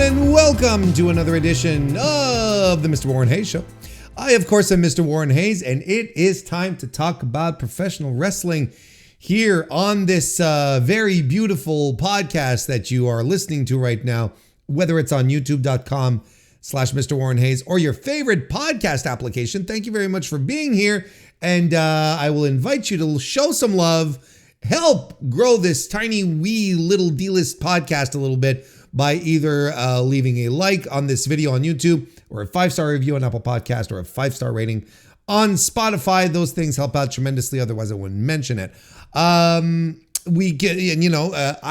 gentlemen, welcome to another edition of the Mr. Warren Hayes Show. I, of course, am Mr. Warren Hayes, and it is time to talk about professional wrestling here on this very beautiful podcast that you are listening to right now, whether it's on youtube.com/Mr. Warren Hayes or your favorite podcast application. Thank you very much for being here, and I will invite you to show some love, help grow this tiny wee little D-list podcast a little bit by either leaving a like on this video on YouTube or a 5-star review on Apple Podcast or a 5-star rating on Spotify. Those things help out tremendously. Otherwise, I wouldn't mention it. I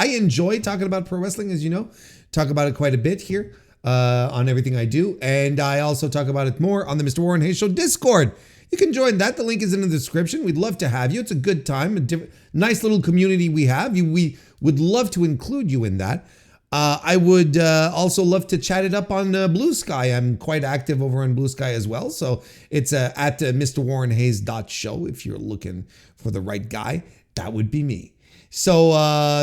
enjoy talking about pro wrestling, as you know, talk about it quite a bit here on everything I do. And I also talk about it more on the Mr. Warren Hayes Show Discord. You can join that. The link is in the description. We'd love to have you. It's a good time, nice little community we have. We would love to include you in that. I would also love to chat it up on Blue Sky. I'm quite active over on Blue Sky as well. So it's at MrWarrenHayes.show. If you're looking for the right guy, that would be me. So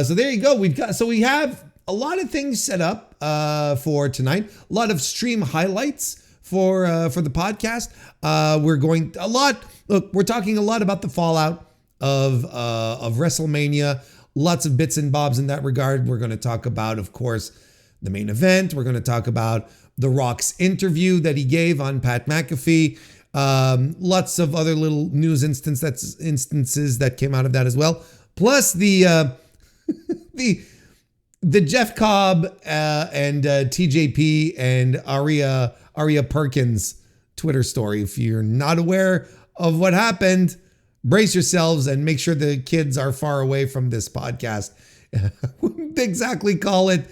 there you go. We have a lot of things set up for tonight. A lot of stream highlights for the podcast. We're talking a lot about the fallout of WrestleMania. Lots of bits and bobs in that regard. We're going to talk about, of course, the main event. We're going to talk about The Rock's interview that he gave on Pat MacAfee. Lots of other little news instances that came out of that as well. Plus the Jeff Cobb and TJP and Aria Perkins Twitter story. If you're not aware of what happened, brace yourselves and make sure the kids are far away from this podcast. Wouldn't exactly call it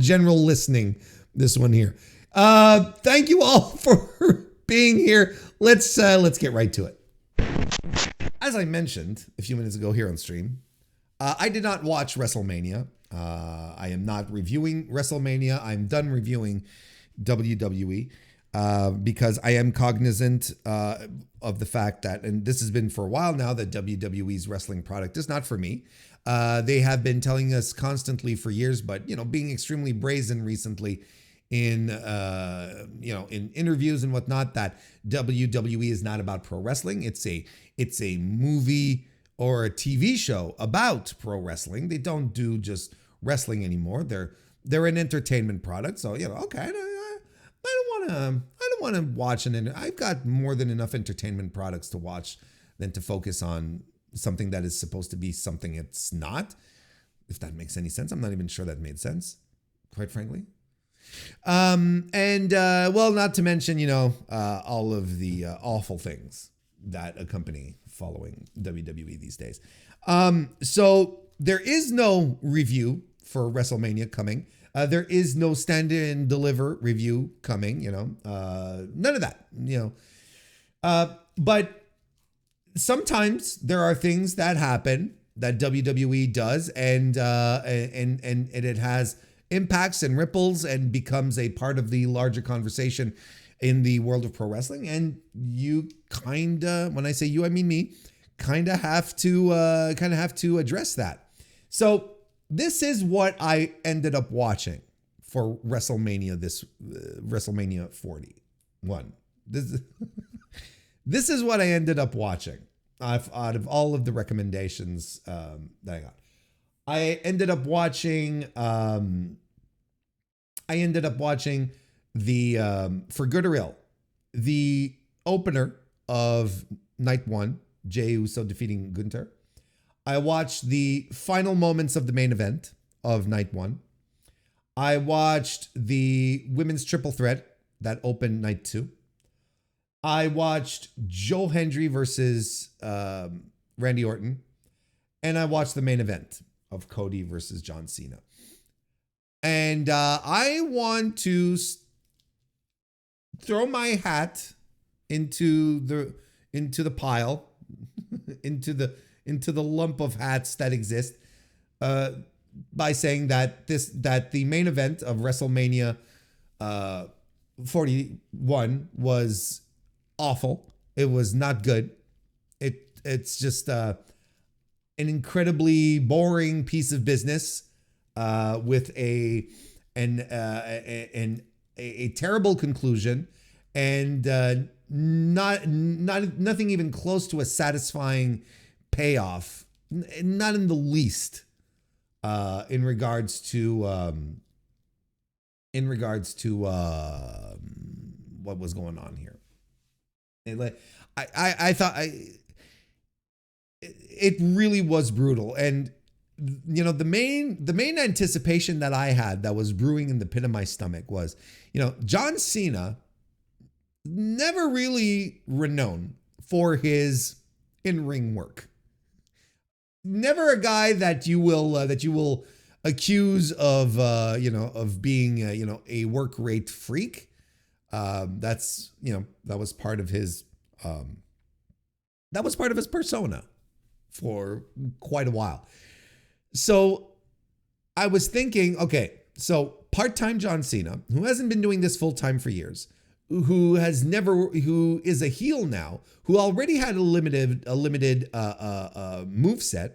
general listening, this one here. Thank you all for being here. Let's get right to it. As I mentioned a few minutes ago here on stream, I did not watch WrestleMania. I am not reviewing WrestleMania. I'm done reviewing WWE. Because I am cognizant of the fact that, and this has been for a while now, that WWE's wrestling product is not for me. They have been telling us constantly for years, but being extremely brazen recently in interviews and whatnot, that WWE is not about pro wrestling. It's a movie or a TV show about pro wrestling. They don't do just wrestling anymore. They're an entertainment product. So okay. I don't want to watch I've got more than enough entertainment products to watch than to focus on something that is supposed to be something it's not. If that makes any sense. I'm not even sure that made sense, quite frankly. Not to mention, all of the awful things that accompany following WWE these days. So there is no review for WrestleMania coming. There is no stand and deliver review coming, none of that, but sometimes there are things that happen that WWE does and it has impacts and ripples and becomes a part of the larger conversation in the world of pro wrestling. And you when I say you, I mean me, have to address that. So this is what I ended up watching for WrestleMania, WrestleMania 41. This is what I ended up watching out of all of the recommendations that I got. I ended up watching the for good or ill, the opener of night one, Jey Uso defeating Gunther. I watched the final moments of the main event of night one. I watched the women's triple threat that opened night two. I watched Joe Hendry versus Randy Orton. And I watched the main event of Cody versus John Cena. And I want to throw my hat into the pile, into the lump of hats that exist, by saying that the main event of WrestleMania 41 was awful. It was not good. It's just an incredibly boring piece of business with a a terrible conclusion, and nothing even close to a satisfying payoff, not in the least, in regards to what was going on here. I thought it really was brutal. And you know, the main anticipation that I had that was brewing in the pit of my stomach was, you know, John Cena, never really renowned for his in-ring work. Never a guy that you will accuse of of being a work rate freak. That's, you know, that was part of his persona for quite a while. So I was thinking, okay, so part-time John Cena, who hasn't been doing this full-time for years, who is a heel now, who already had a limited moveset,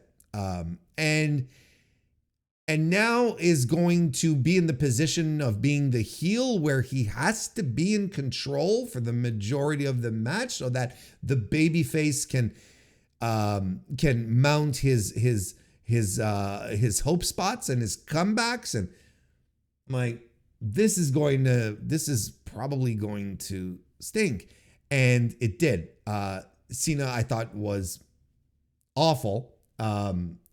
and now is going to be in the position of being the heel where he has to be in control for the majority of the match so that the babyface can mount his hope spots and his comebacks. And I'm like, this is probably going to stink. And it did. Cena, I thought, was awful.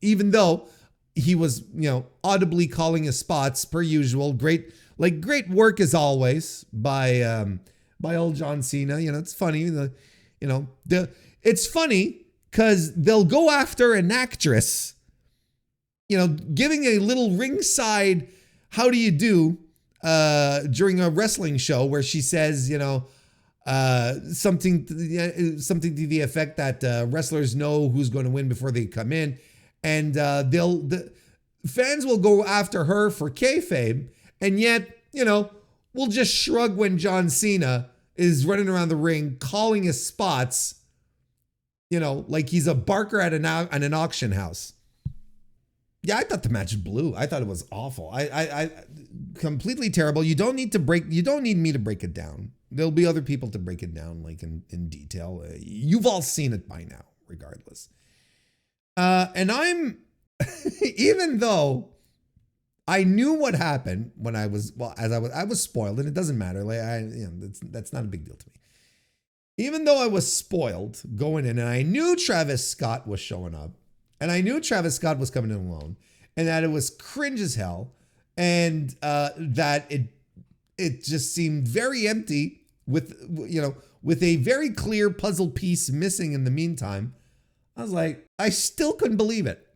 Even though he was, you know, audibly calling his spots per usual. Great work as always by old John Cena. You know, it's funny. It's funny because they'll go after an actress, you know, giving a little ringside how do you do during a wrestling show where she says, you know, something to the effect that wrestlers know who's going to win before they come in, and the fans will go after her for kayfabe, and yet, you know, we'll just shrug when John Cena is running around the ring calling his spots, you know, like he's a barker at an auction house. Yeah, I thought the match blew. I thought it was awful. I completely terrible. You don't need me to break it down. There'll be other people to break it down, like in detail. You've all seen it by now, regardless. And I'm, even though I knew what happened when I was spoiled, and it doesn't matter. Like that's not a big deal to me. Even though I was spoiled going in, and I knew Travis Scott was showing up, and I knew Travis Scott was coming in alone, and that it was cringe as hell, and that it just seemed very empty with a very clear puzzle piece missing in the meantime. I was like, I still couldn't believe it.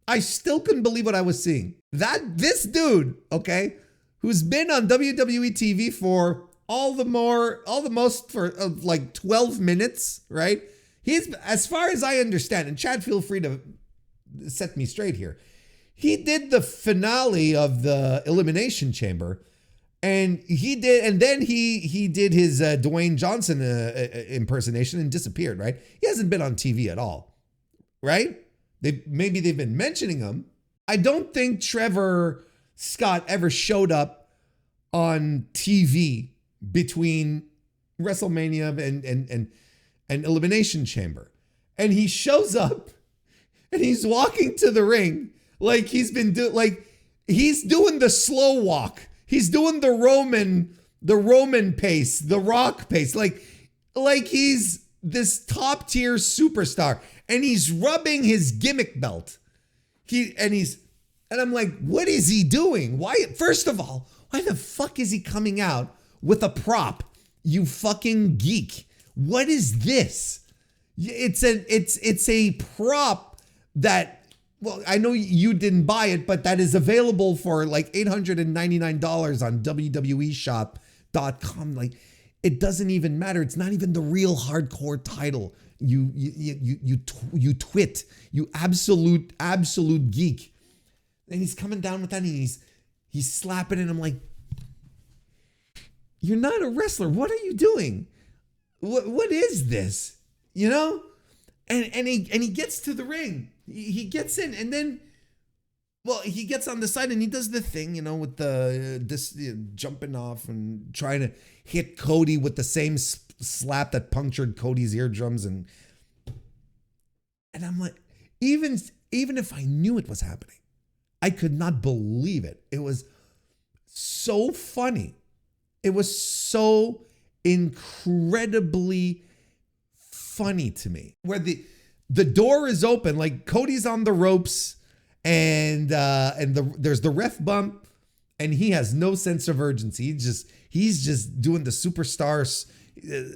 I still couldn't believe what I was seeing. This dude, okay, who's been on WWE TV for all the most for like 12 minutes, right? He's, as far as I understand, and Chad, feel free to set me straight here. He did the finale of the Elimination Chamber, and then he did his Dwayne Johnson impersonation and disappeared, right? He hasn't been on TV at all, right? Maybe they've been mentioning him. I don't think Trevor Scott ever showed up on TV between WrestleMania and Elimination Chamber. And he shows up and he's walking to the ring like he's doing the slow walk. He's doing the Roman pace, the Rock pace, like he's this top tier superstar, and he's rubbing his gimmick belt. And I'm like, what is he doing? Why? First of all, why the fuck is he coming out with a prop? You fucking geek. What is this? It's a prop that, well, I know you didn't buy it, but that is available for like $899 on WWEshop.com. Like, it doesn't even matter. It's not even the real hardcore title. You twit, you absolute geek. And he's coming down with that, and he's slapping it. And I'm like, you're not a wrestler. What are you doing? What is this? You know? And he gets to the ring. He gets in, and then Well, he gets on the side and he does the thing, with jumping off and trying to hit Cody with the same slap that punctured Cody's eardrums. And I'm like, even if I knew it was happening, I could not believe it. It was so funny. It was so incredibly funny to me. Where the door is open, like Cody's on the ropes, and there's the ref bump, and he has no sense of urgency. He's just doing the superstar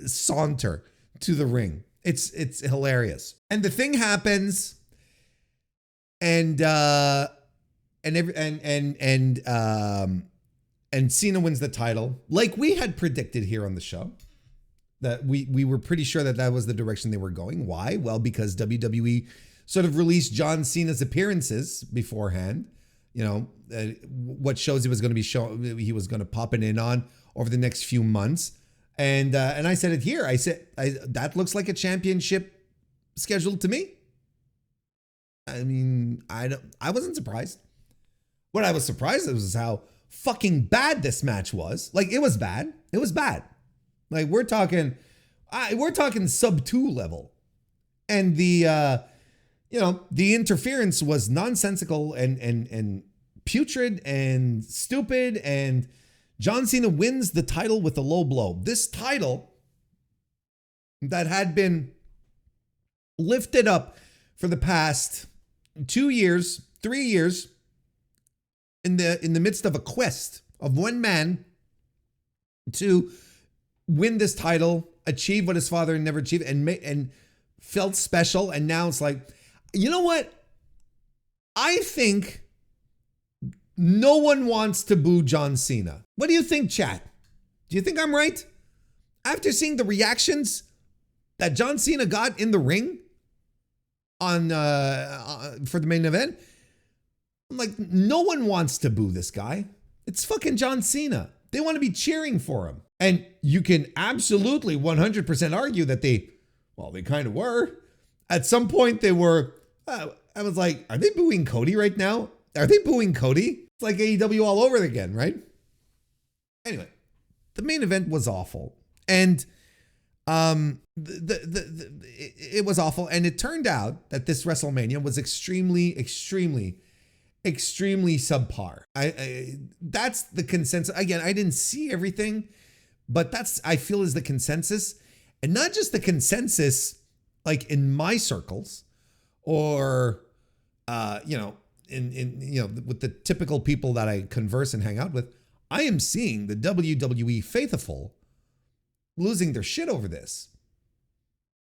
saunter to the ring. It's hilarious. And the thing happens, and Cena wins the title, like we had predicted here on the show. That we were pretty sure that was the direction they were going. Why? Well, because WWE sort of released John Cena's appearances beforehand. What shows he was going to pop it in on over the next few months. And I said it here. I said that looks like a championship scheduled to me. I mean, I wasn't surprised. What I was surprised at was how fucking bad this match was. Like, it was bad. It was bad. Like, we're talking sub 2 level. And the interference was nonsensical and putrid and stupid. And John Cena wins the title with a low blow. This title that had been lifted up for the past 2 years, 3 years, in the midst of a quest of one man to win this title, achieve what his father never achieved, and felt special. And now it's like, you know what? I think no one wants to boo John Cena. What do you think, chat? Do you think I'm right? After seeing the reactions that John Cena got in the ring for the main event, I'm like, no one wants to boo this guy. It's fucking John Cena. They want to be cheering for him. And you can absolutely 100% argue that they kind of were. At some point they were, I was like, are they booing Cody right now? Are they booing Cody? It's like AEW all over again, right? Anyway, the main event was awful. And it was awful. And it turned out that this WrestleMania was extremely subpar. That's the consensus. Again, I didn't see everything, but I feel is the consensus, and not just the consensus, like in my circles, or with the typical people that I converse and hang out with. I am seeing the WWE faithful losing their shit over this.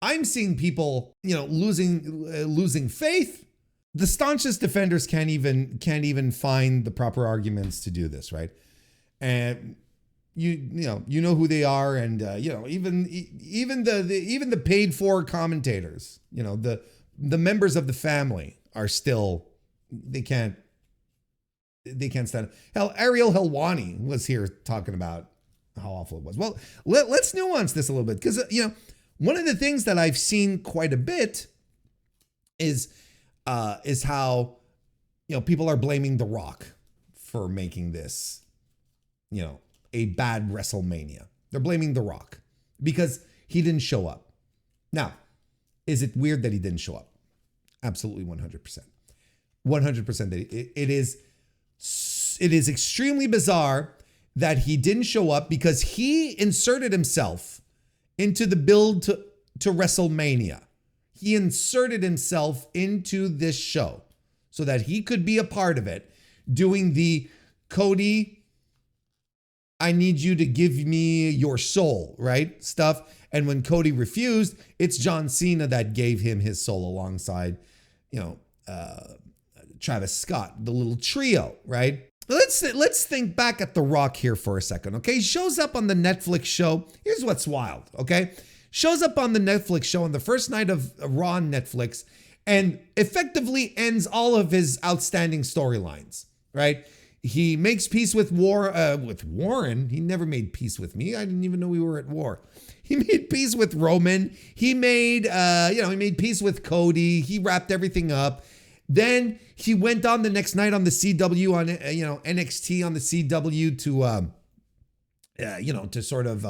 I'm seeing people, losing faith. The staunchest defenders can't even find the proper arguments to do this, right? And you know who they are, and even the paid for commentators, the members of the family are still, they can't stand it. Hell, Ariel Helwani was here talking about how awful it was. Well, let's nuance this a little bit, because one of the things that I've seen quite a bit is how people are blaming The Rock for making this a bad WrestleMania. They're blaming The Rock because he didn't show up. Now, is it weird that he didn't show up? Absolutely 100%. 100% that it is extremely bizarre that he didn't show up, because he inserted himself into the build to WrestleMania. He inserted himself into this show so that he could be a part of it, doing the Cody, I need you to give me your soul, right? Stuff. And when Cody refused, it's John Cena that gave him his soul alongside, Travis Scott, the little trio, right? Let's think back at The Rock here for a second, okay? He shows up on the Netflix show. Here's what's wild, okay? Shows up on the Netflix show on the first night of Raw on Netflix and effectively ends all of his outstanding storylines, right? He makes peace with Warren. He never made peace with me. I didn't even know we were at war. He made peace with Roman. He made peace with Cody. He wrapped everything up. Then he went on the next night on the CW on NXT on the CW to sort of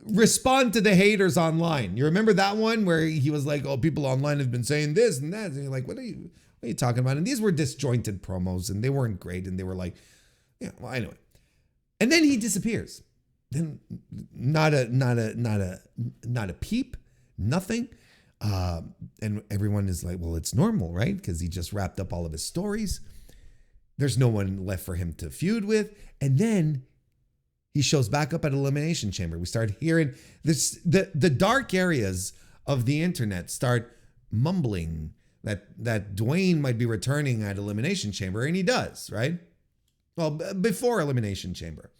respond to the haters online. You remember that one where he was like, "Oh, people online have been saying this and that," and you're like, "What are you talking about?" And these were disjointed promos, and they weren't great, and they were like, well, anyway. And then he disappears. Then not a peep, nothing. And everyone is like, well, it's normal, right? Because he just wrapped up all of his stories. There's no one left for him to feud with. And then he shows back up at Elimination Chamber. We start hearing this, the dark areas of the internet start mumbling that Dwayne might be returning at Elimination Chamber, and he does, right? Well, before Elimination Chamber.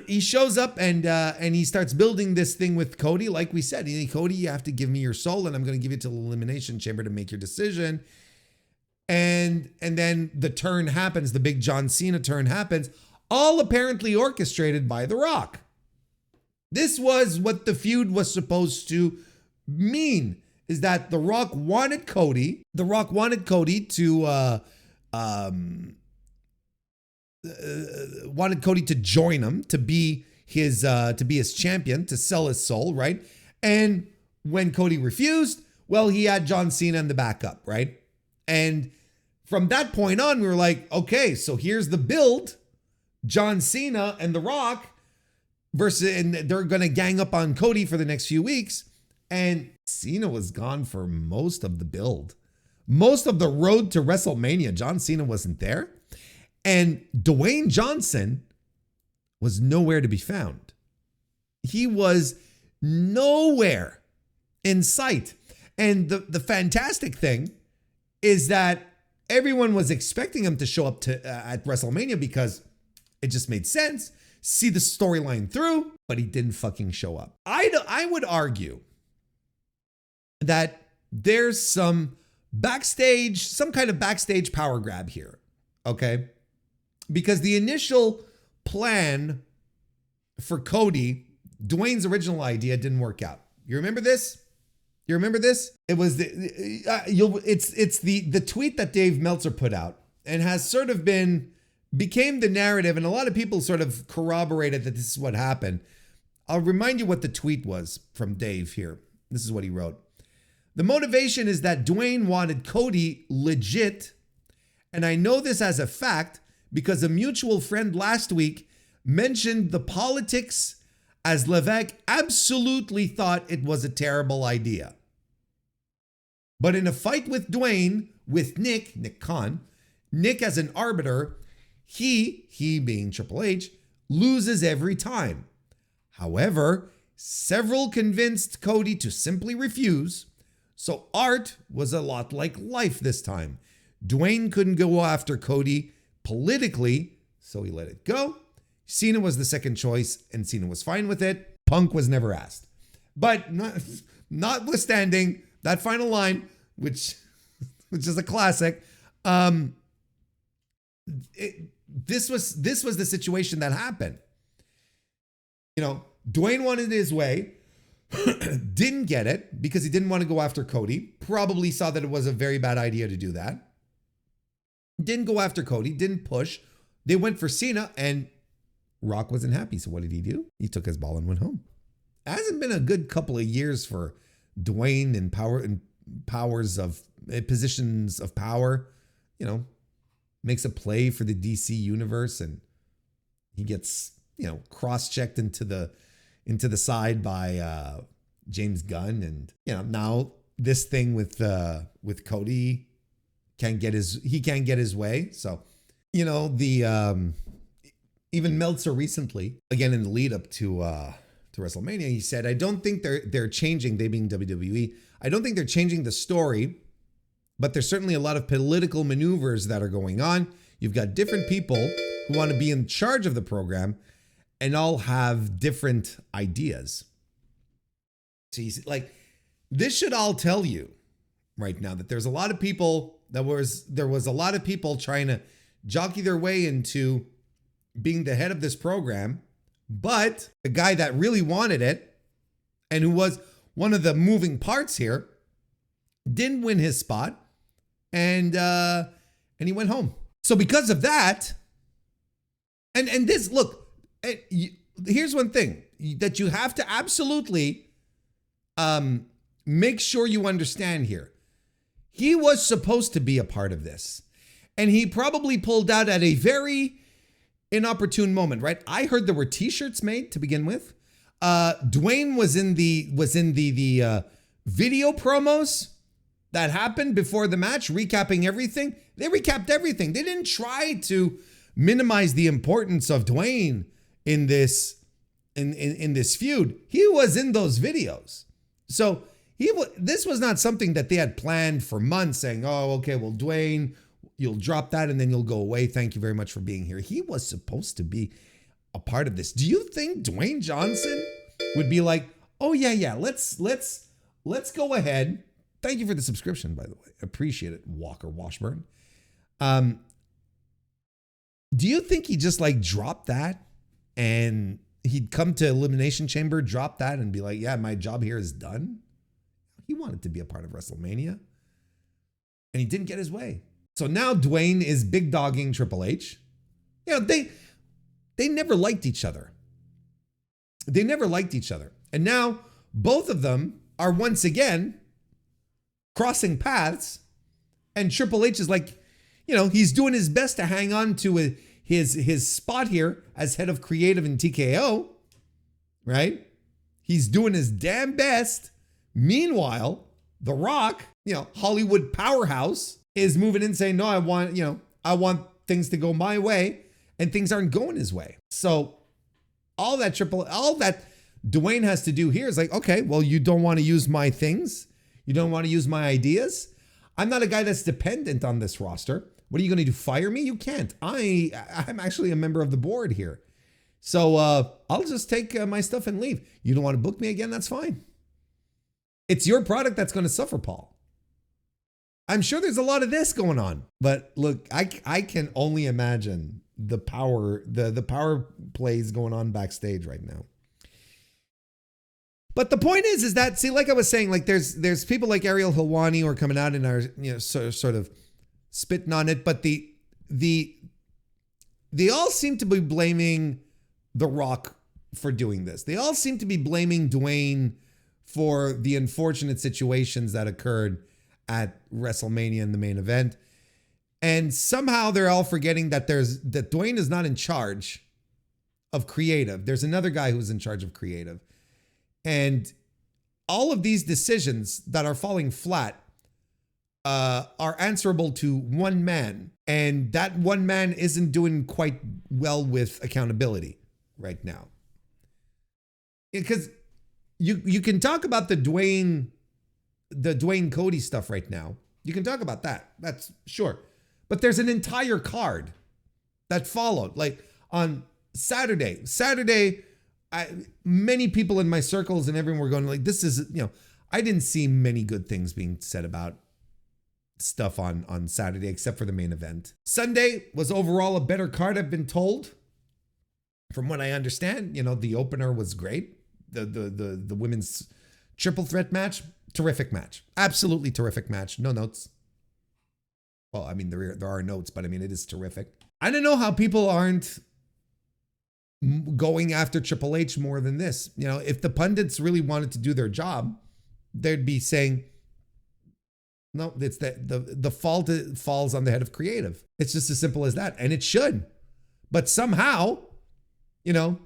He shows up and he starts building this thing with Cody. Like we said, Cody, you have to give me your soul, and I'm going to give it to the Elimination Chamber to make your decision. And then the turn happens, the big John Cena turn happens, all apparently orchestrated by The Rock. This was what the feud was supposed to mean, is that The Rock wanted Cody. The Rock wanted Cody to join him, to be his champion, to sell his soul, right? And when Cody refused, well, he had John Cena in the backup, right? And from that point on, we were like, okay, so here's the build. John Cena and The Rock and they're going to gang up on Cody for the next few weeks. And Cena was gone for most of the build. Most of the road to WrestleMania, John Cena wasn't there. And Dwayne Johnson was nowhere to be found. He was nowhere in sight. And the fantastic thing is that everyone was expecting him to show up at WrestleMania because it just made sense. See the storyline through, but he didn't fucking show up. I would argue that there's some kind of backstage power grab here, okay? Because the initial plan for Cody, Dwayne's original idea, didn't work out. You remember this? It was the tweet that Dave Meltzer put out and has sort of became the narrative, and a lot of people sort of corroborated that this is what happened. I'll remind you what the tweet was from Dave here. This is what he wrote. The motivation is that Dwayne wanted Cody legit, and I know this as a fact because a mutual friend last week mentioned the politics, as Levesque absolutely thought it was a terrible idea. But in a fight with Dwayne, with Nick Khan, Nick as an arbiter, he being Triple H, loses every time. However, several convinced Cody to simply refuse, so art was a lot like life this time. Dwayne couldn't go after Cody politically, so he let it go. Cena was the second choice, and Cena was fine with it. Punk was never asked. But notwithstanding that final line, which is a classic, this was the situation that happened. Dwayne wanted his way, didn't get it because he didn't want to go after Cody. Probably saw that it was a very bad idea to do that. Didn't go after Cody, didn't push. They went for Cena, and Rock wasn't happy. So what did he do? He took his ball and went home. It hasn't been a good couple of years for Dwayne in positions of power. Makes a play for the DC universe, and he gets cross-checked into the side by James Gunn, and now this thing with Cody can't get his way. So even Meltzer recently, again in the lead up to WrestleMania, he said, I don't think they're changing, they being WWE, I don't think they're changing the story, but there's certainly a lot of political maneuvers that are going on. You've got different people who want to be in charge of the program and all have different ideas. So this should all tell you right now that there's a lot of people there was a lot of people trying to jockey their way into being the head of this program, but the guy that really wanted it and who was one of the moving parts here didn't win his spot, and he went home. So because of that, and this, look, here's one thing that you have to absolutely make sure you understand here. He was supposed to be a part of this, and he probably pulled out at a very inopportune moment, right? I heard there were t-shirts made to begin with. Dwayne was in the video promos that happened before the match, recapping everything. They recapped everything. They didn't try to minimize the importance of Dwayne in this feud. He was in those videos. So this was not something that they had planned for months, saying, oh, okay, well, Dwayne, you'll drop that and then you'll go away. Thank you very much for being here. He was supposed to be a part of this. Do you think Dwayne Johnson would be like, oh yeah, let's go ahead. Thank you for the subscription, by the way. Appreciate it, Walker Washburn. Do you think he just like dropped that and he'd come to Elimination Chamber, drop that and be like, yeah, my job here is done? He wanted to be a part of WrestleMania and he didn't get his way. So now Dwayne is big dogging Triple H. You know, they never liked each other. They never liked each other. And now both of them are once again crossing paths. And Triple H is like, you know, he's doing his best to hang on to his spot here as head of creative in TKO, right? He's doing his damn best. Meanwhile, The Rock, you know, Hollywood powerhouse, is moving in saying, no, I want things to go my way, and things aren't going his way. So all that Dwayne has to do here is like, okay, well, you don't want to use my things. You don't want to use my ideas. I'm not a guy that's dependent on this roster. What are you going to do? Fire me? You can't. I'm actually a member of the board here. So I'll just take my stuff and leave. You don't want to book me again? That's fine. It's your product that's going to suffer, Paul. I'm sure there's a lot of this going on. But look, I can only imagine the power plays going on backstage right now. But the point is that, see, like I was saying, like there's people like Ariel Helwani who are coming out and are, you know, sort of spitting on it, but they all seem to be blaming The Rock for doing this. They all seem to be blaming Dwayne for the unfortunate situations that occurred at WrestleMania in the main event. And somehow they're all forgetting that that Dwayne is not in charge of creative. There's another guy who's in charge of creative. And all of these decisions that are falling flat are answerable to one man. And that one man isn't doing quite well with accountability right now. Because you can talk about the Dwayne Cody stuff right now. You can talk about that. That's sure. But there's an entire card that followed. Like on Saturday, many people in my circles and everyone were going like, this is, you know, I didn't see many good things being said about stuff on Saturday, except for the main event. Sunday was overall a better card, I've been told. From what I understand, you know, the opener was great. The women's triple threat match, terrific match. Absolutely terrific match. No notes. Well, I mean, there are notes, but I mean, it is terrific. I don't know how people aren't going after Triple H more than this. You know, if the pundits really wanted to do their job, they'd be saying, no, it's that the fault falls on the head of creative. It's just as simple as that. And it should. But somehow, you know,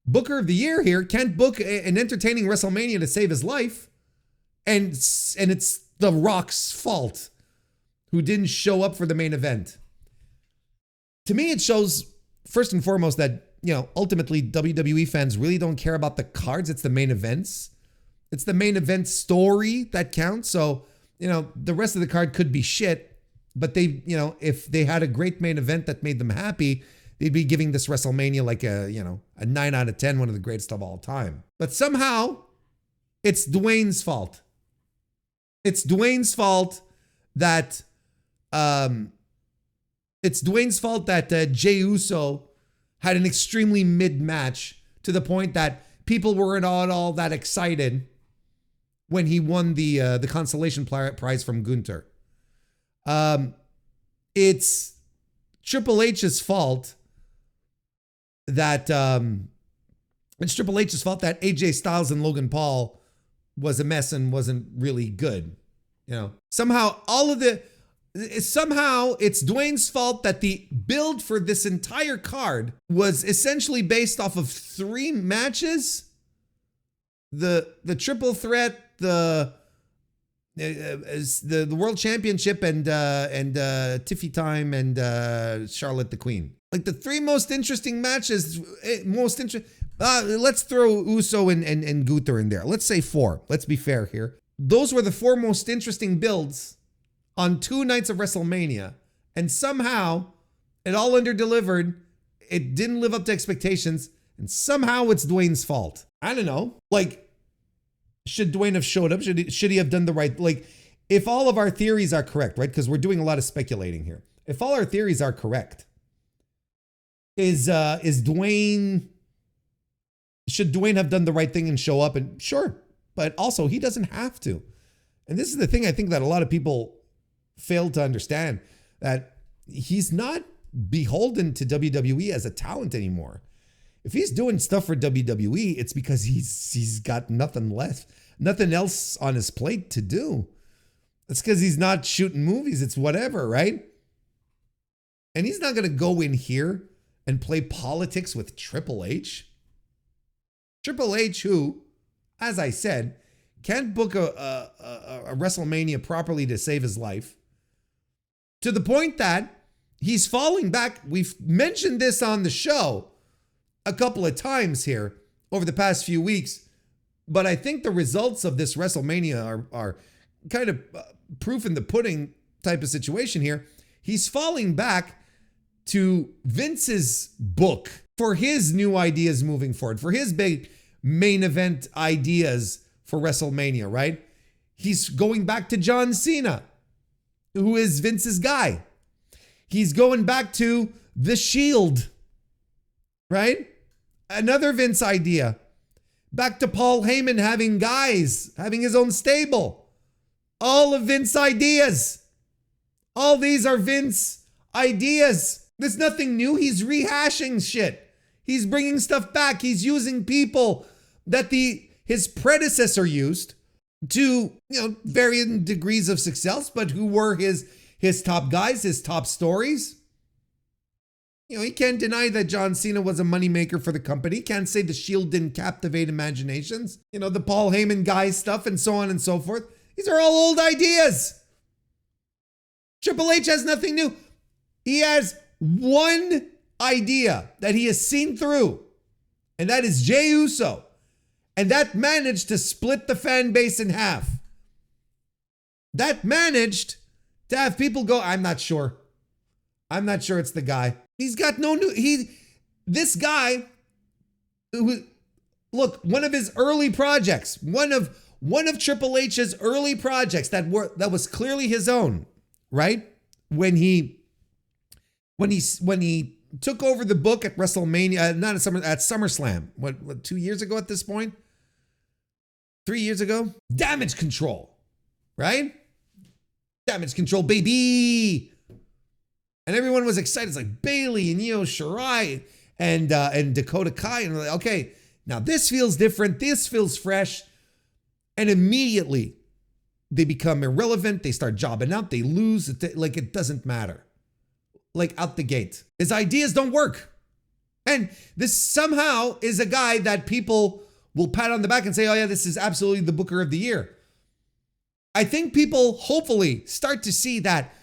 Booker of the Year here can't book an entertaining WrestleMania to save his life. And it's The Rock's fault who didn't show up for the main event. To me, it shows, first and foremost, that, you know, ultimately WWE fans really don't care about the cards. It's the main events. It's the main event story that counts. So, you know, the rest of the card could be shit, but they, you know, if they had a great main event that made them happy, they'd be giving this WrestleMania like a 9 out of 10, one of the greatest of all time. But somehow it's Dwayne's fault. It's Dwayne's fault that Jey Uso had an extremely mid match to the point that people weren't all that excited when he won the consolation prize from Gunther. It's Triple H's fault that AJ Styles and Logan Paul was a mess and wasn't really good. You know, somehow it's Dwayne's fault that the build for this entire card was essentially based off of 3 matches. The triple threat, the World Championship, and Tiffy Time and Charlotte the Queen. Like the 3 most interesting matches. Let's throw Uso and Gunther in there. Let's say 4. Let's be fair here. Those were the 4 most interesting builds on 2 nights of WrestleMania, and somehow it all underdelivered. It didn't live up to expectations, and somehow it's Dwayne's fault. I don't know. Like, should Dwayne have showed up? Should he have done the right? Like, if all of our theories are correct, right? Because we're doing a lot of speculating here. If all our theories are correct, is Dwayne? Should Dwayne have done the right thing and show up? And sure, but also he doesn't have to. And this is the thing I think that a lot of people fail to understand, that he's not beholden to WWE as a talent anymore. If he's doing stuff for WWE, it's because he's got nothing else on his plate to do. It's because he's not shooting movies. It's whatever, right? And he's not going to go in here and play politics with Triple H. Triple H, who, as I said, can't book a WrestleMania properly to save his life, to the point that he's falling back. We've mentioned this on the show a couple of times here over the past few weeks, but I think the results of this WrestleMania are kind of proof in the pudding type of situation here. He's falling back to Vince's book for his new ideas moving forward, for his big main event ideas for WrestleMania, right? He's going back to John Cena, who is Vince's guy. He's going back to The Shield, right? Another Vince idea. Back to Paul Heyman having his own stable. All of Vince ideas. All these are Vince ideas. There's nothing new. He's rehashing shit. He's bringing stuff back. He's using people that his predecessor used to, varying degrees of success, but who were his top guys, his top stories. He can't deny that John Cena was a moneymaker for the company. He can't say the Shield didn't captivate imaginations. The Paul Heyman guy stuff and so on and so forth. These are all old ideas. Triple H has nothing new. He has one idea that he has seen through, and that is Jey Uso. And that managed to split the fan base in half. That managed to have people go, I'm not sure. I'm not sure it's the guy. He's got no new, this guy, look, one of his early projects, one of Triple H's early projects that was clearly his own, right? When he took over the book at WrestleMania, at SummerSlam, what 2 years ago at this point? 3 years ago? Damage Control, right? Damage Control, baby. And everyone was excited. It's like Bayley and Io Shirai and Dakota Kai. And like, okay, now this feels different. This feels fresh. And immediately they become irrelevant. They start jobbing out. They lose. It doesn't matter. Like out the gate. His ideas don't work. And this somehow is a guy that people will pat on the back and say, oh yeah, this is absolutely the Booker of the Year. I think people hopefully start to see that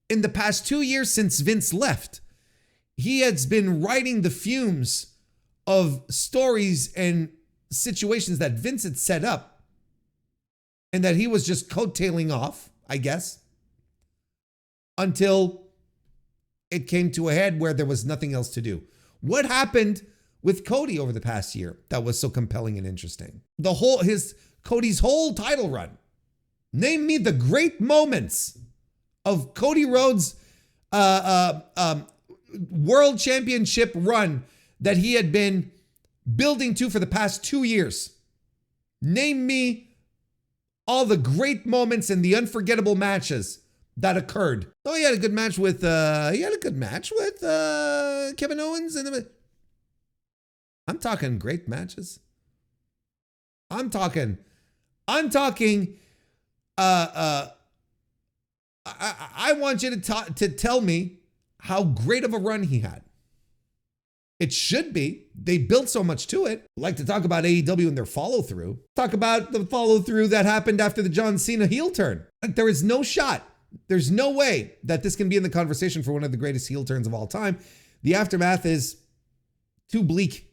in the past 2 years since Vince left, he has been riding the fumes of stories and situations that Vince had set up and that he was just coattailing off, I guess, until it came to a head where there was nothing else to do. What happened with Cody over the past year that was so compelling and interesting? Cody's whole title run. Name me the great moments of Cody Rhodes' world championship run that he had been building to for the past 2 years. Name me all the great moments and the unforgettable matches that occurred. Oh, he had a good match with Kevin Owens and I'm talking great matches. I'm talking I want you to tell me how great of a run he had. It should be. They built so much to it. I like to talk about AEW and their follow-through. Talk about the follow-through that happened after the John Cena heel turn. Like, there is no shot. There's no way that this can be in the conversation for one of the greatest heel turns of all time. The aftermath is too bleak.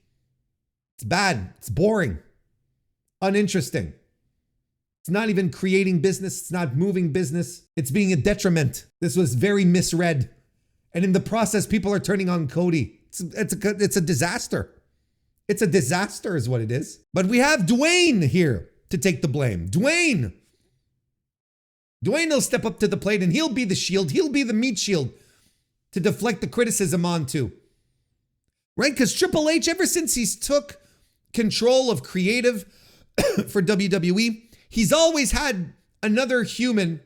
It's bad. It's boring. Uninteresting. It's not even creating business. It's not moving business. It's being a detriment. This was very misread. And in the process, people are turning on Cody. It's a disaster. It's a disaster is what it is. But we have Dwayne here to take the blame. Dwayne will step up to the plate and he'll be the shield. He'll be the meat shield to deflect the criticism onto. Right? Because Triple H, ever since he's took control of creative for WWE, he's always had another human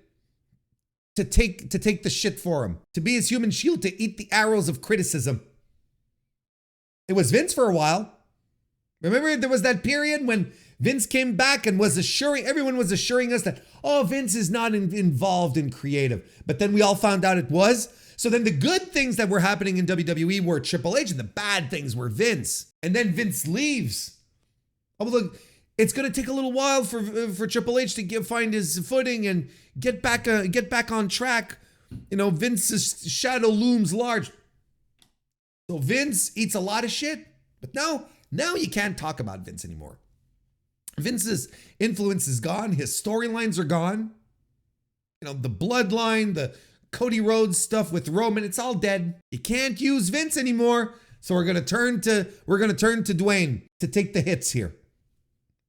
to take the shit for him, to be his human shield, to eat the arrows of criticism. It was Vince for a while. Remember, there was that period when Vince came back and everyone was assuring us that, oh, Vince is not involved in creative. But then we all found out it was. So then the good things that were happening in WWE were Triple H and the bad things were Vince. And then Vince leaves. Oh, look, it's going to take a little while for Triple H to find his footing and get back on track. You know, Vince's shadow looms large. So Vince eats a lot of shit, but now you can't talk about Vince anymore. Vince's influence is gone. His storylines are gone. You know, the bloodline, the Cody Rhodes stuff with Roman, it's all dead. You can't use Vince anymore. So we're gonna turn to Dwayne to take the hits here.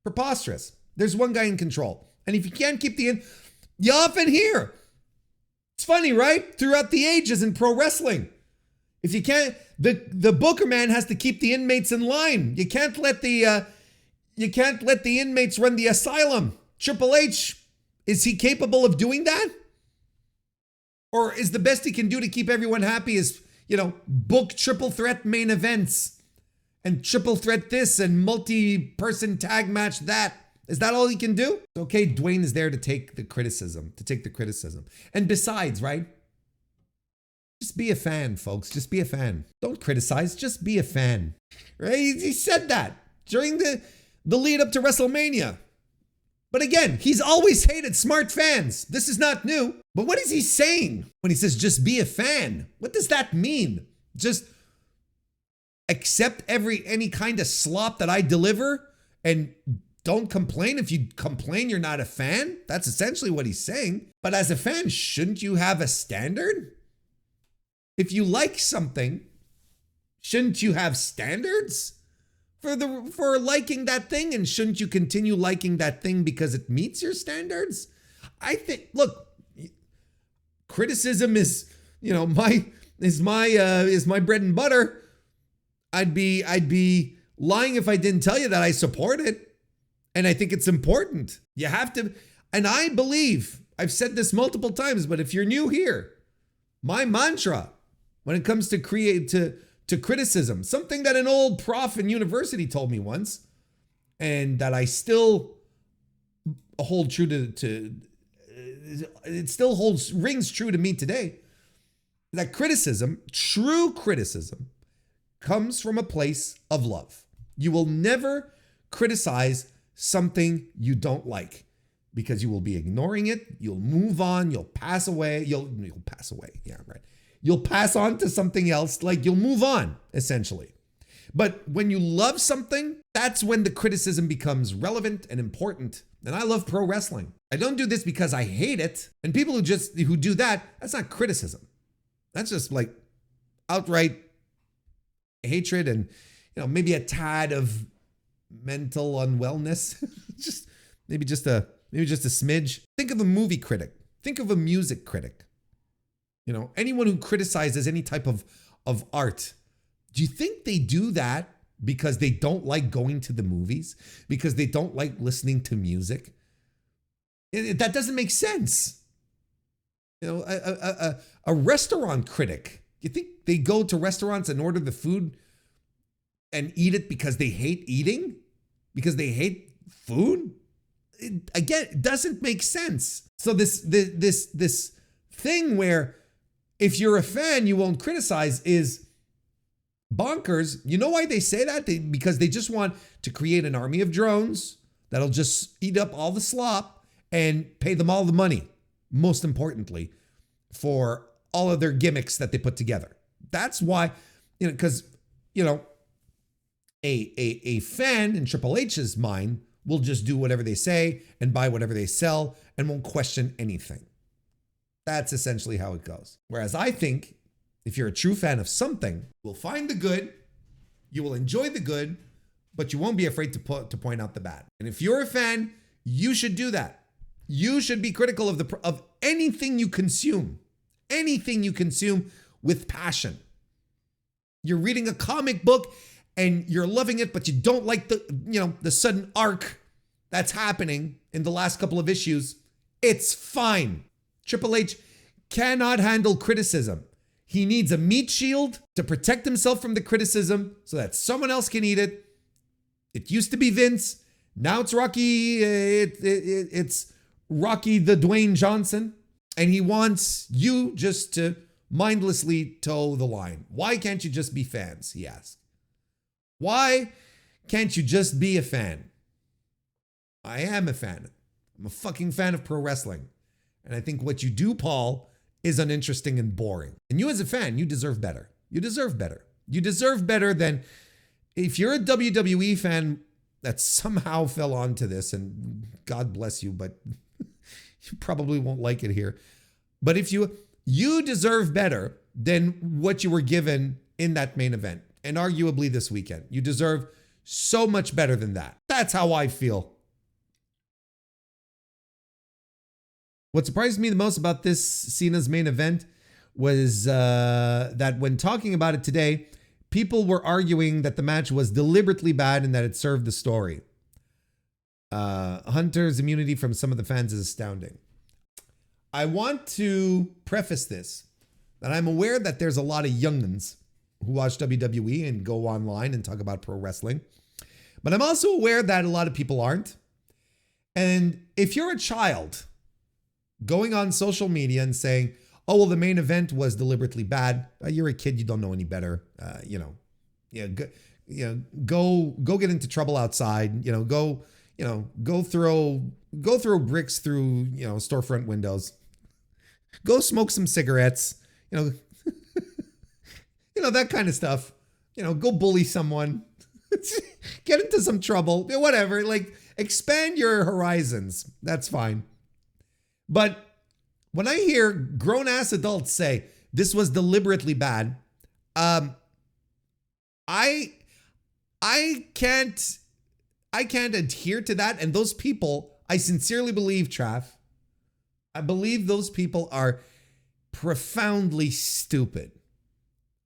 Preposterous. There's one guy in control. And if you can't keep you often hear. It's funny, right? Throughout the ages in pro wrestling. If you can't, the booker man has to keep the inmates in line. You can't let the inmates run the asylum. Triple H, is he capable of doing that? Or is the best he can do to keep everyone happy is, book triple threat main events and triple threat this and multi-person tag match that? Is that all he can do? Okay, Dwayne is there to take the criticism. And besides, right? Just be a fan, folks. Just be a fan. Don't criticize. Just be a fan. Right? He said that during the lead up to WrestleMania. But again, he's always hated smart fans. This is not new. But what is he saying when he says just be a fan? What does that mean? Just accept any kind of slop that I deliver and don't complain. If you complain, you're not a fan. That's essentially what he's saying. But as a fan, shouldn't you have a standard? If you like something, shouldn't you have standards for liking that thing? And shouldn't you continue liking that thing because it meets your standards? I think, look, criticism is, my bread and butter. I'd be lying if I didn't tell you that I support it. And I think it's important. You have to, and I believe, I've said this multiple times, but if you're new here, my mantra when it comes to criticism, something that an old prof in university told me once, and that I still hold true to it still rings true to me today, that true criticism, comes from a place of love. You will never criticize something you don't like, because you will be ignoring it. You'll move on. You'll pass away. You'll pass away. Yeah, right. You'll pass on to something else. Like, you'll move on, essentially. But when you love something, that's when the criticism becomes relevant and important. And I love pro wrestling. I don't do this because I hate it. And people who do that, that's not criticism. That's just like outright hatred and, maybe a tad of mental unwellness. Maybe just a smidge. Think of a movie critic. Think of a music critic. Anyone who criticizes any type of art, do you think they do that because they don't like going to the movies? Because they don't like listening to music? That doesn't make sense. You know, a restaurant critic, you think they go to restaurants and order the food and eat it because they hate eating? Because they hate food? Again, it doesn't make sense. So this thing where if you're a fan, you won't criticize is bonkers. You know why they say that? Because they just want to create an army of drones that'll just eat up all the slop and pay them all the money, most importantly, for all of their gimmicks that they put together. That's why, you know, because, you know, a fan in Triple H's mind will just do whatever they say and buy whatever they sell and won't question anything. That's essentially how it goes. Whereas I think if you're a true fan of something, you will find the good, you will enjoy the good, but you won't be afraid to point out the bad. And if you're a fan, you should do that. You should be critical of anything you consume. Anything you consume with passion. You're reading a comic book and you're loving it, but you don't like the sudden arc that's happening in the last couple of issues. It's fine. Triple H cannot handle criticism. He needs a meat shield to protect himself from the criticism so that someone else can eat it. It used to be Vince. Now it's Rocky. It's Rocky the Dwayne Johnson. And he wants you just to mindlessly toe the line. Why can't you just be fans? He asked. Why can't you just be a fan? I am a fan. I'm a fucking fan of pro wrestling. And I think what you do, Paul, is uninteresting and boring. And you as a fan, you deserve better. You deserve better. You deserve better than if you're a WWE fan that somehow fell onto this, and God bless you, but you probably won't like it here. But if you deserve better than what you were given in that main event, and arguably this weekend. You deserve so much better than that. That's how I feel. What surprised me the most about this Cena's main event was that when talking about it today, people were arguing that the match was deliberately bad and that it served the story. Hunter's immunity from some of the fans is astounding. I want to preface this, that I'm aware that there's a lot of young'uns who watch WWE and go online and talk about pro wrestling. But I'm also aware that a lot of people aren't. And if you're a child going on social media and saying, oh, well, the main event was deliberately bad. You're a kid. You don't know any better. Go get into trouble outside. Go throw bricks through, storefront windows. Go smoke some cigarettes. That kind of stuff. Go bully someone. Get into some trouble. Whatever. Like, expand your horizons. That's fine. But when I hear grown-ass adults say this was deliberately bad, I can't adhere to that. And those people, I sincerely believe, Trav, I believe those people are profoundly stupid.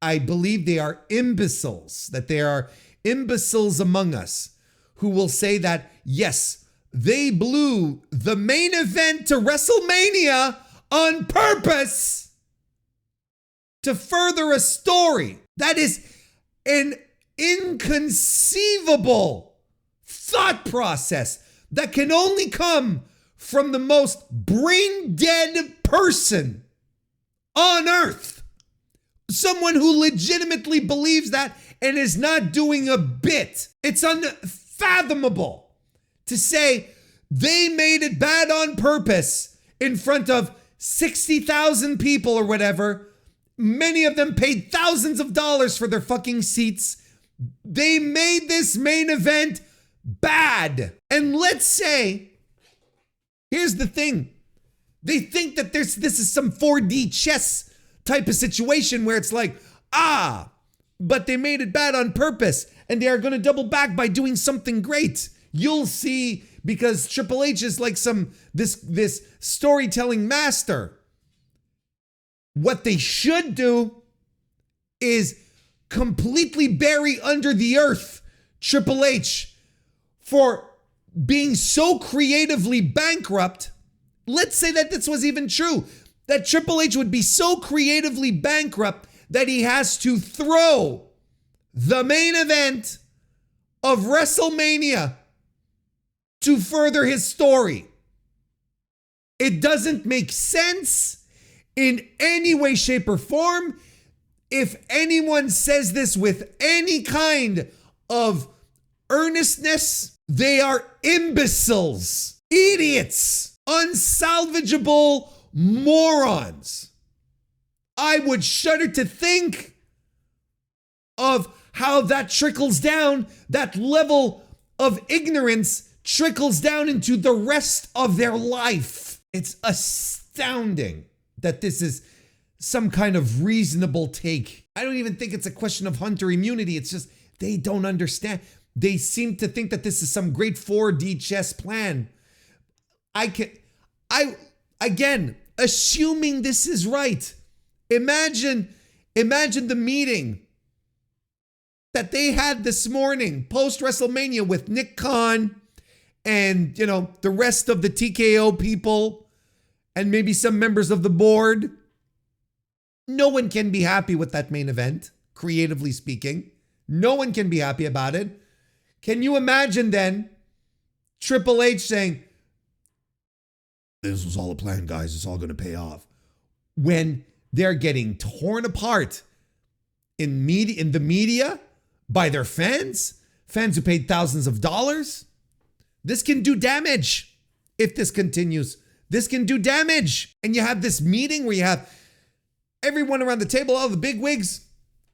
I believe they are imbeciles, that there are imbeciles among us who will say that, yes, they blew the main event to WrestleMania on purpose to further a story. That is an inconceivable thought process that can only come from the most brain-dead person on earth. Someone who legitimately believes that and is not doing a bit. It's unfathomable to say they made it bad on purpose in front of 60,000 people or whatever. Many of them paid thousands of dollars for their fucking seats. They made this main event bad. And let's say, here's the thing. They think that this is some 4D chess type of situation where it's like, but they made it bad on purpose and they are going to double back by doing something great. You'll see, because Triple H is like this storytelling master. What they should do is completely bury under the earth Triple H for being so creatively bankrupt let's say that this was even true, that Triple H would be so creatively bankrupt that he has to throw the main event of WrestleMania to further his story. It doesn't make sense in any way, shape, or form. If anyone says this with any kind of earnestness, they are imbeciles, idiots, unsalvageable morons. I would shudder to think of how that trickles down, that level of ignorance trickles down into the rest of their life. It's astounding that this is some kind of reasonable take. I don't even think it's a question of Hunter immunity. It's just they don't understand. They seem to think that this is some great 4D chess plan. Again, assuming this is right. Imagine the meeting that they had this morning post WrestleMania with Nick Khan and, the rest of the TKO people and maybe some members of the board. No one can be happy with that main event, creatively speaking. No one can be happy about it. Can you imagine then Triple H saying, this was all a plan, guys. It's all going to pay off. When they're getting torn apart in the media by their fans who paid thousands of dollars. This can do damage if this continues. This can do damage. And you have this meeting where you have everyone around the table, all the big wigs,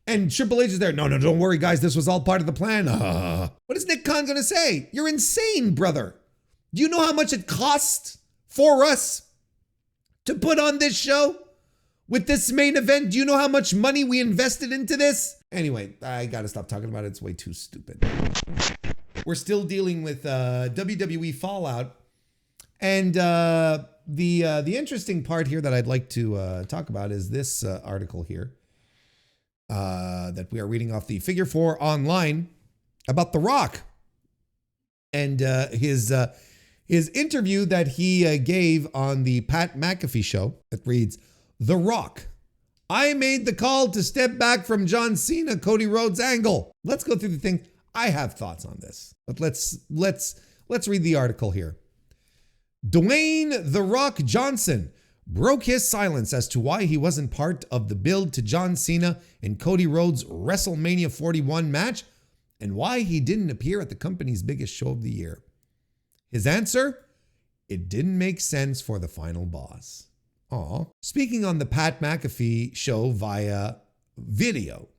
and Triple H is there. No, don't worry, guys. This was all part of the plan. What is Nick Khan going to say? You're insane, brother. Do you know how much it cost for us to put on this show with this main event? Do you know how much money we invested into this? Anyway, I got to stop talking about it. It's way too stupid. We're still dealing with WWE Fallout. And the interesting part here that I'd like to talk about is this article here that we are reading off the Figure 4 online about The Rock and his interview that he gave on the Pat McAfee show that reads, The Rock, I made the call to step back from John Cena, Cody Rhodes angle. Let's go through the thing. I have thoughts on this, but let's read the article here. Dwayne The Rock Johnson broke his silence as to why he wasn't part of the build to John Cena and Cody Rhodes' WrestleMania 41 match and why he didn't appear at the company's biggest show of the year. His answer? It didn't make sense for the final boss. Aw. Speaking on the Pat McAfee show via video,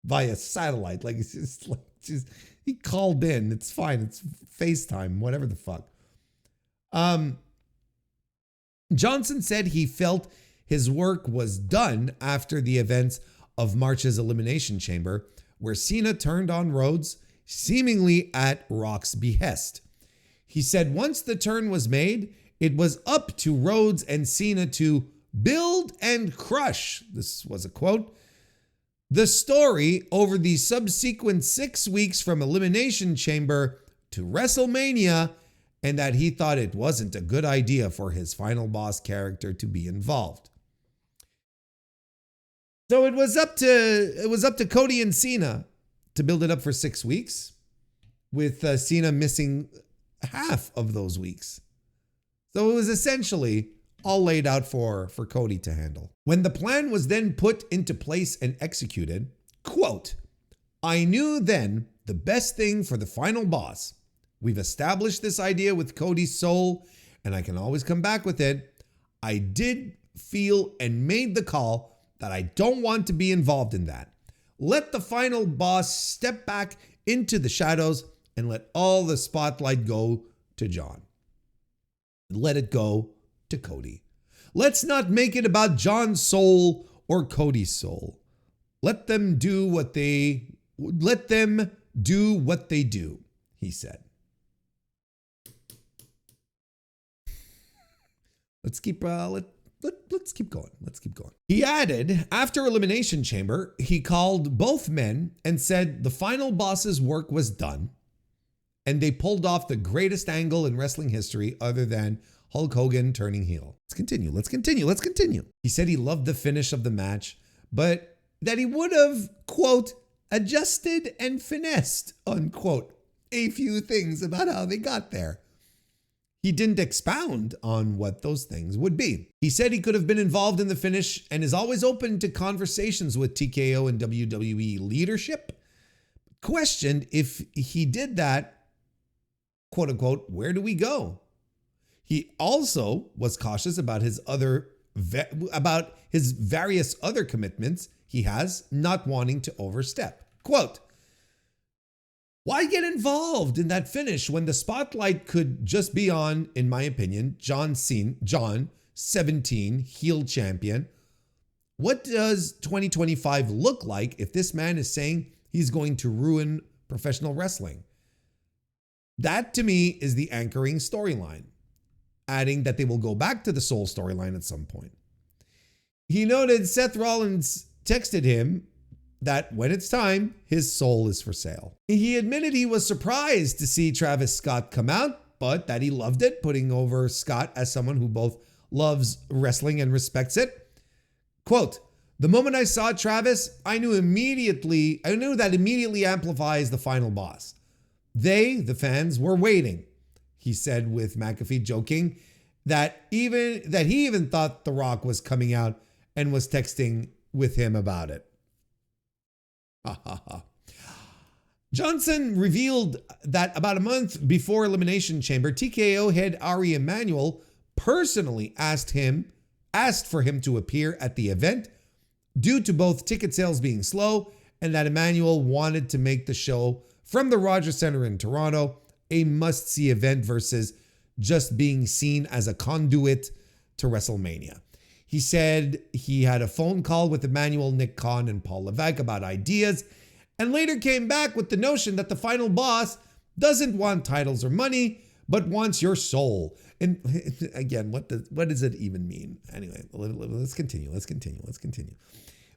via satellite, he called in. It's fine. It's FaceTime, whatever the fuck. Johnson said he felt his work was done after the events of March's Elimination Chamber, where Cena turned on Rhodes, seemingly at Rock's behest. He said once the turn was made, it was up to Rhodes and Cena to build and crush, this was a quote, the story over the subsequent 6 weeks from Elimination Chamber to WrestleMania, and that he thought it wasn't a good idea for his final boss character to be involved. So it was up to Cody and Cena to build it up for 6 weeks, with Cena missing half of those weeks. So it was essentially all laid out for Cody to handle. When the plan was then put into place and executed, quote, I knew then the best thing for the final boss. We've established this idea with Cody's soul, and I can always come back with it. I did feel and made the call that I don't want to be involved in that. Let the final boss step back into the shadows and let all the spotlight go to John. Let it go to Cody. Let's not make it about John's soul or Cody's soul. Let them do what they do, he said. Let's keep going. Let's keep going. He added, after Elimination Chamber, he called both men and said the final boss's work was done, and they pulled off the greatest angle in wrestling history other than Hulk Hogan turning heel. Let's continue. He said he loved the finish of the match, but that he would have, quote, adjusted and finessed, unquote, a few things about how they got there. He didn't expound on what those things would be. He said he could have been involved in the finish and is always open to conversations with TKO and WWE leadership. Questioned if he did that, quote unquote, where do we go? He also was cautious about his various other commitments he has, not wanting to overstep. Quote, why get involved in that finish when the spotlight could just be on, in my opinion, John 17, heel champion? What does 2025 look like if this man is saying he's going to ruin professional wrestling? That, to me, is the anchoring storyline, adding that they will go back to the soul storyline at some point. He noted Seth Rollins texted him that when it's time, his soul is for sale. He admitted he was surprised to see Travis Scott come out, but that he loved it, putting over Scott as someone who both loves wrestling and respects it. Quote, the moment I saw Travis, I knew that immediately amplifies the final boss. They, the fans, were waiting. He said with MacAfee, joking that he even thought The Rock was coming out and was texting with him about it. Johnson revealed that about a month before Elimination Chamber, TKO head Ari Emanuel personally asked for him to appear at the event due to both ticket sales being slow and that Emanuel wanted to make the show from the Rogers Center in Toronto a must-see event versus just being seen as a conduit to WrestleMania. He said he had a phone call with Emmanuel, Nick Khan, and Paul Levesque about ideas, and later came back with the notion that the final boss doesn't want titles or money, but wants your soul. And again, what does it even mean? Anyway, let's continue.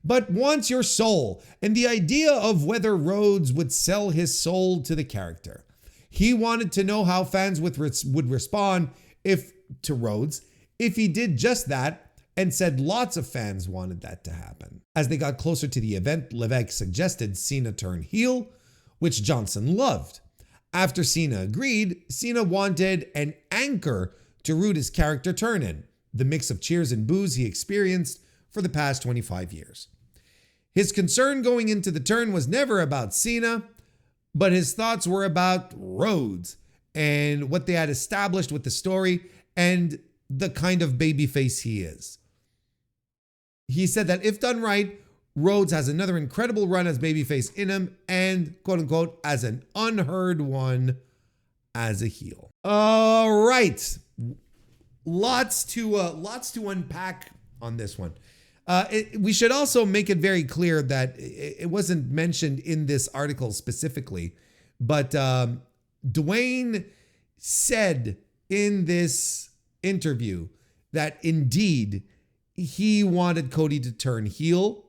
But wants your soul, and the idea of whether Rhodes would sell his soul to the character. He wanted to know how fans would respond to Rhodes if he did just that, and said lots of fans wanted that to happen. As they got closer to the event, Levesque suggested Cena turn heel, which Johnson loved. After Cena agreed, Cena wanted an anchor to root his character turn in, the mix of cheers and boos he experienced for the past 25 years. His concern going into the turn was never about Cena, but his thoughts were about Rhodes and what they had established with the story and the kind of babyface he is. He said that if done right, Rhodes has another incredible run as babyface in him and, quote unquote, as an unheard one as a heel. All right. Lots to unpack on this one. We should also make it very clear that it wasn't mentioned in this article specifically, but Dwayne said in this interview that indeed he wanted Cody to turn heel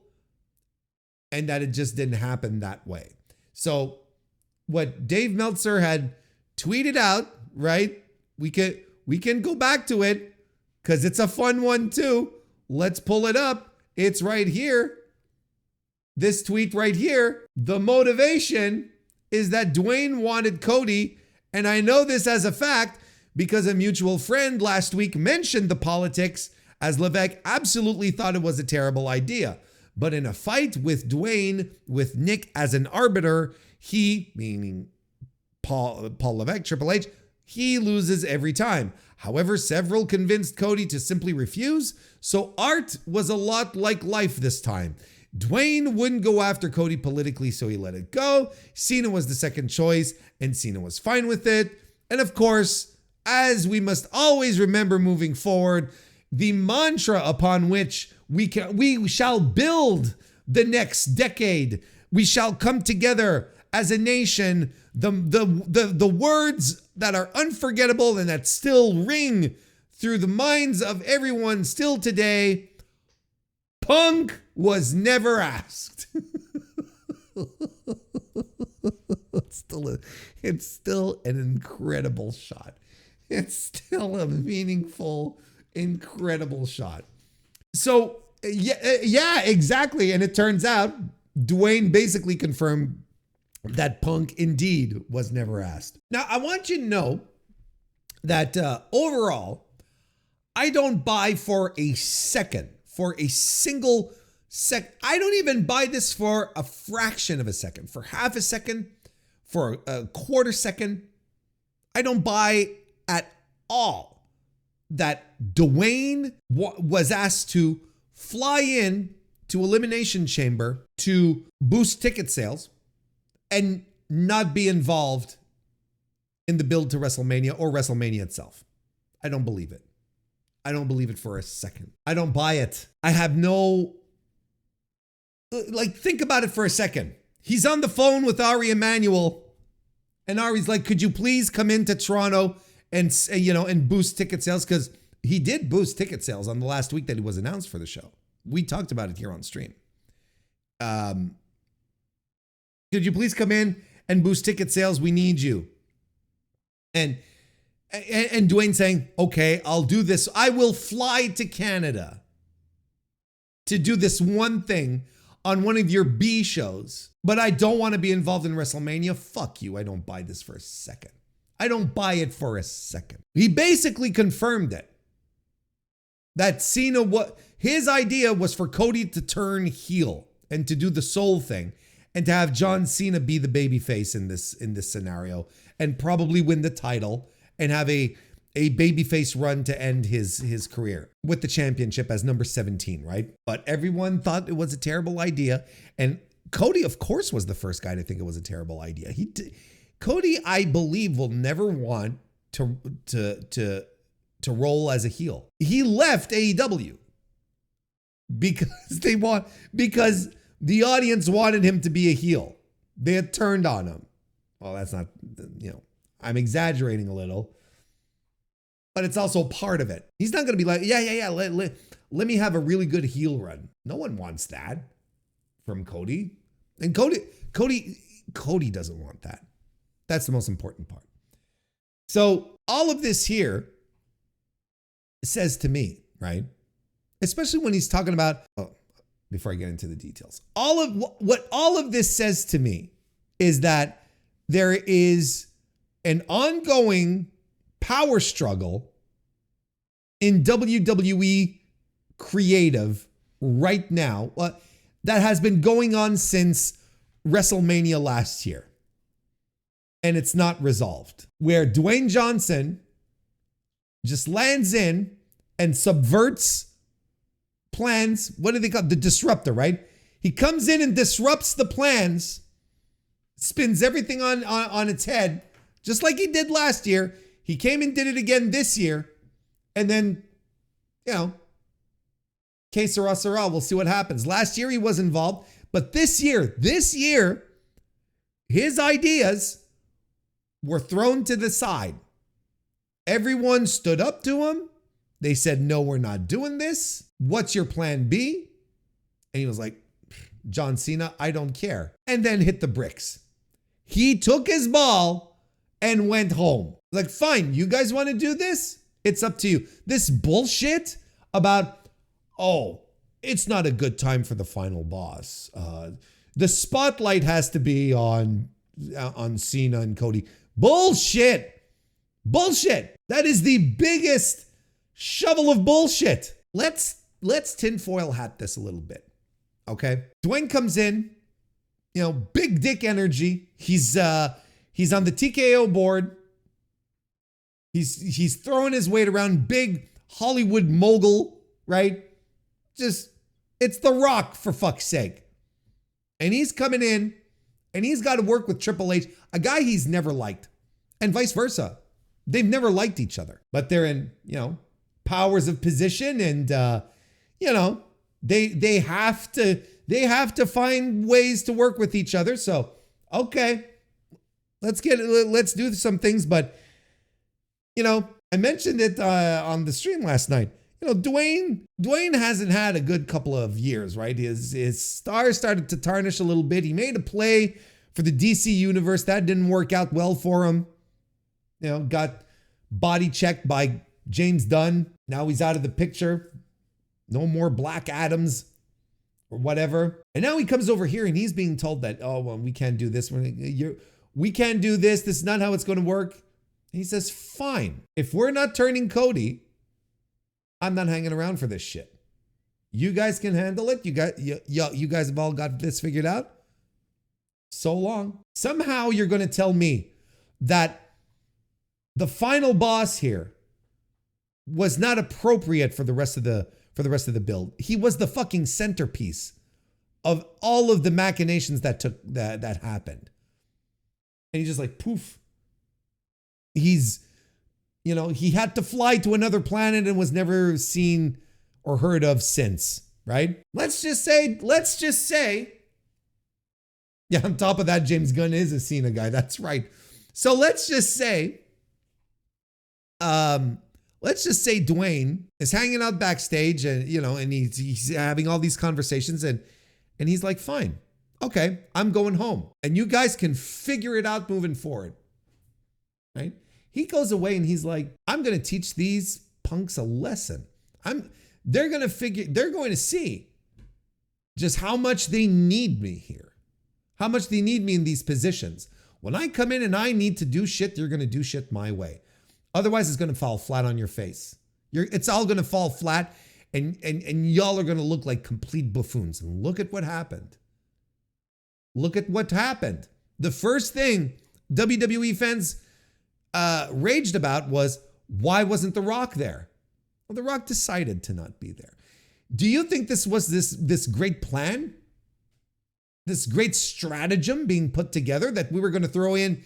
and that it just didn't happen that way. So what Dave Meltzer had tweeted out, right? We can go back to it because it's a fun one too. Let's pull it up. It's right here. This tweet right here. The motivation is that Dwayne wanted Cody, and I know this as a fact because a mutual friend last week mentioned the politics, as Levesque absolutely thought it was a terrible idea. But in a fight with Dwayne, with Nick as an arbiter, he, meaning Paul Levesque, Triple H, he loses every time. However, several convinced Cody to simply refuse, so art was a lot like life this time. Dwayne wouldn't go after Cody politically, so he let it go. Cena was the second choice, and Cena was fine with it. And of course, as we must always remember moving forward, the mantra upon which we shall build the next decade. We shall come together as a nation. The words that are unforgettable and that still ring through the minds of everyone still today. Punk was never asked. It's still an incredible shot. it's still a meaningful, incredible shot. So yeah, exactly. And it turns out Dwayne basically confirmed that Punk indeed was never asked. Now, I want you to know that overall, I don't buy for a second, for a single second. I don't even buy this for a fraction of a second, for half a second, for a quarter second. I don't buy at all that Dwayne was asked to fly in to Elimination Chamber to boost ticket sales and not be involved in the build to WrestleMania or WrestleMania itself. I don't believe it. I don't believe it for a second. I don't buy it. I have no, think about it for a second. He's on the phone with Ari Emanuel, and Ari's like, could you please come into Toronto and boost ticket sales? Because he did boost ticket sales on the last week that he was announced for the show. We talked about it here on stream. Could you please come in and boost ticket sales? We need you. And Dwayne saying, okay, I'll do this. I will fly to Canada to do this one thing on one of your B shows, but I don't want to be involved in WrestleMania. Fuck you. I don't buy this for a second. I don't buy it for a second. He basically confirmed it. That Cena, his idea was for Cody to turn heel and to do the soul thing and to have John Cena be the babyface in this scenario and probably win the title and have a babyface run to end his career with the championship as number 17, right? But everyone thought it was a terrible idea. And Cody, of course, was the first guy to think it was a terrible idea. Cody, I believe, will never want to roll as a heel. He left AEW because the audience wanted him to be a heel. They had turned on him. Well, that's not, I'm exaggerating a little, but it's also part of it. He's not going to be like, yeah, let me have a really good heel run. No one wants that from Cody. And Cody doesn't want that. That's the most important part. So all of this here says to me, right? Especially when he's talking about, before I get into the details, what all of this says to me is that there is an ongoing power struggle in WWE creative right now that has been going on since WrestleMania last year. And it's not resolved. Where Dwayne Johnson just lands in and subverts plans. What do they call it? The disruptor, right? He comes in and disrupts the plans, spins everything on its head, just like he did last year. He came and did it again this year. And then, que sera, sera. We'll see what happens. Last year he was involved, but this year, his ideas were thrown to the side. Everyone stood up to him. They said, no, we're not doing this. What's your plan B? And he was like, John Cena, I don't care. And then hit the bricks. He took his ball and went home. Like, fine, you guys want to do this? It's up to you. This bullshit about, it's not a good time for the final boss. The spotlight has to be on Cena and Cody. Bullshit. That is the biggest shovel of bullshit. Let's tinfoil hat this a little bit. Okay. Dwayne comes in, big dick energy. He's on the TKO board. He's throwing his weight around, big Hollywood mogul, right? Just, it's The Rock, for fuck's sake. And he's coming in and he's got to work with Triple H, a guy he's never liked, and vice versa. They've never liked each other, but they're in, powers of position, and they have to find ways to work with each other. So, okay, let's do some things. But, I mentioned it on the stream last night. Dwayne hasn't had a good couple of years, right? His star started to tarnish a little bit. He made a play for the DC universe that didn't work out well for him. Got body checked by James Dunn. Now he's out of the picture. No more Black Adams or whatever. And now he comes over here and he's being told that, oh, well, we can't do this. We can't do this. This is not how it's going to work. And he says, fine. If we're not turning Cody, I'm not hanging around for this shit. You guys can handle it. You guys have all got this figured out. So long. Somehow you're going to tell me that the final boss here was not appropriate for the rest of the build. He was the fucking centerpiece of all of the machinations that happened. And he's just like, poof. He's, he had to fly to another planet and was never seen or heard of since, right? Let's just say, yeah, on top of that, James Gunn is a Cena guy. That's right. So let's just say Dwayne is hanging out backstage and, and he's having all these conversations and he's like, fine, okay, I'm going home and you guys can figure it out moving forward, right? He goes away and he's like, I'm going to teach these punks a lesson. They're going to see just how much they need me here, how much they need me in these positions. When I come in and I need to do shit, you're going to do shit my way. Otherwise, it's going to fall flat on your face. It's all going to fall flat and y'all are going to look like complete buffoons. And look at what happened. Look at what happened. The first thing WWE fans raged about was, why wasn't The Rock there? Well, The Rock decided to not be there. Do you think this was this great plan? This great stratagem being put together that we were going to throw in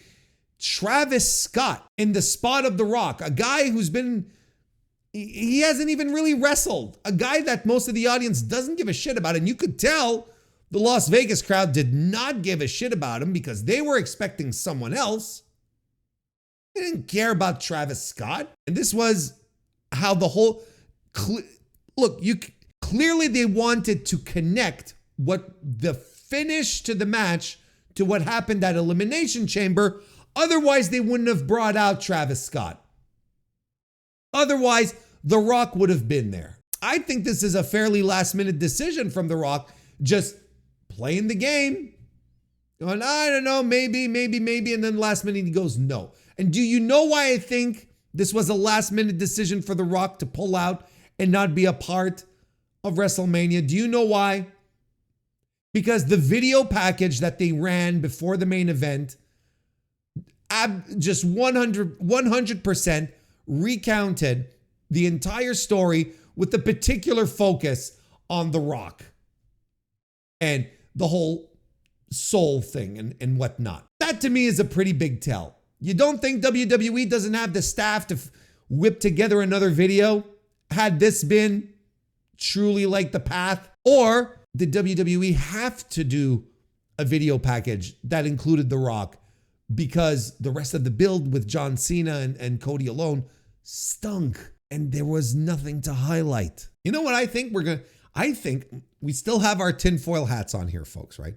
Travis Scott in the spot of The Rock, a guy who's he hasn't even really wrestled, a guy that most of the audience doesn't give a shit about. And you could tell the Las Vegas crowd did not give a shit about him because they were expecting someone else. They didn't care about Travis Scott. And this was how the whole, clearly they wanted to connect what the finish to the match to what happened at Elimination Chamber. Otherwise, they wouldn't have brought out Travis Scott. Otherwise, The Rock would have been there. I think this is a fairly last-minute decision from The Rock, just playing the game. Going, I don't know, maybe, and then last minute he goes, no. And do you know why I think this was a last-minute decision for The Rock to pull out and not be a part of WrestleMania? Do you know why? Because the video package that they ran before the main event just 100% recounted the entire story with a particular focus on The Rock and the whole soul thing and whatnot. That to me is a pretty big tell. You don't think WWE doesn't have the staff to whip together another video had this been truly like the path? Or did WWE have to do a video package that included The Rock because the rest of the build with John Cena and Cody alone stunk and there was nothing to highlight? You know what I think? I think we still have our tinfoil hats on here, folks, right?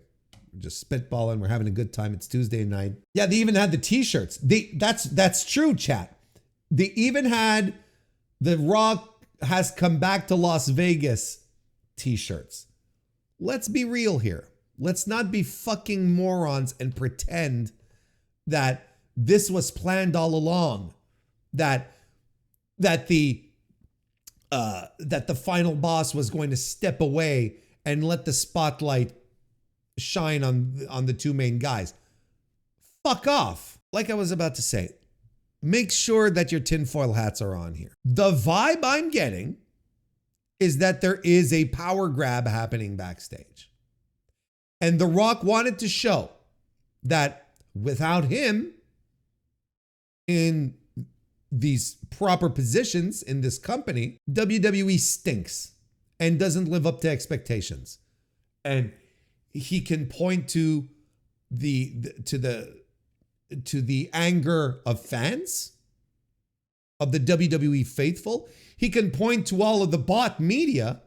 We're just spitballing. We're having a good time. It's Tuesday night. Yeah, they even had the t-shirts. That's true, chat. They even had The Rock has come back to Las Vegas t-shirts. Let's be real here. Let's not be fucking morons and pretend that this was planned all along. That the final boss was going to step away and let the spotlight shine on the two main guys. Fuck off. Like I was about to say, make sure that your tinfoil hats are on here. The vibe I'm getting is that there is a power grab happening backstage. And The Rock wanted to show that without him in these proper positions in this company, WWE stinks and doesn't live up to expectations. And he can point to the anger of fans, of the WWE faithful. He can point to all of the bot media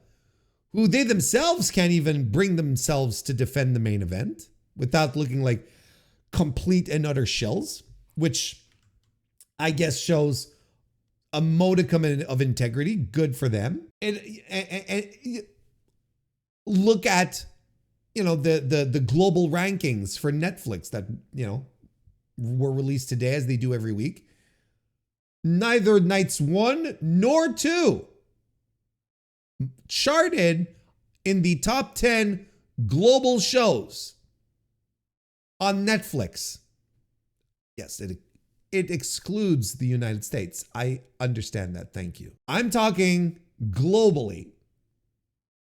who they themselves can't even bring themselves to defend the main event without looking like complete and utter shells, which I guess shows a modicum of integrity. Good for them. And look at, the global rankings for Netflix that, were released today, as they do every week. Neither nights 1 nor 2 charted in the top 10 global shows on Netflix. Yes, it excludes the United States. I understand that. Thank you. I'm talking globally.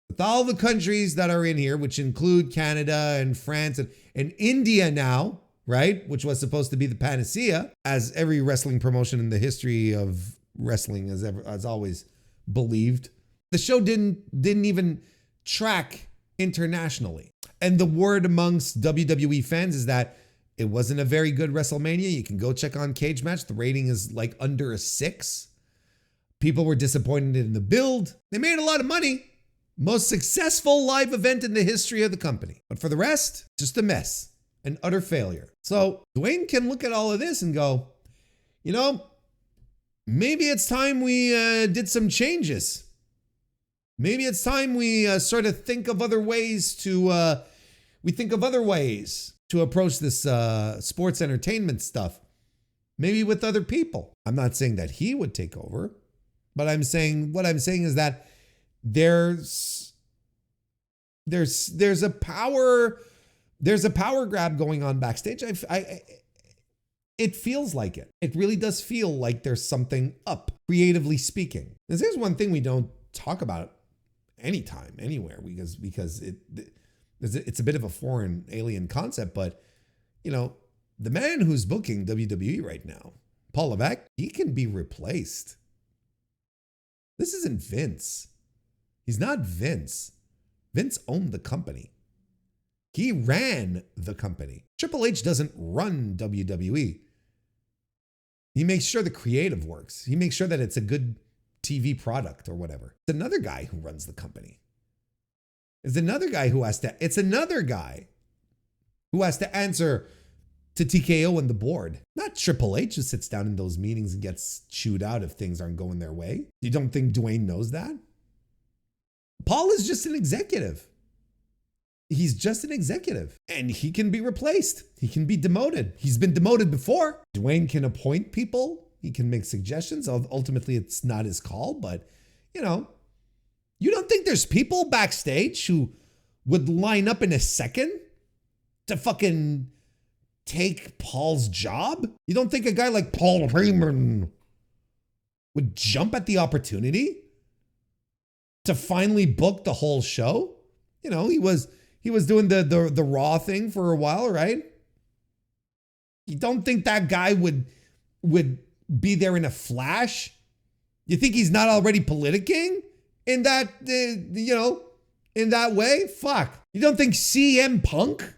With all the countries that are in here, which include Canada and France and India now, right? Which was supposed to be the panacea, as every wrestling promotion in the history of wrestling has always believed. The show didn't even track internationally. And the word amongst WWE fans is that it wasn't a very good WrestleMania. You can go check on Cage Match. The rating is like under a 6. People were disappointed in the build. They made a lot of money. Most successful live event in the history of the company. But for the rest, just a mess. An utter failure. So Dwayne can look at all of this and go, maybe it's time we did some changes. Maybe it's time we sort of think of other ways to approach this sports entertainment stuff. Maybe with other people. I'm not saying that he would take over, but what I'm saying is that there's a power grab going on backstage. It feels like it. It really does feel like there's something up, creatively speaking. This is one thing we don't talk about anytime, anywhere, because it's a bit of a foreign alien concept. But the man who's booking WWE right now, Paul Levesque, he can be replaced. This isn't Vince. He's not Vince. Vince owned the company. He ran the company. Triple H doesn't run WWE. He makes sure the creative works. He makes sure that it's a good TV product or whatever. It's another guy who runs the company. It's another guy who has to answer to TKO and the board. Not Triple H, who sits down in those meetings and gets chewed out if things aren't going their way. You don't think Dwayne knows that? Paul is just an executive. He's just an executive, and he can be replaced. He can be demoted. He's been demoted before. Dwayne can appoint people. He can make suggestions. Ultimately, it's not his call, but you don't think there's people backstage who would line up in a second to fucking take Paul's job? You don't think a guy like Paul Heyman would jump at the opportunity to finally book the whole show? He was doing the Raw thing for a while, right? You don't think that guy would be there in a flash? You think he's not already politicking in that, in that way? Fuck. You don't think CM Punk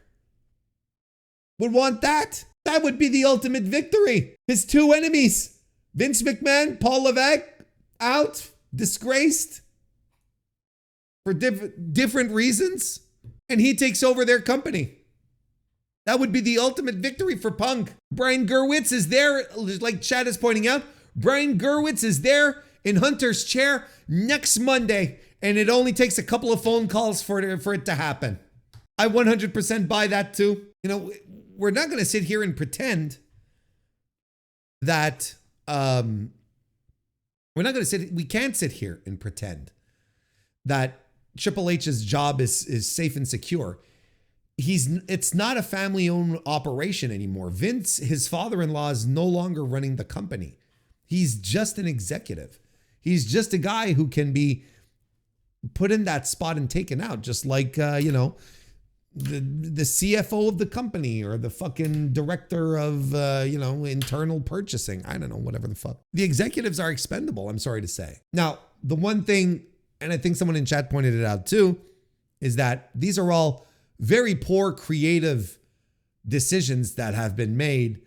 would want that? That would be the ultimate victory. His two enemies, Vince McMahon, Paul Levesque, out, disgraced for different reasons, and he takes over their company. That would be the ultimate victory for Punk. Brian Gerwitz is there, like Chad is pointing out. Brian Gerwitz is there in Hunter's chair next Monday, and it only takes a couple of phone calls for it to happen. I 100% buy that too. We're not going to sit here and pretend that we can't sit here and pretend that Triple H's job is safe and secure. It's not a family-owned operation anymore. Vince, his father-in-law, is no longer running the company. He's just an executive. He's just a guy who can be put in that spot and taken out, just like the CFO of the company or the fucking director of internal purchasing. I don't know, whatever the fuck. The executives are expendable, I'm sorry to say. Now, the one thing, and I think someone in chat pointed it out too, is that these are all very poor creative decisions that have been made,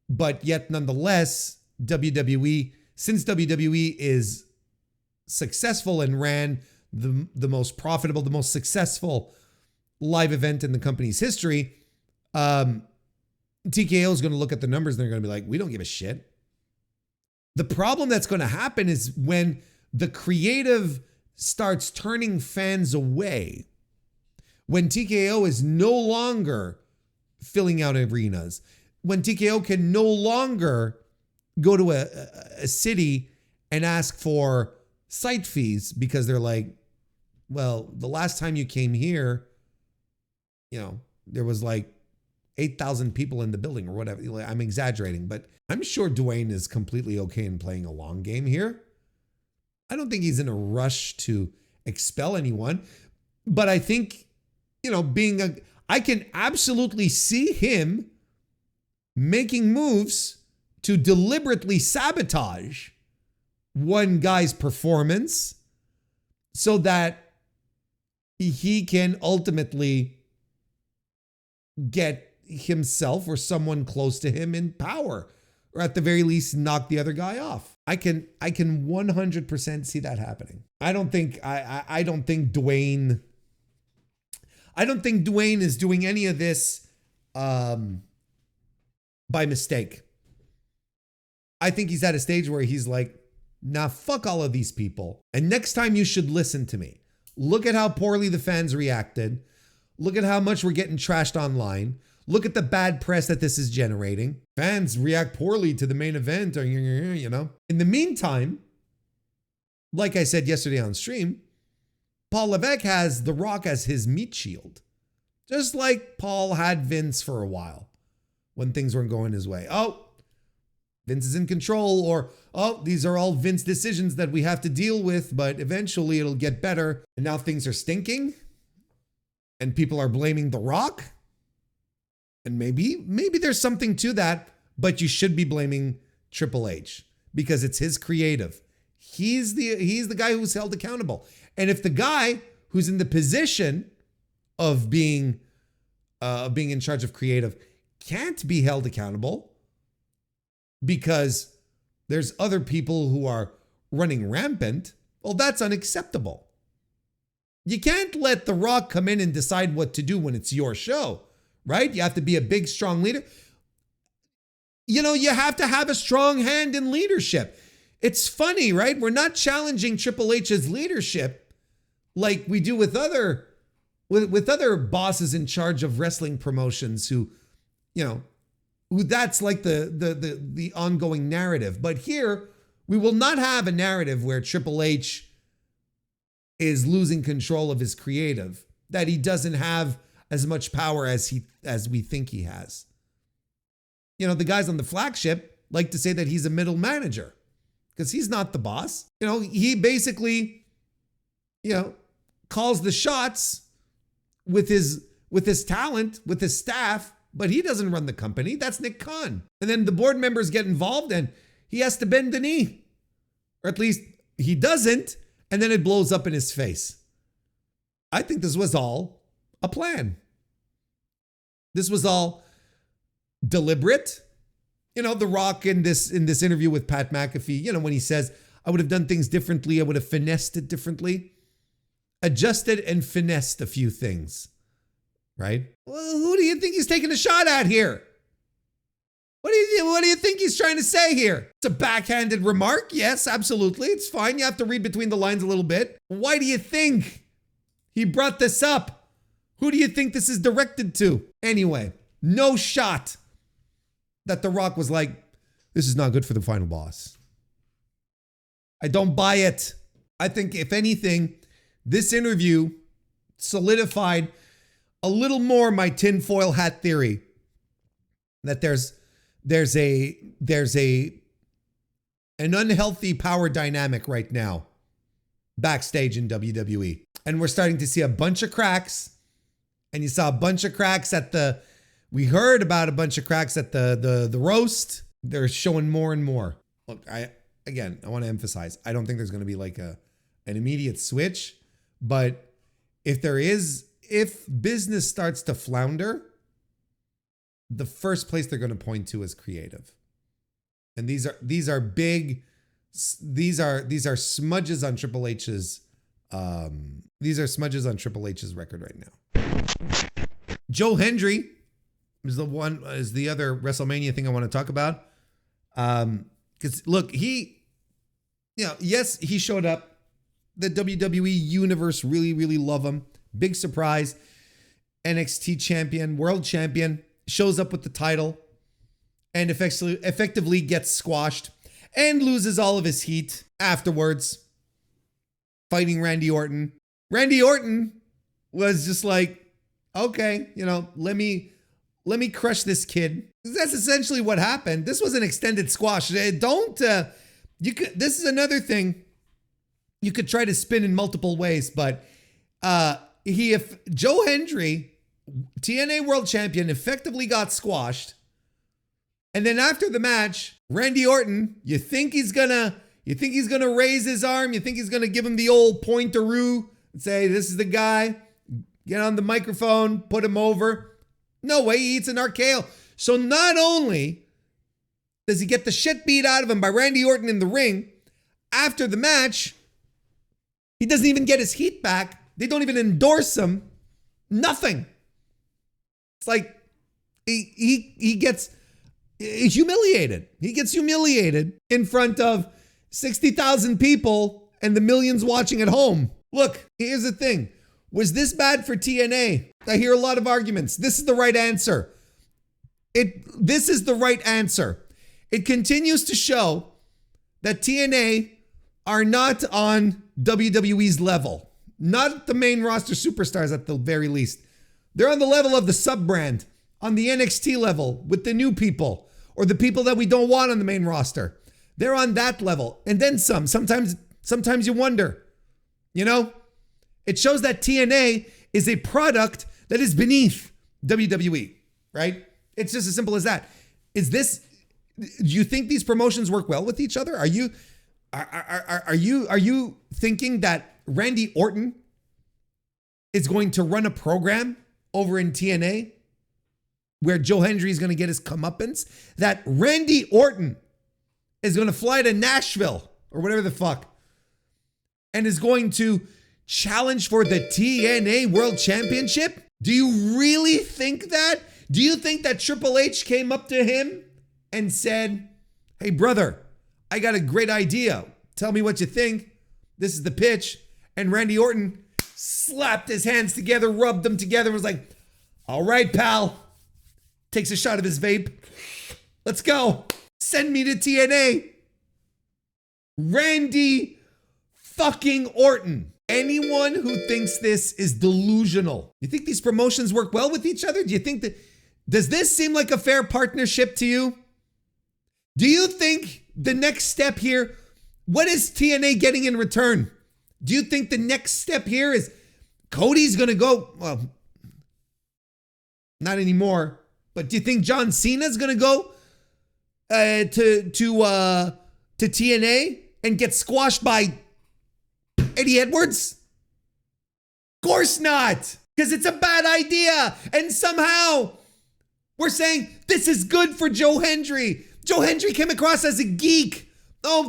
but yet nonetheless, since WWE is successful and ran the most profitable, the most successful live event in the company's history, TKO is going to look at the numbers and they're going to be like, we don't give a shit. The problem that's going to happen is when the creative starts turning fans away, when TKO is no longer filling out arenas, when TKO can no longer go to a city and ask for site fees because they're like, well, the last time you came here, there was like 8,000 people in the building or whatever. I'm exaggerating, but I'm sure Dwayne is completely okay in playing a long game here. I don't think he's in a rush to expel anyone, but I think, I can absolutely see him making moves to deliberately sabotage one guy's performance so that he can ultimately get himself or someone close to him in power, or at the very least knock the other guy off. I can 100% see that happening. I don't think Dwayne is doing any of this by mistake. I think he's at a stage where he's like, nah, fuck all of these people. And next time you should listen to me. Look at how poorly the fans reacted. Look at how much we're getting trashed online. Look at the bad press that this is generating. Fans react poorly to the main event, In the meantime, like I said yesterday on stream, Paul Levesque has The Rock as his meat shield. Just like Paul had Vince for a while when things weren't going his way. Oh, Vince is in control, or, oh, these are all Vince decisions that we have to deal with, but eventually it'll get better. And now things are stinking and people are blaming The Rock. And maybe there's something to that, but you should be blaming Triple H because it's his creative. He's the guy who's held accountable. And if the guy who's in the position of being in charge of creative can't be held accountable because there's other people who are running rampant, well, that's unacceptable. You can't let The Rock come in and decide what to do when it's your show, right? You have to be a big, strong leader. You have to have a strong hand in leadership. It's funny, right? We're not challenging Triple H's leadership like we do with other bosses in charge of wrestling promotions who that's like the ongoing narrative. But here, we will not have a narrative where Triple H is losing control of his creative, that he doesn't have as much power as we think he has. The guys on the flagship like to say that he's a middle manager because he's not the boss. He basically, calls the shots with his talent, with his staff, but he doesn't run the company. That's Nick Khan. And then the board members get involved and he has to bend the knee. Or at least he doesn't, and then it blows up in his face. I think this was all a plan. This was all deliberate. The Rock in this interview with Pat McAfee, when he says, I would have done things differently, I would have finessed it differently. Adjusted and finessed a few things, right? Well, who do you think he's taking a shot at here? What do you think he's trying to say here? It's a backhanded remark. Yes, absolutely. It's fine. You have to read between the lines a little bit. Why do you think he brought this up? Who do you think this is directed to? Anyway, no shot that The Rock was like, this is not good for the final boss. I don't buy it. I think if anything, this interview solidified a little more my tinfoil hat theory that there's an unhealthy power dynamic right now backstage in WWE. And we're starting to see a bunch of cracks. And you saw a bunch of cracks we heard about a bunch of cracks at the roast. They're showing more and more. Look, I want to emphasize, I don't think there's going to be like an immediate switch, but if business starts to flounder, the first place they're going to point to is creative. And these are big, these are smudges on Triple H's record right now. Joe Hendry is the other WrestleMania thing I want to talk about. Because look, yes, he showed up. The WWE Universe really, really love him. Big surprise. NXT champion, world champion, shows up with the title and effectively gets squashed and loses all of his heat afterwards, fighting Randy Orton. Randy Orton was just like, okay, let me crush this kid. That's essentially what happened. This was an extended squash. This is another thing you could try to spin in multiple ways, but if Joe Hendry, TNA World Champion, effectively got squashed, and then after the match, Randy Orton, you think he's gonna raise his arm? You think he's gonna give him the old pointeroo and say, "This is the guy"? Get on the microphone, put him over. No way, he eats an RKO. So not only does he get the shit beat out of him by Randy Orton in the ring, after the match, he doesn't even get his heat back. They don't even endorse him. Nothing. It's like he gets humiliated. He gets humiliated in front of 60,000 people and the millions watching at home. Look, here's the thing. Was this bad for TNA? I hear a lot of arguments. This is the right answer. This is the right answer. It continues to show that TNA are not on WWE's level. Not the main roster superstars at the very least. They're on the level of the sub-brand, on the NXT level with the new people or the people that we don't want on the main roster. They're on that level. And then some. Sometimes you wonder, It shows that TNA is a product that is beneath WWE, right? It's just as simple as that. Do you think these promotions work well with each other? Are you thinking that Randy Orton is going to run a program over in TNA where Joe Hendry is going to get his comeuppance? That Randy Orton is going to fly to Nashville or whatever the fuck and is going to challenge for the TNA World Championship? Do you really think that? Do you think that Triple H came up to him and said, "Hey, brother, I got a great idea. Tell me what you think. This is the pitch." And Randy Orton slapped his hands together, rubbed them together, and was like, "All right, pal." Takes a shot of his vape. "Let's go. Send me to TNA." Randy fucking Orton. Anyone who thinks this is delusional. You think these promotions work well with each other? Do you think does this seem like a fair partnership to you? Do you think the next step here, what is TNA getting in return? Do you think the next step here is Cody's going to go, well, not anymore, but do you think John Cena's going to go to TNA and get squashed by Eddie Edwards? Of course not, because it's a bad idea. And somehow we're saying this is good for Joe Hendry. Joe Hendry came across as a geek. Oh,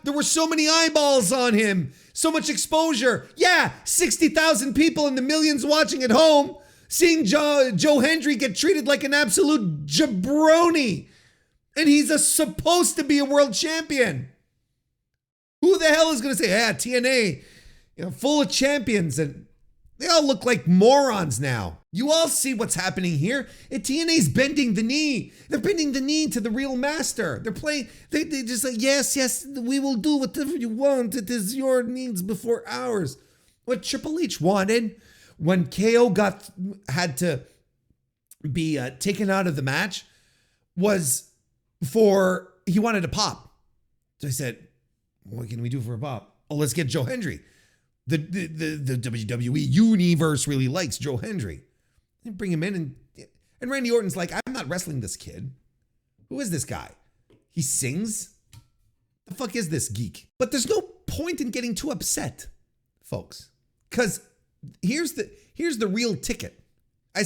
there were so many eyeballs on him, so much exposure. Yeah, 60,000 people and the millions watching at home, seeing Joe Hendry get treated like an absolute jabroni. And he's supposed to be a world champion. Who the hell is going to say, TNA, full of champions, and they all look like morons now. You all see what's happening here. TNA's bending the knee. They're bending the knee to the real master. They're playing, they just like, yes, we will do whatever you want. It is your needs before ours. What Triple H wanted when KO had to be taken out of the match was he wanted to pop. So I said, what can we do for a pop? Oh, let's get Joe Hendry. The WWE universe really likes Joe Hendry. And bring him in and Randy Orton's like, I'm not wrestling this kid. Who is this guy? He sings? The fuck is this geek? But there's no point in getting too upset, folks. Because here's the real ticket. I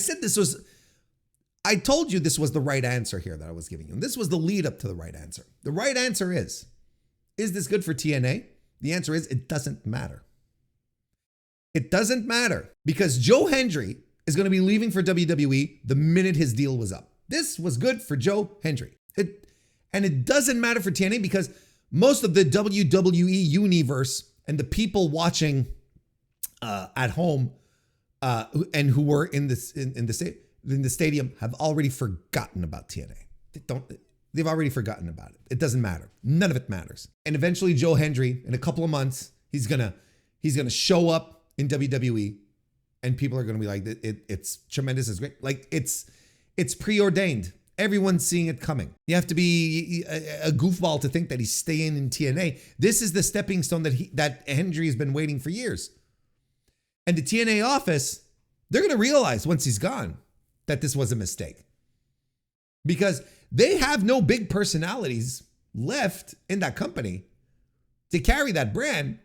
told you this was the right answer here that I was giving you. And this was the lead up to the right answer. The right answer is this good for TNA? The answer is it doesn't matter. It doesn't matter because Joe Hendry is going to be leaving for WWE the minute his deal was up. This was good for Joe Hendry. And it doesn't matter for TNA because most of the WWE universe and the people watching at home and who were in the stadium have already forgotten about TNA. They've already forgotten about it. It doesn't matter. None of it matters. And eventually Joe Hendry, in a couple of months, he's gonna show up in WWE, and people are gonna be like, it's tremendous, it's great. Like it's preordained. Everyone's seeing it coming. You have to be a goofball to think that he's staying in TNA. This is the stepping stone that Hendry has been waiting for years. And the TNA office, they're gonna realize once he's gone that this was a mistake. Because they have no big personalities left in that company to carry that brand,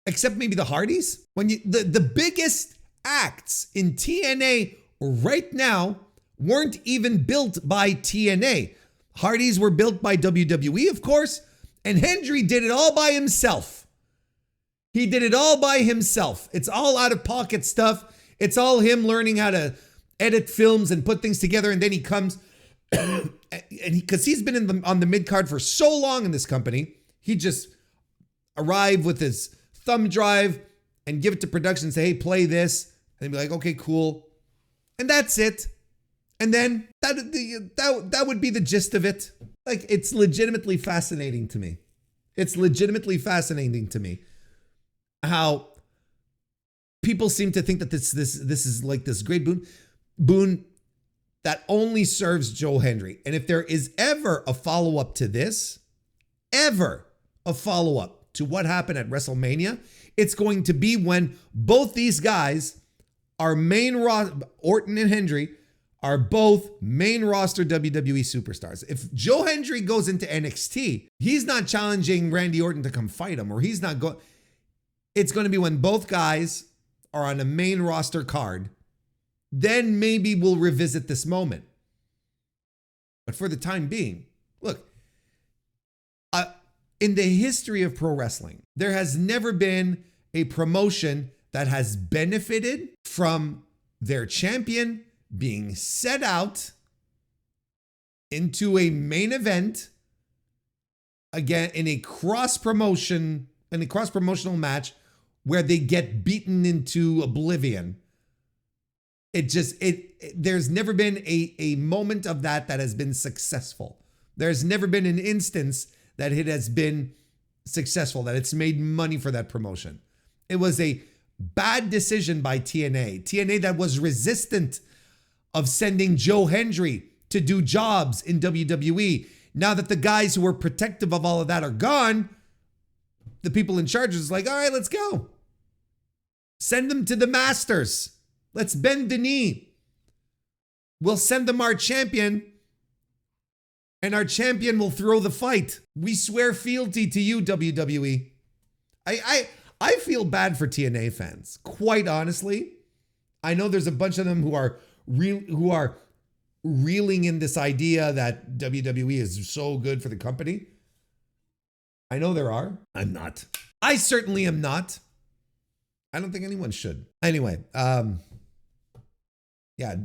except maybe the Hardys. When the biggest acts in TNA right now weren't even built by TNA. Hardys were built by WWE, of course, and Hendry did it all by himself. He did it all by himself. It's all out of pocket stuff. It's all him learning how to edit films and put things together, and then he comes and because he's been on the mid card for so long in this company, he just arrive with his thumb drive and give it to production and say, hey, play this, and be like, okay, cool, and that's it. And then that would be the gist of it. Like, it's legitimately fascinating to me. It's legitimately fascinating to me how people seem to think that this is like this great boon that only serves Joe Hendry. And if there is ever a follow-up to this, ever a follow-up to what happened at WrestleMania, it's going to be when both these guys are Orton and Hendry are both main roster WWE superstars. If Joe Hendry goes into NXT, he's not challenging Randy Orton to come fight him, or he's not going. It's going to be when both guys are on a main roster card. Then maybe we'll revisit this moment. But for the time being, look, in the history of pro wrestling, there has never been a promotion that has benefited from their champion being set out into a main event again in a cross-promotional match where they get beaten into oblivion. There's never been a moment of that has been successful. There's never been an instance that it has been successful, that it's made money for that promotion. It was a bad decision by TNA. TNA that was resistant of sending Joe Hendry to do jobs in WWE. Now that the guys who were protective of all of that are gone, the people in charge is like, all right, let's go. Send them to the Masters. Let's bend the knee. We'll send them our champion, and our champion will throw the fight. We swear fealty to you, WWE. I feel bad for TNA fans, quite honestly. I know there's a bunch of them who are reeling in this idea that WWE is so good for the company. I know there are. I'm not. I certainly am not. I don't think anyone should. Anyway, yeah,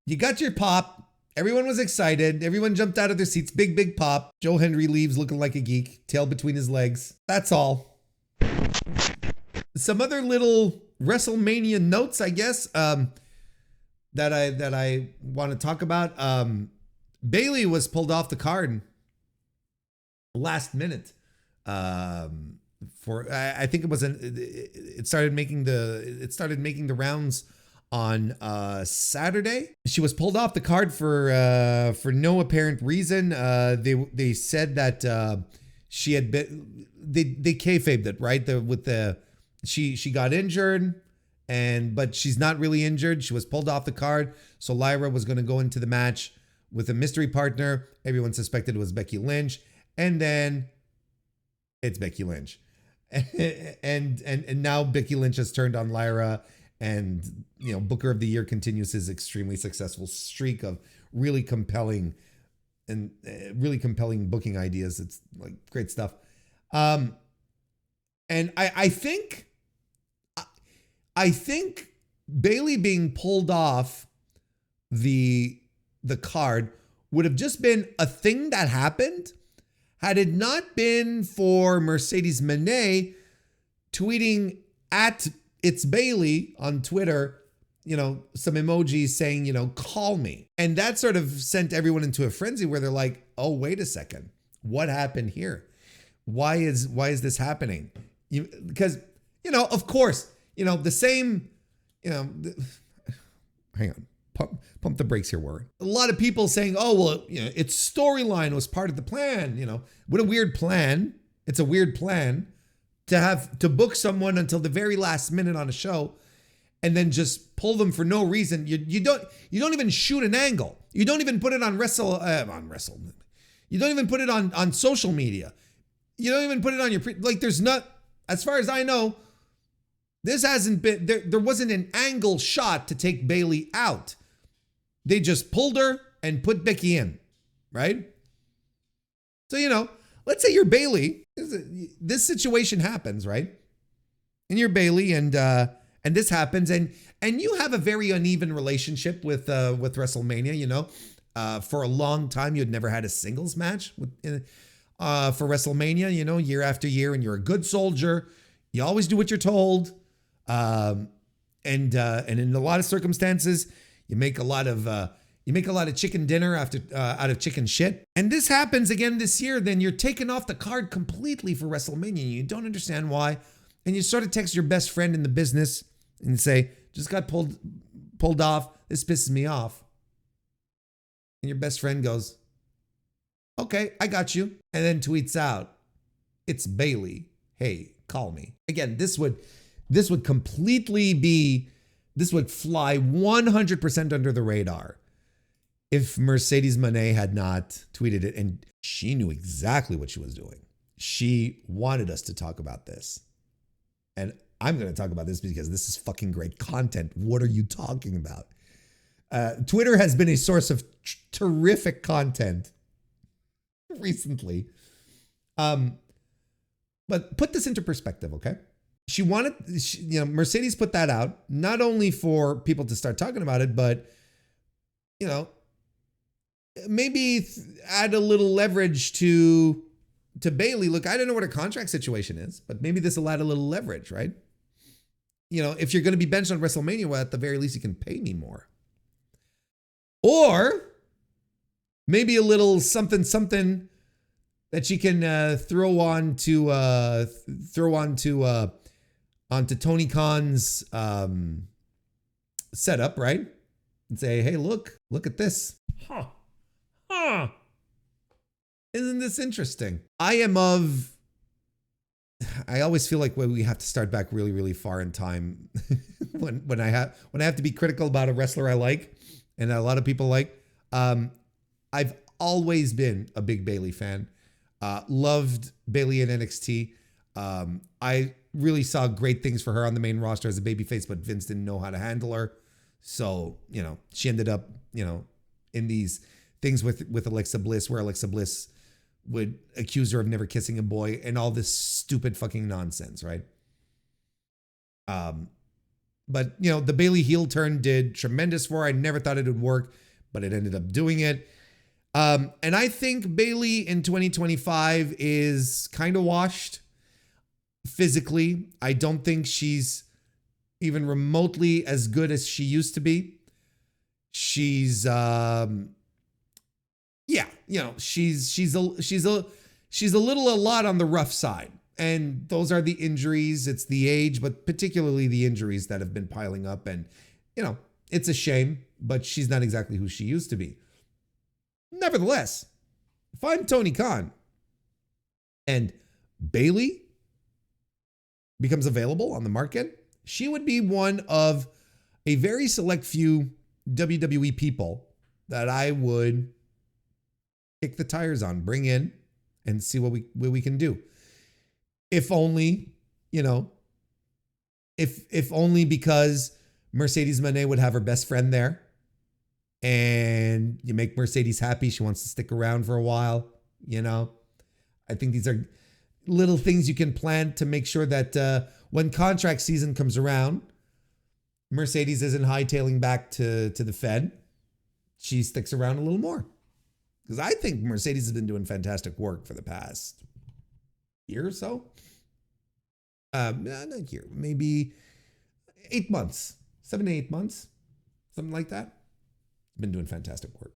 you got your pop. Everyone was excited. Everyone jumped out of their seats. Big, big pop. Joe Hendry leaves looking like a geek, tail between his legs. That's all. Some other little WrestleMania notes, I guess, that I want to talk about. Bayley was pulled off the card last minute. I think it started making the rounds on Saturday. She was pulled off the card for no apparent reason. They said that she had been they kayfabed it, right? She got injured, but she's not really injured. She was pulled off the card, so Lyra was going to go into the match with a mystery partner. Everyone suspected it was Becky Lynch, and then it's Becky Lynch, and now Becky Lynch has turned on Lyra. And, Booker of the Year continues his extremely successful streak of really compelling booking ideas. It's like great stuff. And I think Bayley being pulled off the card would have just been a thing that happened had it not been for Mercedes Moné tweeting at It's Bayley on Twitter, some emojis saying, call me. And that sort of sent everyone into a frenzy where they're like, oh, wait a second. What happened here? Why is this happening? Because, of course, the same, hang on, pump the brakes here, Warren. A lot of people saying, oh, well, its storyline was part of the plan. What a weird plan. It's a weird plan to book someone until the very last minute on a show and then just pull them for no reason. You don't even shoot an angle. You don't even put it on You don't even put it on social media. You don't even put it on your there's not, as far as I know, this hasn't been there wasn't an angle shot to take Bayley out. They just pulled her and put Becky in, right? So, let's say you're Bayley. This situation happens, right? And you're Bayley, and this happens, and you have a very uneven relationship with WrestleMania. For a long time, you had never had a singles match for WrestleMania. Year after year, and you're a good soldier. You always do what you're told, and in a lot of circumstances, you make a lot of chicken dinner out of chicken shit. And this happens again this year. Then you're taken off the card completely for WrestleMania. You don't understand why. And you sort of text your best friend in the business and say, just got pulled off. This pisses me off. And your best friend goes, okay, I got you. And then tweets out, it's Bayley. Hey, call me. Again, this would completely be, this would fly 100% under the radar if Mercedes Moné had not tweeted it, and she knew exactly what she was doing. She wanted us to talk about this. And I'm going to talk about this because this is fucking great content. What are you talking about? Twitter has been a source of terrific content recently. But put this into perspective, okay? Mercedes put that out, not only for people to start talking about it, but, maybe add a little leverage to Bayley. Look, I don't know what her contract situation is, but maybe this will add a little leverage, right? If you're going to be benched on WrestleMania, well, at the very least, you can pay me more. Or maybe a little something that you can throw onto Tony Khan's setup, right? And say, hey, look at this. Isn't this interesting? I always feel like we have to start back really, really far in time when I have to be critical about a wrestler I like and a lot of people like. I've always been a big Bayley fan. Loved Bayley in NXT. I really saw great things for her on the main roster as a babyface, but Vince didn't know how to handle her. So, she ended up, in these things with Alexa Bliss, where Alexa Bliss would accuse her of never kissing a boy and all this stupid fucking nonsense, right? But, the Bayley heel turn did tremendous for her. I never thought it would work, but it ended up doing it. And I think Bayley in 2025 is kind of washed physically. I don't think she's even remotely as good as she used to be. She's she's a lot on the rough side. And those are the injuries. It's the age, but particularly the injuries that have been piling up. And, it's a shame, but she's not exactly who she used to be. Nevertheless, if I'm Tony Khan and Bayley becomes available on the market, she would be one of a very select few WWE people that I would kick the tires on, bring in, and see what we can do. If only, if only because Mercedes Moné would have her best friend there, and you make Mercedes happy. She wants to stick around for a while. I think these are little things you can plan to make sure that when contract season comes around, Mercedes isn't hightailing back to the Fed. She sticks around a little more. Because I think Mercedes has been doing fantastic work for the past year or so. Not a year, maybe 8 months, 7 to 8 months, something like that. Been doing fantastic work,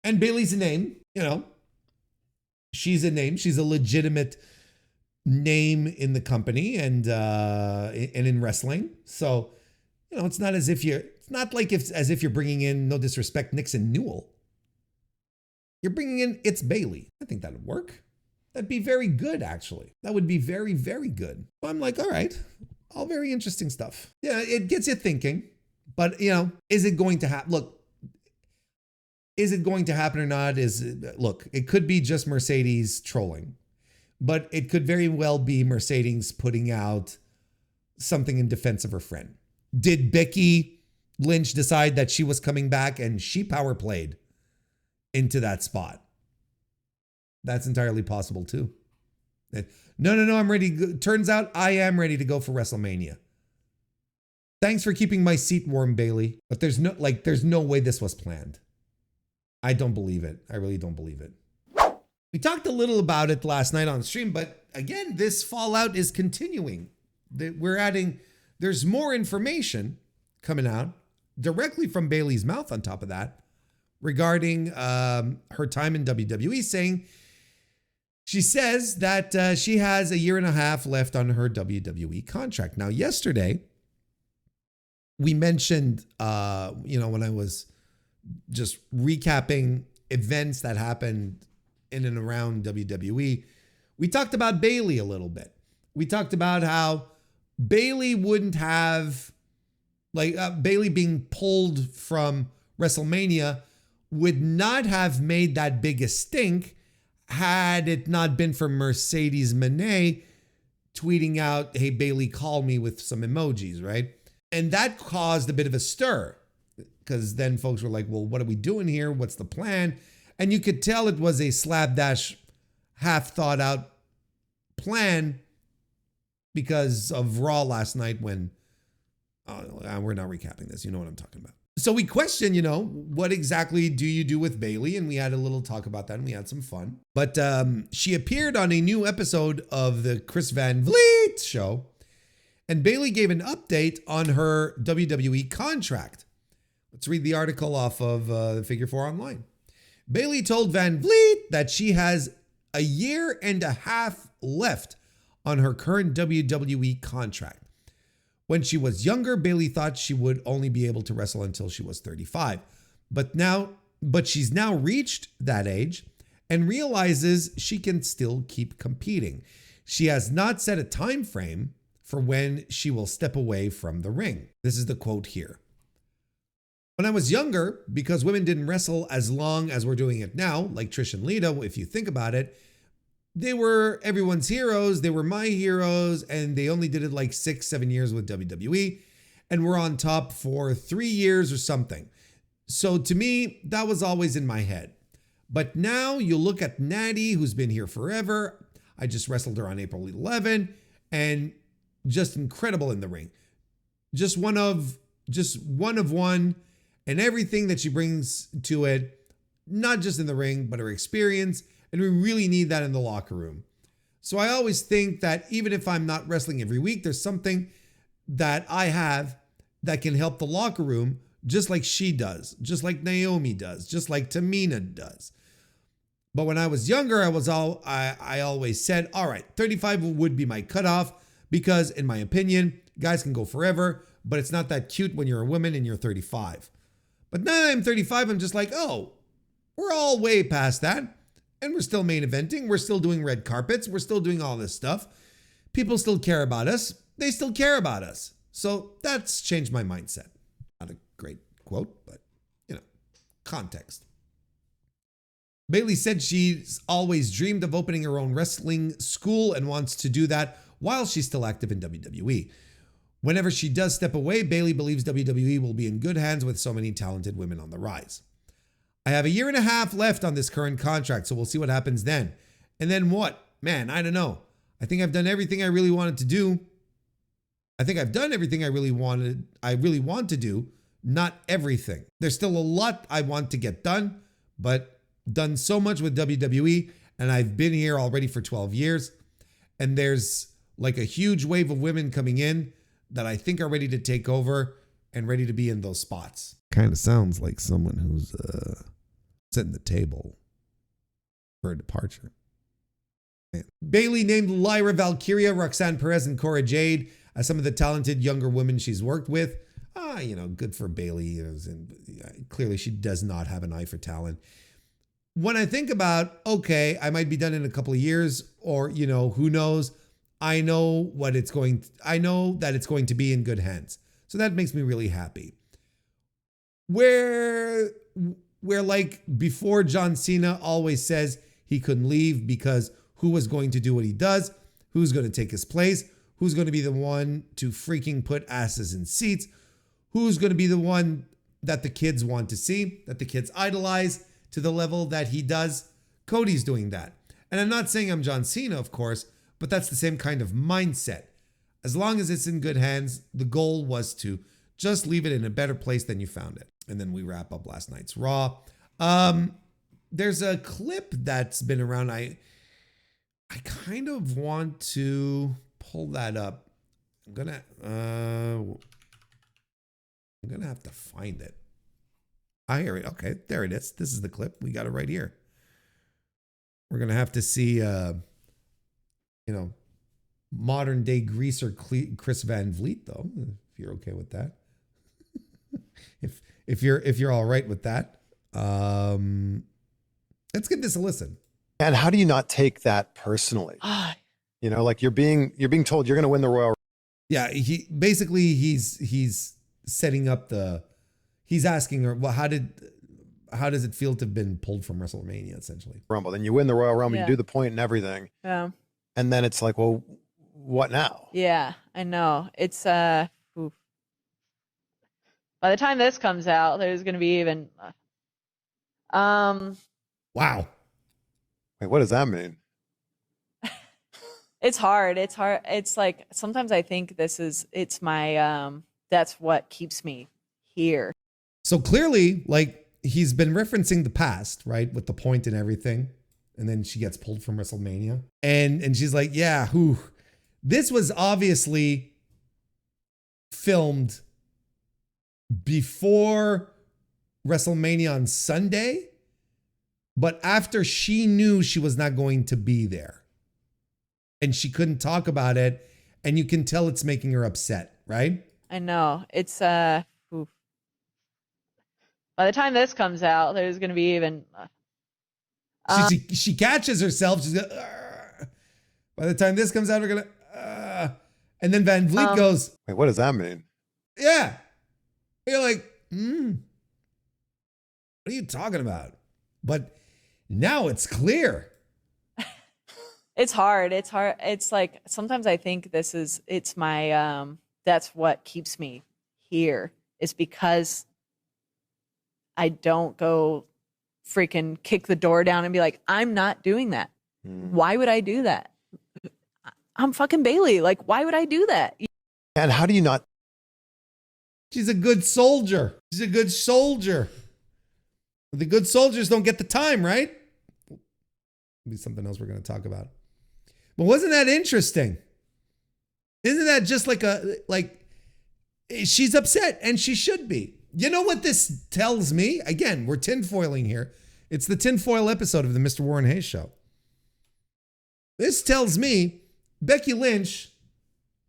and Bayley's a name, she's a name. She's a legitimate name in the company and in wrestling. So, it's not as if you're bringing in, no disrespect, Nixon Newell. You're bringing in It's Bayley. I think that would work. That'd be very good, actually. That would be very, very good. So I'm like, all right, all very interesting stuff. Yeah, it gets you thinking, but is it going to happen? Look, is it going to happen or not? Look, it could be just Mercedes trolling, but it could very well be Mercedes putting out something in defense of her friend. Did Becky Lynch decide that she was coming back and she power played into that spot? That's entirely possible too. No, I'm ready. Turns out I am ready to go for WrestleMania. Thanks for keeping my seat warm, Bayley. But there's no way this was planned. I don't believe it. I really don't believe it. We talked a little about it last night on stream, but again, this fallout is continuing. There's more information coming out directly from Bayley's mouth on top of that regarding her time in WWE, she says that she has a year and a half left on her WWE contract. Now, yesterday, we mentioned, when I was just recapping events that happened in and around WWE, we talked about Bayley a little bit. We talked about how Bayley wouldn't have, Bayley being pulled from WrestleMania would not have made that big a stink had it not been for Mercedes Moné tweeting out, "Hey, Bayley, call me," with some emojis, right? And that caused a bit of a stir because then folks were like, well, what are we doing here? What's the plan? And you could tell it was a slapdash, half thought out plan because of Raw last night when, we're not recapping this. You know what I'm talking about. So we questioned, what exactly do you do with Bayley? And we had a little talk about that and we had some fun. But she appeared on a new episode of the Chris Van Vliet show. And Bayley gave an update on her WWE contract. Let's read the article off of Figure 4 Online. Bayley told Van Vliet that she has a year and a half left on her current WWE contract. When she was younger, Bayley thought she would only be able to wrestle until she was 35. But she's now reached that age and realizes she can still keep competing. She has not set a time frame for when she will step away from the ring. This is the quote here. When I was younger, because women didn't wrestle as long as we're doing it now, like Trish and Lita, if you think about it, they were everyone's heroes. They were my heroes. And they only did it like 6-7 years with WWE. And we're on top for 3 years or something. So to me, that was always in my head. But now you look at Natty, who's been here forever. I just wrestled her on April 11 and just incredible in the ring. Just one of one, and everything that she brings to it, not just in the ring, but her experience. And we really need that in the locker room. So I always think that even if I'm not wrestling every week, there's something that I have that can help the locker room, just like she does, just like Naomi does, just like Tamina does. But when I was younger, I always said, all right, 35 would be my cutoff because in my opinion, guys can go forever, but it's not that cute when you're a woman and you're 35. But now I'm 35, I'm just like, oh, we're all way past that. And we're still main eventing. We're still doing red carpets. We're still doing all this stuff. People still care about us. They still care about us. So that's changed my mindset. Not a great quote, but context. Bayley said she's always dreamed of opening her own wrestling school and wants to do that while she's still active in WWE. Whenever she does step away, Bayley believes WWE will be in good hands with so many talented women on the rise. I have a year and a half left on this current contract, so we'll see what happens then. And then what? Man, I don't know. I think I've done everything I really wanted to do. I think I've done everything I really want to do. Not everything. There's still a lot I want to get done, but done so much with WWE, and I've been here already for 12 years, and there's like a huge wave of women coming in that I think are ready to take over and ready to be in those spots. Kind of sounds like someone who's setting the table for a departure. Bayley named Lyra Valkyria, Roxanne Perez, and Cora Jade as some of the talented younger women she's worked with. Good for Bayley. Clearly she does not have an eye for talent. When I think about, okay, I might be done in a couple of years, or, who knows? I know that it's going to be in good hands. So that makes me really happy. Where like before, John Cena always says he couldn't leave because who was going to do what he does? Who's going to take his place? Who's going to be the one to freaking put asses in seats? Who's going to be the one that the kids want to see, that the kids idolize to the level that he does? Cody's doing that. And I'm not saying I'm John Cena, of course, but that's the same kind of mindset. As long as it's in good hands, the goal was to just leave it in a better place than you found it. And then we wrap up last night's Raw. There's a clip that's been around. I kind of want to pull that up. I'm gonna have to find it. I hear it. Okay, there it is. This is the clip. We got it right here. We're gonna have to see, modern day greaser Chris Van Vliet, though, if you're okay with that. if you're all right with that, let's give this a listen. And how do you not take that personally? Like you're being told you're going to win the Royal. Yeah, he's setting up he's asking her, well, how does it feel to have been pulled from WrestleMania, essentially? Rumble. Then you win the Royal Rumble, you do the point and everything. Yeah. And then it's like, well, what now? Yeah, I know. It's oof. By the time this comes out, there's going to be even Wow. Wait, what does that mean? It's hard. It's like sometimes I think it's my that's what keeps me here. So clearly, like, he's been referencing the past, right? With the point and everything. And then she gets pulled from WrestleMania. And she's like, yeah, this was obviously filmed before WrestleMania on Sunday, but after she knew she was not going to be there. And she couldn't talk about it. And you can tell it's making her upset, right? I know. It's oof. By the time this comes out, there's going to be even she catches herself. She's going, by the time this comes out, we're going to and then Van Vliet goes, wait, what does that mean? Yeah. You're like, what are you talking about? But now it's clear. It's hard. It's like sometimes I think it's my that's what keeps me here, is because I don't go freaking kick the door down and be like, I'm not doing that. Why would I do that? I'm fucking Bayley. Like, why would I do that? And how do you not? She's a good soldier. She's a good soldier. The good soldiers don't get the time, right? Be something else we're going to talk about. But wasn't that interesting? Isn't that just like she's upset, and she should be. You know what this tells me? Again, we're tinfoiling here. It's the tinfoil episode of the MrWarrenHayes show. This tells me Becky Lynch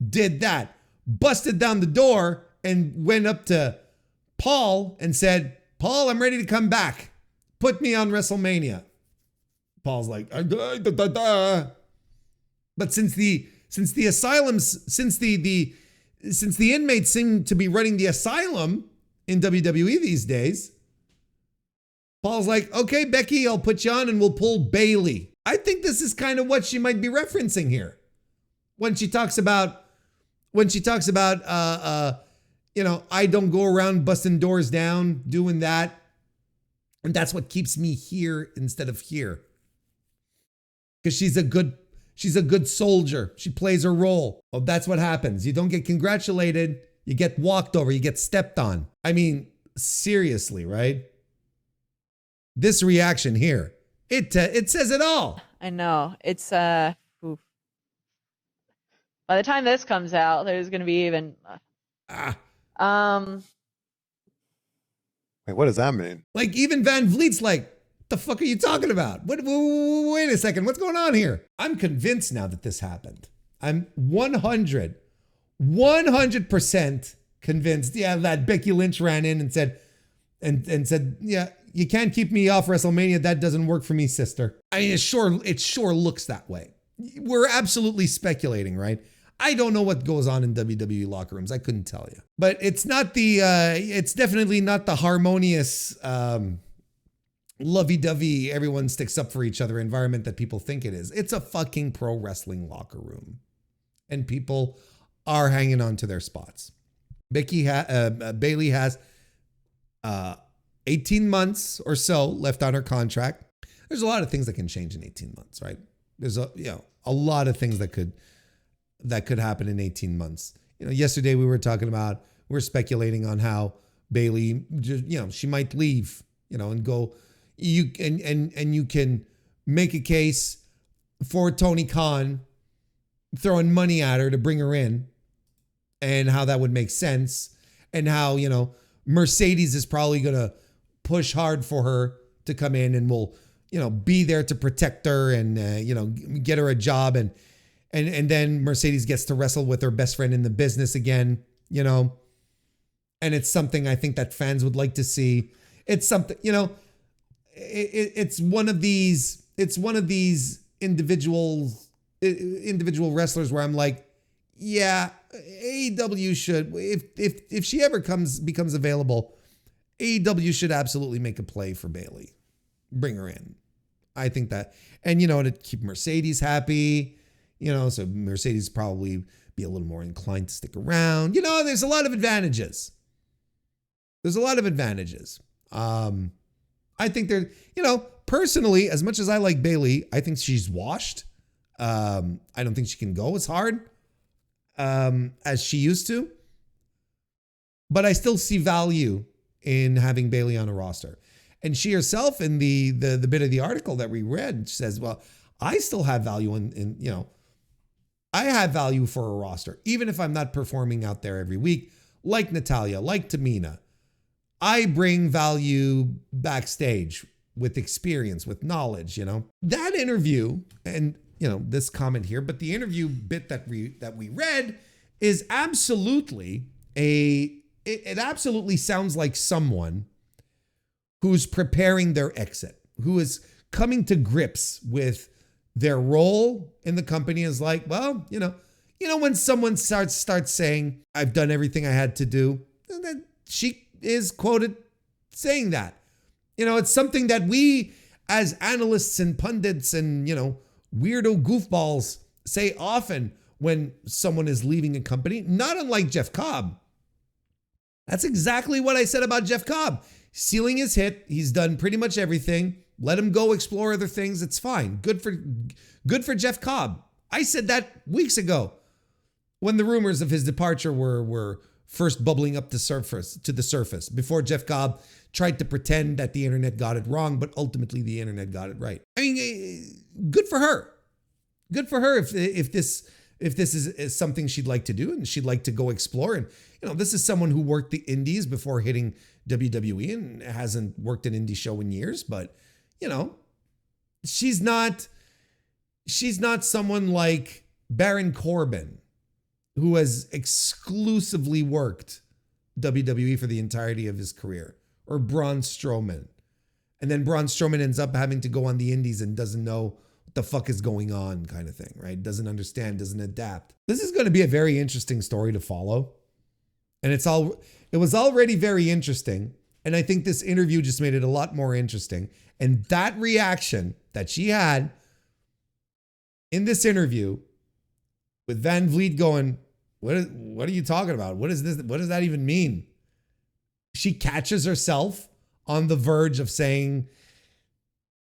did that, busted down the door and went up to Paul and said, Paul, I'm ready to come back. Put me on WrestleMania. Paul's like, But since the inmates seem to be running the asylum in WWE these days, Paul's like, okay, Becky, I'll put you on and we'll pull Bayley. I think this is kind of what she might be referencing here. When she talks about, I don't go around busting doors down, doing that. And that's what keeps me here instead of here. Because she's a good soldier. She plays her role. Oh, that's what happens. You don't get congratulated. You get walked over. You get stepped on. I mean, seriously, right? This reaction here, it says it all. I know. It's oof. By the time this comes out, there's going to be even Wait, what does that mean? Like even Van Vliet's like, the fuck are you talking about? Wait a second. What's going on here? I'm convinced now that this happened. I'm 100% convinced. Yeah, that Becky Lynch ran in and said, yeah, you can't keep me off WrestleMania. That doesn't work for me, sister. I mean, it sure looks that way. We're absolutely speculating, right? I don't know what goes on in WWE locker rooms. I couldn't tell you. But it's not it's definitely not the harmonious, lovey-dovey, everyone sticks up for each other environment that people think it is. It's a fucking pro wrestling locker room. And people are hanging on to their spots. Bayley has 18 months or so left on her contract. There's a lot of things that can change in 18 months, right? There's a lot of things that could happen in 18 months. Yesterday we're speculating on how Bayley, she might leave, and go. You can make a case for Tony Khan throwing money at her to bring her in, and how that would make sense, and how Mercedes is probably gonna push hard for her to come in and will be there to protect her and get her a job, and then Mercedes gets to wrestle with her best friend in the business again, and it's something I think that fans would like to see. It's something, it's one of these individual wrestlers where I'm like, yeah, AEW should, if she ever becomes available, AEW should absolutely make a play for Bayley. Bring her in. I think that, and to keep Mercedes happy, so Mercedes probably be a little more inclined to stick around. There's a lot of advantages. I think personally, as much as I like Bayley, I think she's washed. I don't think she can go as hard as she used to. But I still see value in having Bayley on a roster. And she herself, in the bit of the article that we read, says, well, I still have value I have value for a roster, even if I'm not performing out there every week, like Natalya, like Tamina. I bring value backstage with experience, with knowledge, That interview, and, this comment here, but the interview bit that we read is absolutely it absolutely sounds like someone who's preparing their exit, who is coming to grips with their role in the company, is like, well, when someone starts saying, I've done everything I had to do, and then she is quoted saying that. It's something that we as analysts and pundits and, weirdo goofballs say often when someone is leaving a company, not unlike Jeff Cobb. That's exactly what I said about Jeff Cobb. Ceiling is hit. He's done pretty much everything. Let him go explore other things. It's fine. Good for Jeff Cobb. I said that weeks ago when the rumors of his departure were first bubbling up to the surface, before Jeff Cobb tried to pretend that the internet got it wrong, but ultimately the internet got it right. I mean, good for her. Good for her if this is something she'd like to do and she'd like to go explore. And, this is someone who worked the indies before hitting WWE and hasn't worked an indie show in years, but, she's not someone like Baron Corbin, who has exclusively worked WWE for the entirety of his career, or Braun Strowman. And then Braun Strowman ends up having to go on the indies and doesn't know what the fuck is going on, kind of thing, right? Doesn't understand, doesn't adapt. This is going to be a very interesting story to follow. And it was already very interesting. And I think this interview just made it a lot more interesting. And that reaction that she had in this interview with Van Vliet going, what are you talking about? What is this? What does that even mean? She catches herself on the verge of saying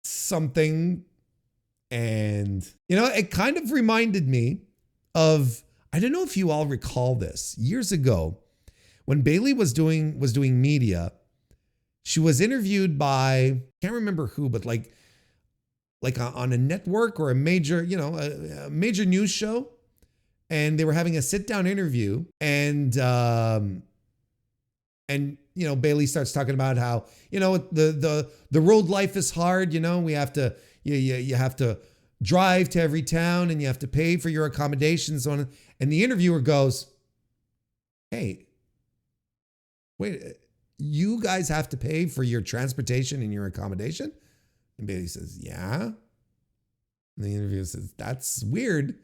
something. And, it kind of reminded me of, I don't know if you all recall this, years ago when Bayley was doing media, She was interviewed by, can't remember who, but like on a network or a major, a major news show. And they were having a sit down interview, and Bayley starts talking about how, the road life is hard. We have to, you have to drive to every town, and you have to pay for your accommodations on. And the interviewer goes, "Hey, wait, you guys have to pay for your transportation and your accommodation?" And Bayley says, "Yeah." And the interviewer says, "That's weird."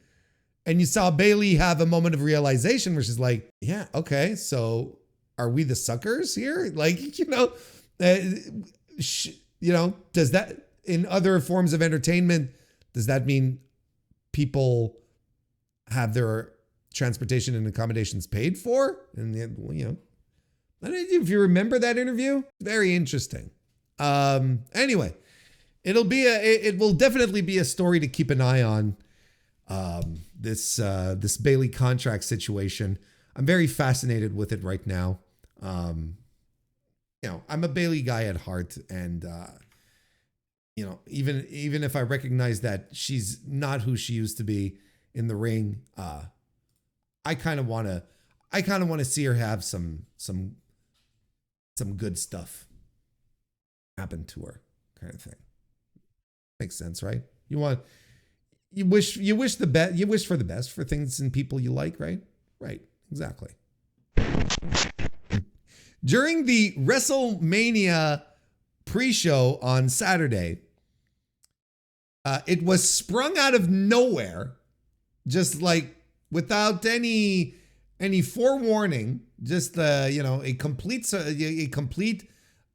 And you saw Bayley have a moment of realization where she's like, "Yeah, okay, so are we the suckers here?" Like, does that, in other forms of entertainment, does that mean people have their transportation and accommodations paid for? And I don't know if you remember that interview. Very interesting. Anyway, it will definitely be a story to keep an eye on. This Bayley contract situation. I'm very fascinated with it right now. I'm a Bayley guy at heart, and even if I recognize that she's not who she used to be in the ring, I kind of want to see her have some good stuff happen to her, kind of thing. Makes sense, right? You wish for the best for things and people you like, right? Right, exactly. During the WrestleMania pre-show on Saturday, it was sprung out of nowhere, just like without any forewarning, just a complete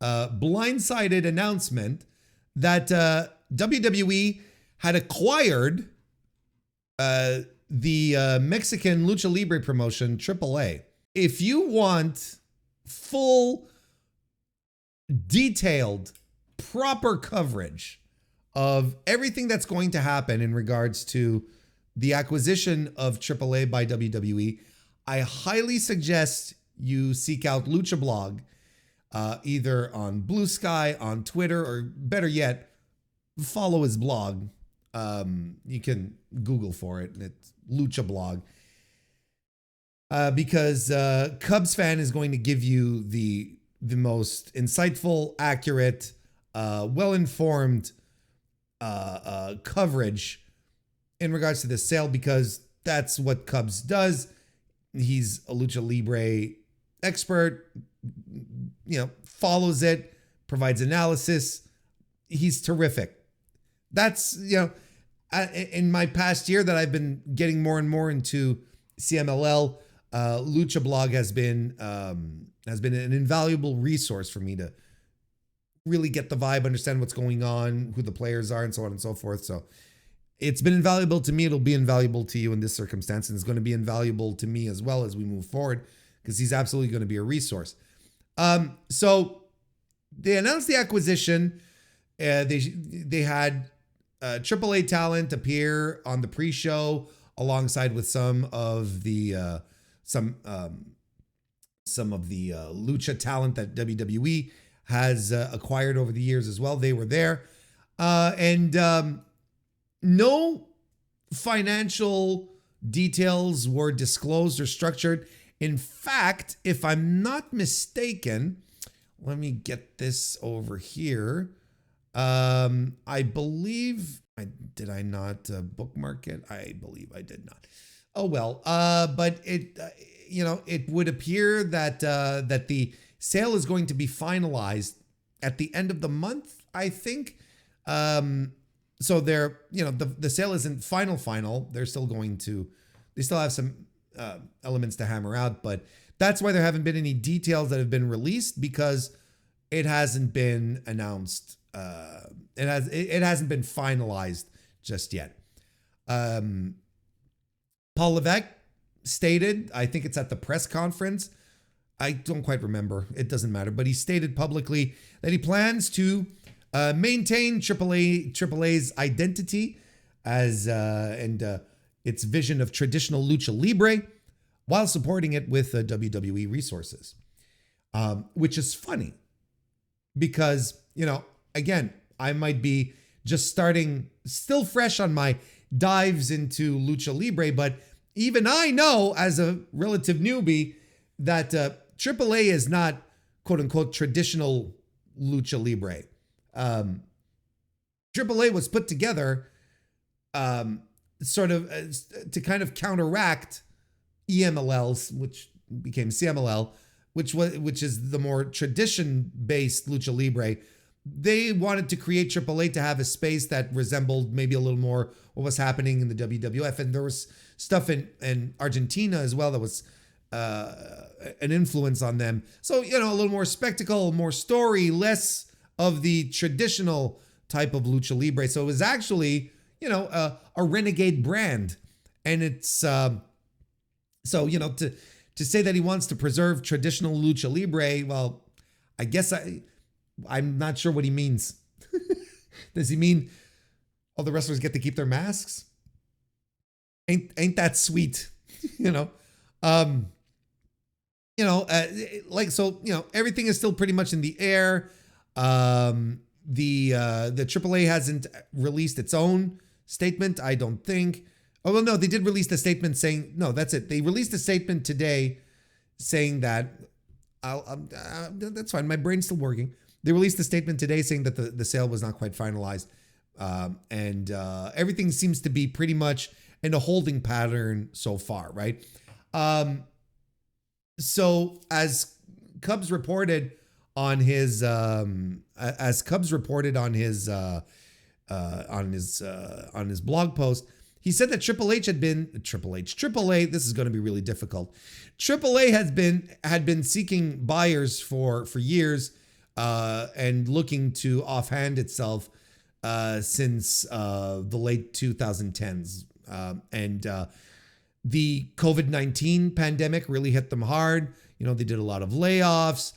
blindsided announcement that WWE had acquired the Mexican Lucha Libre promotion, AAA. If you want full, detailed, proper coverage of everything that's going to happen in regards to the acquisition of AAA by WWE, I highly suggest you seek out Lucha Blog, either on Blue Sky, on Twitter, or better yet, follow his blog. You can Google for it, and it's Lucha Blog. Because Cubs Fan is going to give you the most insightful, accurate, well-informed coverage in regards to this sale, because that's what Cubs does. He's a Lucha Libre expert, follows it, provides analysis. He's terrific. That's, in my past year that I've been getting more and more into CMLL, Lucha Blog has been an invaluable resource for me to really get the vibe, understand what's going on, who the players are, and so on and so forth. So it's been invaluable to me. It'll be invaluable to you in this circumstance, and it's going to be invaluable to me as well as we move forward, because he's absolutely going to be a resource. So they announced the acquisition. They had AAA talent appear on the pre-show alongside with some of the lucha talent that WWE has acquired over the years as well. They were there, and no financial details were disclosed or structured. In fact, if I'm not mistaken, let me get this over here. I believe did I not bookmark it? I believe I did not. Oh well. But it it would appear that that the sale is going to be finalized at the end of the month, I think. So they're the sale isn't final. They're still they still have some elements to hammer out, but that's why there haven't been any details that have been released, because it hasn't been announced. It hasn't been finalized just yet. Paul Levesque stated, I think it's at the press conference, I don't quite remember, it doesn't matter, but he stated publicly that he plans to maintain AAA's identity as and its vision of traditional lucha libre, while supporting it with WWE resources, which is funny because, again, I might be just starting, still fresh on my dives into Lucha Libre, but even I know as a relative newbie that AAA is not quote unquote traditional Lucha Libre. AAA was put together sort of to kind of counteract EMLLs, which became CMLL, which is the more tradition-based Lucha Libre. They wanted to create AAA to have a space that resembled maybe a little more what was happening in the WWF, and there was stuff in Argentina as well that was an influence on them. So, a little more spectacle, more story, less of the traditional type of Lucha Libre. So it was actually, a renegade brand. And it's, to say that he wants to preserve traditional Lucha Libre, well, I guess I'm not sure what he means. Does he mean all the wrestlers get to keep their masks? Ain't that sweet? Everything is still pretty much in the air. The AAA hasn't released its own statement, I don't think. Oh, well, no, they did release the statement saying, no, that's it. They released a statement today saying that, that's fine, my brain's still working. They released a statement today saying that the sale was not quite finalized. And everything seems to be pretty much in a holding pattern so far, right? So as Cubs reported on his blog post, he said that AAA, this is going to be really difficult. AAA had been seeking buyers for years and looking to offhand itself since the late 2010s. The COVID-19 pandemic really hit them hard. They did a lot of layoffs.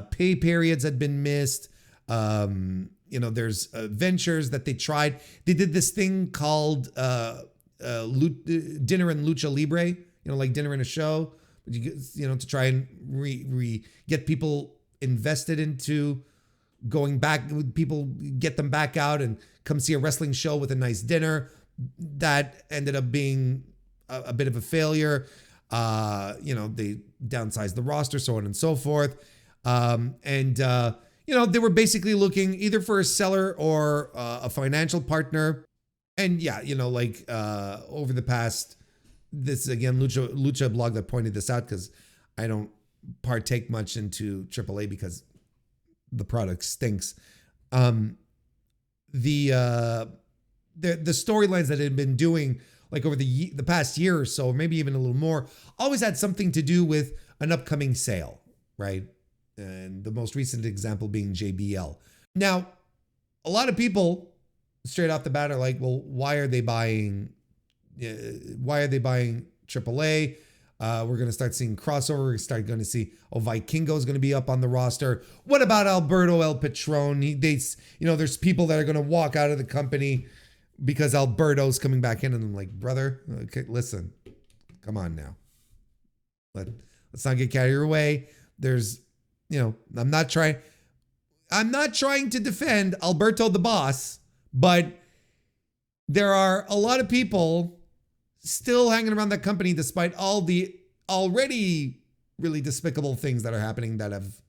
Pay periods had been missed. There's ventures that they tried. They did this thing called dinner and Lucha Libre, like dinner and a show, to try and get people invested into going back, people get them back out and come see a wrestling show with a nice dinner. That ended up being a bit of a failure. They downsized the roster, so on and so forth. They were basically looking either for a seller or a financial partner. And over the past, this is again, Lucha blog that pointed this out, because I don't partake much into AAA because the product stinks. The storylines that it had been doing like over the past year or so, maybe even a little more, always had something to do with an upcoming sale, right? And the most recent example being JBL. Now, a lot of people straight off the bat are like, well, why are they buying AAA? We're going to start seeing crossover. We're going to see, Vikingo is going to be up on the roster. What about Alberto El Patron? There's people that are going to walk out of the company because Alberto's coming back in, and I'm like, brother, okay, listen, come on now. Let's not get carried away. There's, I'm not trying to defend Alberto the boss, but there are a lot of people still hanging around that company despite all the already really despicable things that are happening that have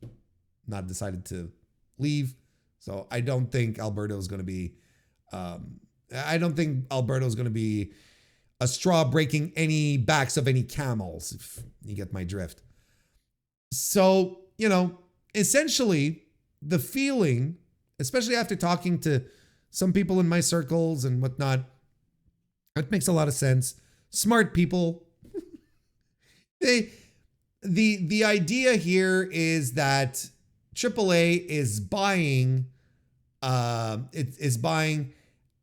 not decided to leave. So I don't think Alberto's going to be a straw breaking any backs of any camels, if you get my drift. So, essentially the feeling, especially after talking to some people in my circles and whatnot, it makes a lot of sense. Smart people. The idea here is that AAA is buying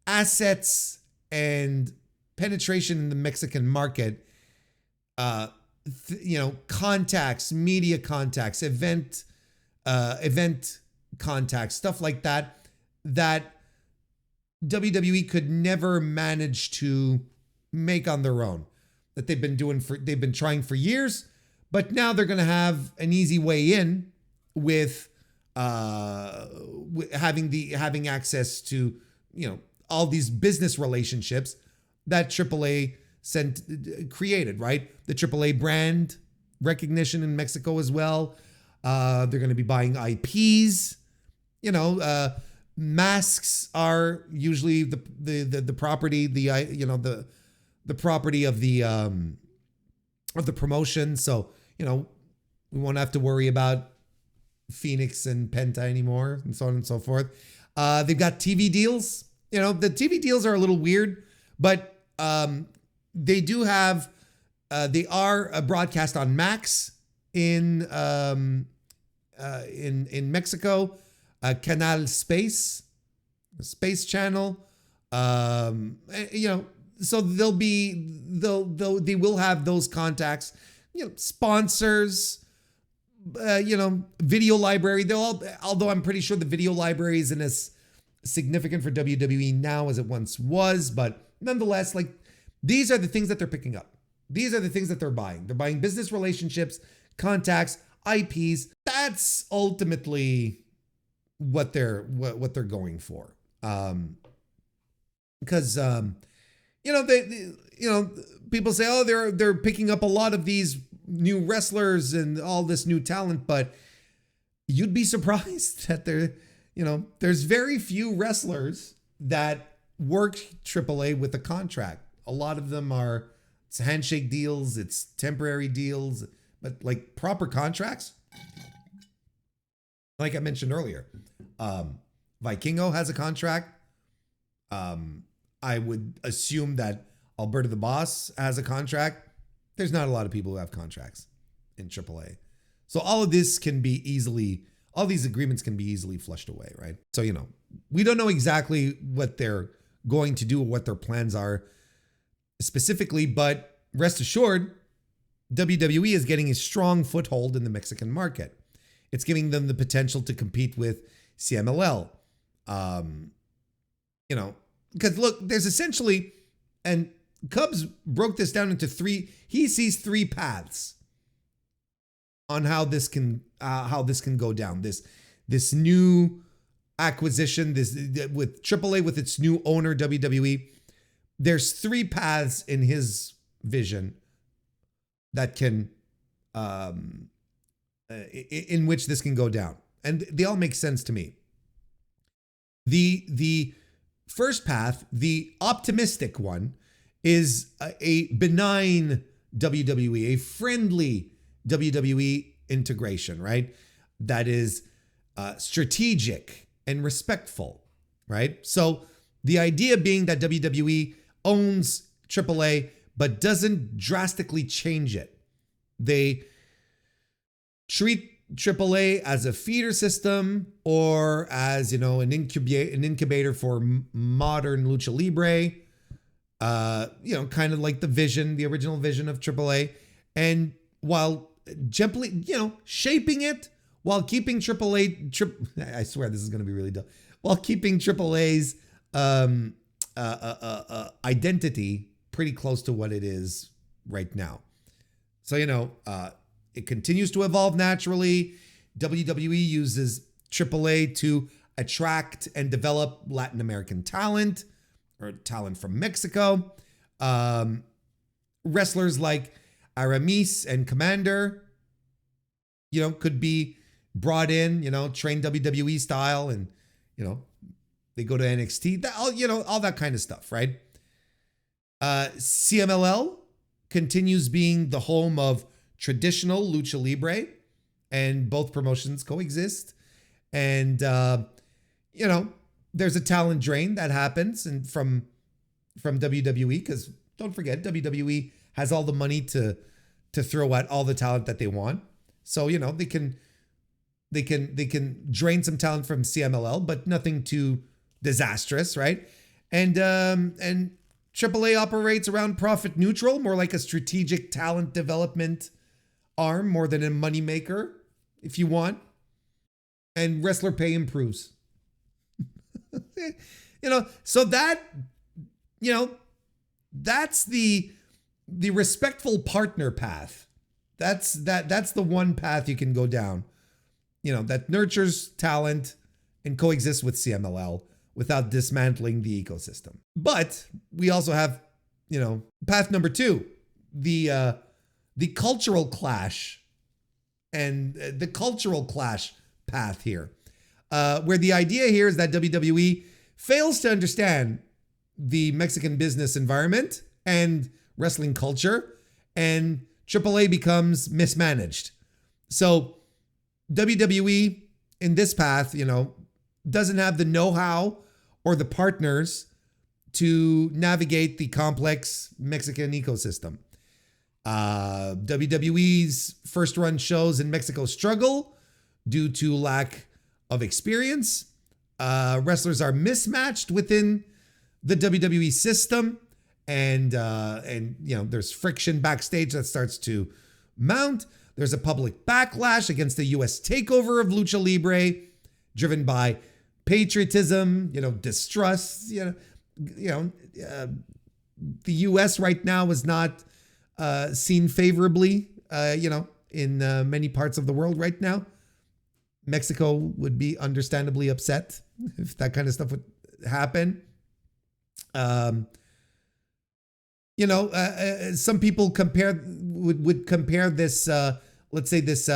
assets and penetration in the Mexican market, contacts, media contacts, event contacts, stuff like that WWE could never manage to make on their own, that they've been trying for years, but now they're going to have an easy way in with having access to, all these business relationships that AAA created, right? The AAA brand recognition in Mexico as well. They're going to be buying IPs. Masks are usually the property, the property of the promotion. So, we won't have to worry about Phoenix and Penta anymore, and so on and so forth. They've got TV deals. The TV deals are a little weird, but they do have, they are broadcast on Max in Mexico, Canal Space, the Space Channel. So they will have those contacts, sponsors. Video library. Although I'm pretty sure the video library isn't as significant for WWE now as it once was, but nonetheless, like, these are the things that they're picking up. These are the things that they're buying. They're buying business relationships, contacts, IPs. That's ultimately what they're going for. Because people say, oh, they're picking up a lot of these new wrestlers and all this new talent, but you'd be surprised that there's very few wrestlers that work AAA with a contract. A lot of them it's handshake deals, it's temporary deals, but like proper contracts, like I mentioned earlier, Vikingo has a contract. I would assume that Alberto the Boss has a contract. There's not a lot of people who have contracts in AAA. So all of these agreements can be easily flushed away, right? So, we don't know exactly what they're going to do or what their plans are specifically, but rest assured, WWE is getting a strong foothold in the Mexican market. It's giving them the potential to compete with CMLL. Because look, there's essentially, and Cubs broke this down into he sees three paths on how this can go down. This new acquisition, with AAA, with its new owner, WWE, there's three paths in his vision that can, in which this can go down. And they all make sense to me. The first path, the optimistic one, is a benign WWE, a friendly WWE integration, right? That is strategic and respectful, right? So the idea being that WWE owns AAA but doesn't drastically change it. They treat AAA as a feeder system or as, an incubator for modern lucha libre. Kind of like the original vision of AAA, and while gently, shaping it while keeping AAA. I swear this is going to be really dumb. While keeping AAA's identity pretty close to what it is right now. So it continues to evolve naturally. WWE uses AAA to attract and develop Latin American talent, or talent from Mexico. Wrestlers like Aramis and Commander, could be brought in, trained WWE style, and, they go to NXT, all that kind of stuff, right? CMLL continues being the home of traditional lucha libre, and both promotions coexist. And, there's a talent drain that happens and from WWE, because don't forget, WWE has all the money to throw at all the talent that they want. So, they can drain some talent from CMLL, but nothing too disastrous, right? And AAA operates around profit neutral, more like a strategic talent development arm more than a moneymaker, if you want. And wrestler pay improves. So that, that's the respectful partner path. That's the one path you can go down. that nurtures talent and coexists with CMLL without dismantling the ecosystem. But we also have, path number 2, the cultural clash, and the cultural clash path here, where the idea here is that WWE fails to understand the Mexican business environment and wrestling culture, and AAA becomes mismanaged. So WWE in this path, doesn't have the know-how or the partners to navigate the complex Mexican ecosystem. WWE's first run shows in Mexico struggle due to lack of experience. Wrestlers are mismatched within the WWE system, and there's friction backstage that starts to mount. There's a public backlash against the U.S. takeover of Lucha Libre, driven by patriotism, distrust. The U.S. right now is not seen favorably, in many parts of the world right now. Mexico would be understandably upset if that kind of stuff would happen. Some people would compare this, let's say this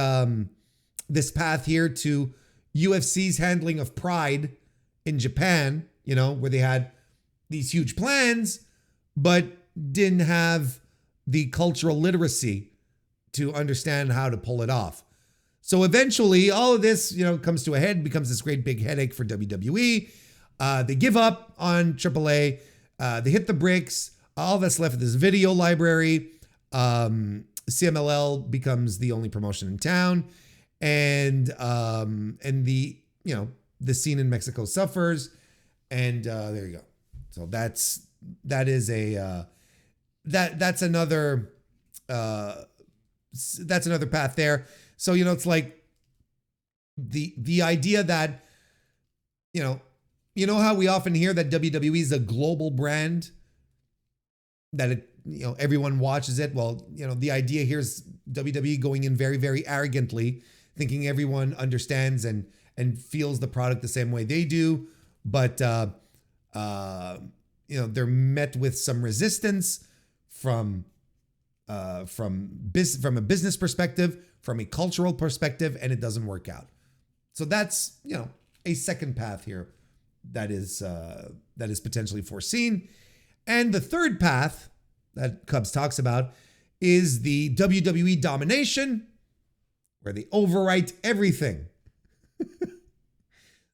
path here to UFC's handling of Pride in Japan, where they had these huge plans, but didn't have the cultural literacy to understand how to pull it off. So eventually all of this, comes to a head, becomes this great big headache for WWE. They give up on AAA. They hit the bricks. All that's left of this video library. CMLL becomes the only promotion in town, and the scene in Mexico suffers, and there you go. So that's another path there. So it's like the idea that how we often hear that WWE is a global brand, that it, everyone watches it. Well, the idea here is WWE going in very, very arrogantly, thinking everyone understands and feels the product the same way they do. But, they're met with some resistance from a business perspective, from a cultural perspective, and it doesn't work out. So that's, a second path here that is potentially foreseen. And the third path that Cubs talks about is the WWE domination, where they overwrite everything.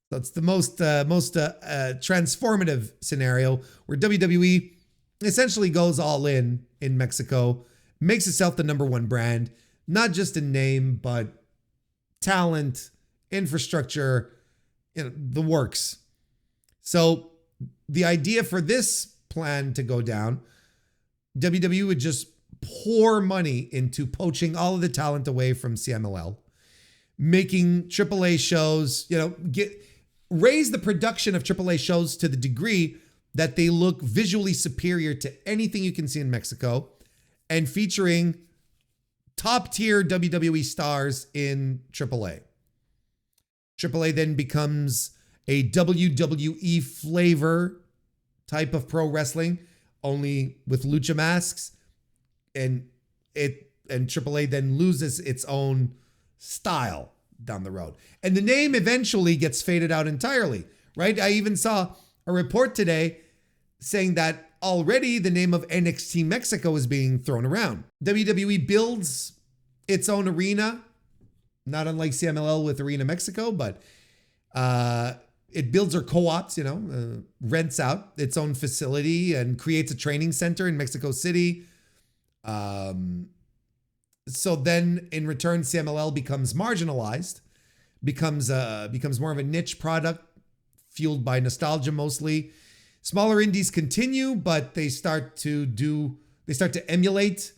So it's the most transformative scenario, where WWE essentially goes all in Mexico, makes itself the number one brand, not just in name, but talent, infrastructure, the works. So the idea for this plan to go down, WWE would just pour money into poaching all of the talent away from CMLL, making AAA shows, raise the production of AAA shows to the degree that they look visually superior to anything you can see in Mexico, and featuring top tier WWE stars in AAA. AAA then becomes a WWE flavor type of pro wrestling, only with lucha masks, and AAA then loses its own style down the road. And the name eventually gets faded out entirely, right? I even saw a report today saying that already the name of NXT Mexico is being thrown around. WWE builds its own arena, not unlike CMLL with Arena Mexico, but it builds or co-ops, rents out its own facility and creates a training center in Mexico City. So then in return, CMLL becomes marginalized, becomes more of a niche product fueled by nostalgia mostly. Smaller indies continue, but they start to emulate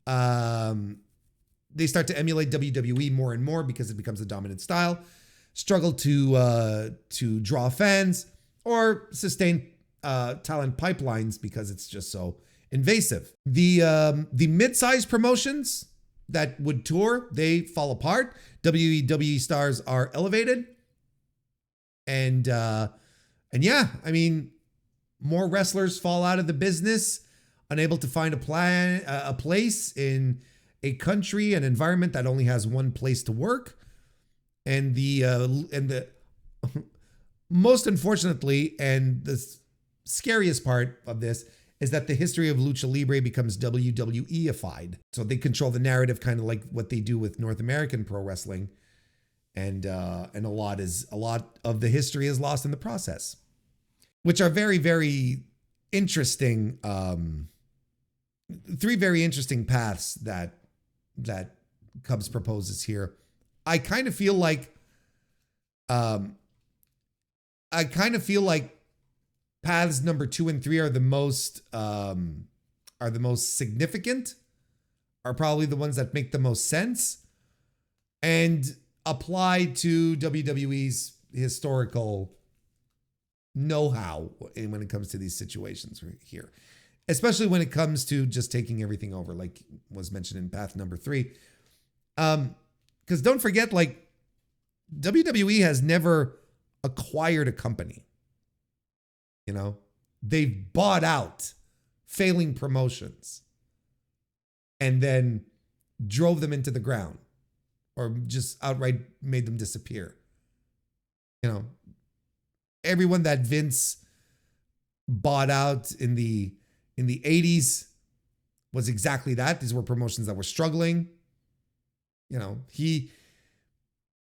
WWE more and more because it becomes a dominant style. Struggle to draw fans or sustain talent pipelines because it's just so invasive. The mid-sized promotions that would tour, they fall apart. WWE stars are elevated. And yeah, I mean, more wrestlers fall out of the business, unable to find a place in a country, an environment that only has one place to work. And the most unfortunately, and the scariest part of this is that the history of lucha libre becomes WWE-ified. So they control the narrative, kind of like what they do with North American pro wrestling. And a lot of the history is lost in the process, which are very, very interesting. Three very interesting paths that Cubs proposes here. I kind of feel like paths number 2 and 3 are the most significant, are probably the ones that make the most sense, and apply to WWE's historical know-how when it comes to these situations here, especially when it comes to just taking everything over, like was mentioned in path number 3. Because don't forget, like, WWE has never acquired a company. You know, they've bought out failing promotions and then drove them into the ground, or just outright made them disappear. You know, everyone that Vince bought out in the 80s was exactly that. These were promotions that were struggling. You know, he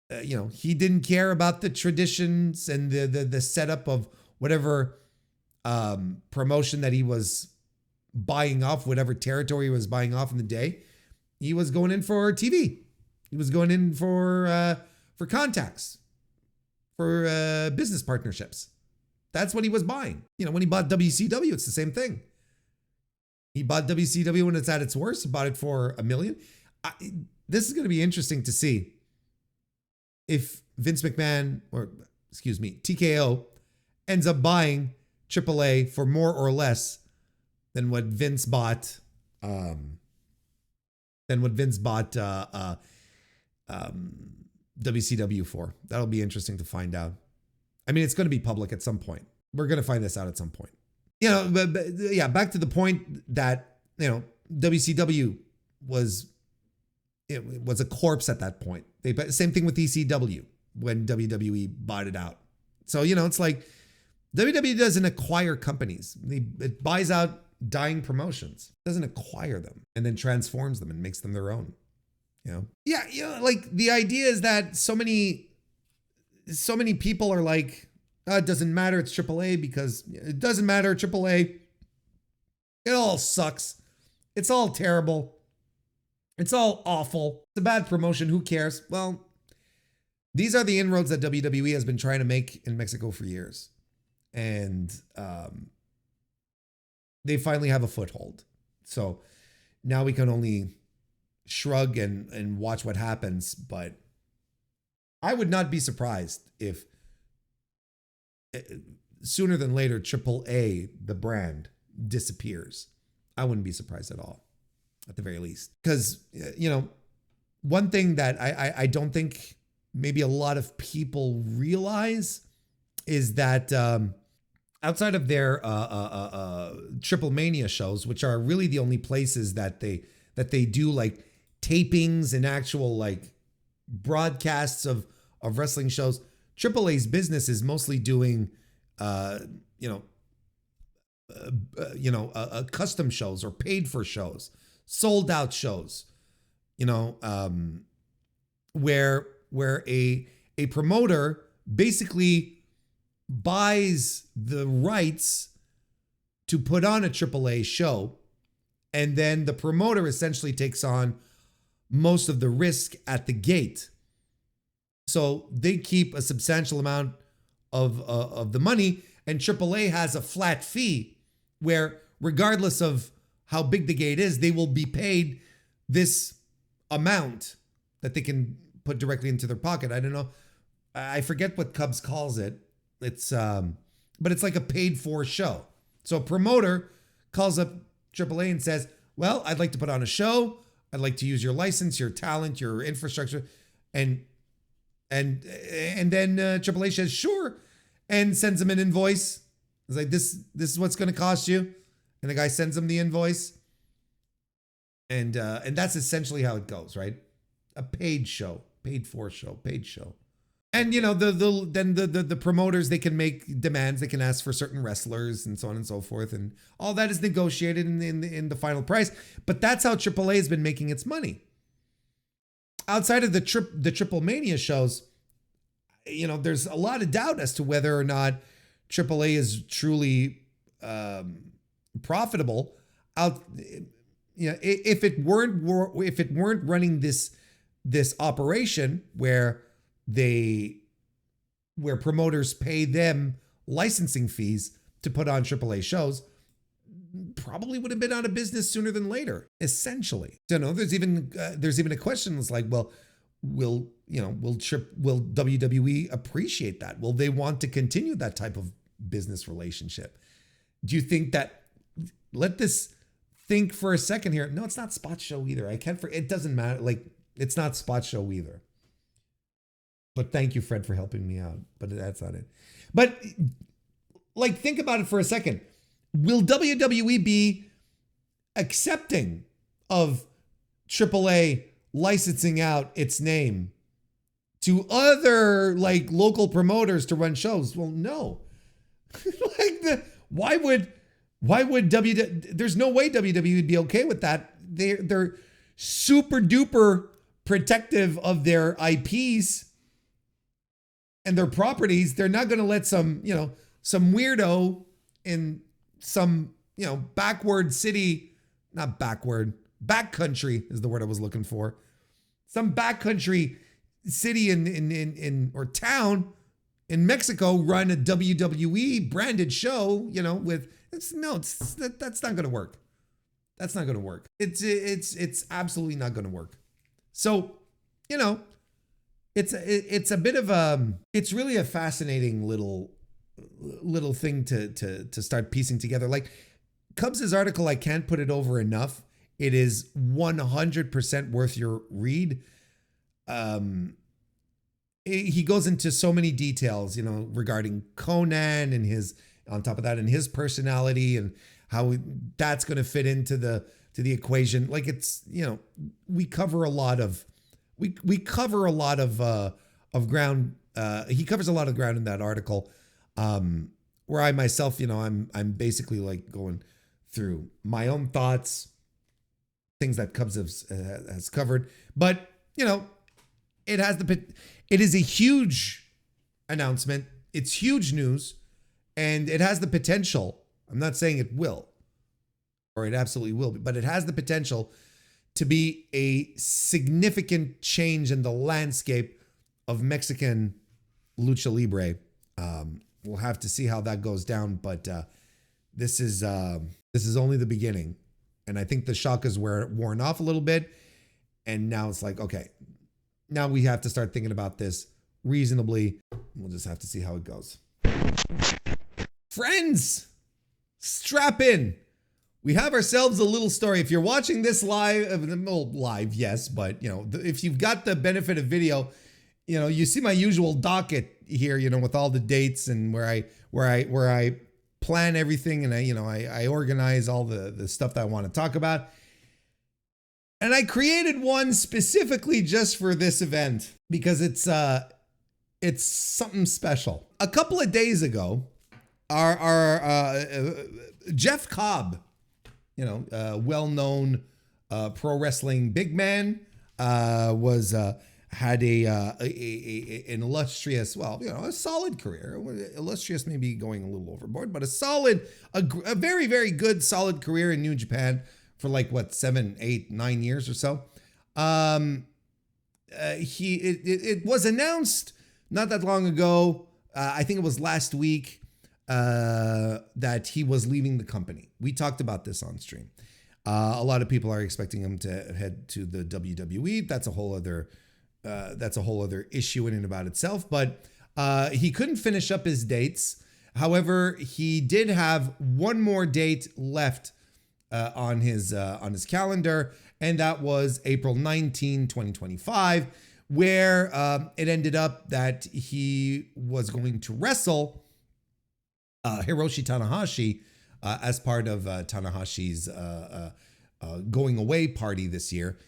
didn't care about the traditions and the setup of whatever promotion that he was buying off, whatever territory he was buying off in the day. He was going in for TV. He was going in for contacts, for business partnerships. That's what he was buying. You know, when he bought WCW, it's the same thing. He bought WCW when it's at its worst. He bought it for $1 million. This is going to be interesting to see if Vince McMahon, or excuse me, TKO, ends up buying AAA for more or less than what Vince bought. WCW for. That'll be interesting to find out. I mean, it's going to be public at some point. We're going to find this out at some point. You know, but yeah, back to the point that, you know, WCW was a corpse at that point. Same thing with ECW when WWE bought it out. So, you know, it's like WWE doesn't acquire companies. It buys out dying promotions. It doesn't acquire them and then transforms them and makes them their own. You know? Yeah, you know, like the idea is that so many people are like, oh, it doesn't matter, it's AAA, because it doesn't matter, AAA. It all sucks. It's all terrible. It's all awful. It's a bad promotion. Who cares? Well, these are the inroads that WWE has been trying to make in Mexico for years. And they finally have a foothold. So now we can only shrug and watch what happens. But I would not be surprised if sooner than later, AAA, the brand, disappears. I wouldn't be surprised at all, at the very least. Because, you know, one thing that I don't think maybe a lot of people realize is that outside of their Triple Mania shows, which are really the only places that they do like tapings and actual like broadcasts of wrestling shows, AAA's business is mostly doing custom shows or paid for shows, sold out shows, you know, where a promoter basically buys the rights to put on a AAA show, and then the promoter essentially takes on most of the risk at the gate. So they keep a substantial amount of the money, and AAA has a flat fee where regardless of how big the gate is, they will be paid this amount that they can put directly into their pocket. I don't know. I forget what Cubs calls it. It's but it's like a paid for show. So a promoter calls up AAA and says, well, I'd like to put on a show. I'd like to use your license, your talent, your infrastructure. And then AAA says, sure, and sends him an invoice. It's like, this is what's going to cost you. And the guy sends him the invoice. And that's essentially how it goes, right? A paid show, paid for show, paid show. And, you know, the promoters, they can make demands. They can ask for certain wrestlers and so on and so forth. And all that is negotiated in the final price. But that's how AAA has been making its money. Outside of the Triple Mania shows, you know, there's a lot of doubt as to whether or not AAA is truly profitable. You know, if it weren't running this operation where promoters pay them licensing fees to put on AAA shows, probably would have been out of business sooner than later, essentially. You know, there's even a question that's like, well, will WWE appreciate that? Will they want to continue that type of business relationship? Do you think that, let this think for a second here. No, it's not Spot Show either. It doesn't matter. Like, it's not Spot Show either. But thank you, Fred, for helping me out. But that's not it. But like, think about it for a second. Will WWE be accepting of AAA licensing out its name to other like local promoters to run shows? Well, no. Why would there's no way WWE would be okay with that. They're super duper protective of their IPs and their properties. They're not going to let some weirdo in some, backward city, not backward, backcountry is the word I was looking for. Some backcountry city or town in Mexico run a WWE branded show, that's not going to work. That's not going to work. It's absolutely not going to work. So, it's a bit of it's really a fascinating little thing to start piecing together. Like Cubs' article, I can't put it over enough. It is 100% worth your read. He goes into so many details, regarding Conan and on top of that, and his personality and how that's going to fit into the equation. Like it's, we cover a lot of ground. He covers a lot of ground in that article. Where I myself, I'm basically like going through my own thoughts, things that Cubs has covered, but it is a huge announcement. It's huge news, and it has the potential. I'm not saying it will, or it absolutely will be, but it has the potential to be a significant change in the landscape of Mexican lucha libre. We'll have to see how that goes down, but this is only the beginning, and I think the shock is worn off a little bit, and now it's like, okay, now we have to start thinking about this reasonably. We'll just have to see how it goes. Friends, strap in. We have ourselves a little story. If you're watching this live, yes, but if you've got the benefit of video, you see my usual docket here, with all the dates and where I plan everything, and I organize all the stuff that I want to talk about. And I created one specifically just for this event because it's something special. A couple of days ago, our Jeff Cobb, well-known pro wrestling big man, had an illustrious, a solid career. Illustrious maybe going a little overboard, but a very, very good, solid career in New Japan for 7, 8, 9 years or so. It was announced not that long ago, I think it was last week, that he was leaving the company. We talked about this on stream. A lot of people are expecting him to head to the WWE. That's a whole other issue in and about itself. But he couldn't finish up his dates. However, he did have one more date left on his calendar, and that was April 19, 2025, where it ended up that he was going to wrestle Hiroshi Tanahashi as part of Tanahashi's going away party this year.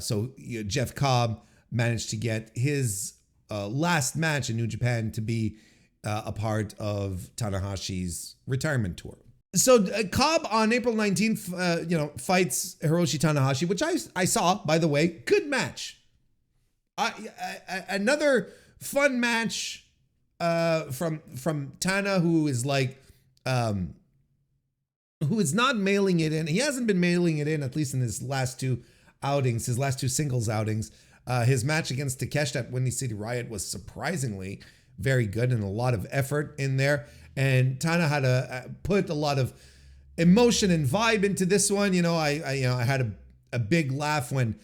So Jeff Cobb managed to get his last match in New Japan to be a part of Tanahashi's retirement tour. So Cobb on April 19th, fights Hiroshi Tanahashi, which I saw, by the way. Good match. Another fun match from Tana, who is like, who is not mailing it in. He hasn't been mailing it in, at least in his last two outings, his last two singles outings. His match against Takeshi at Windy City Riot was surprisingly very good and a lot of effort in there. And Tana had to put a lot of emotion and vibe into this one. I had a big laugh when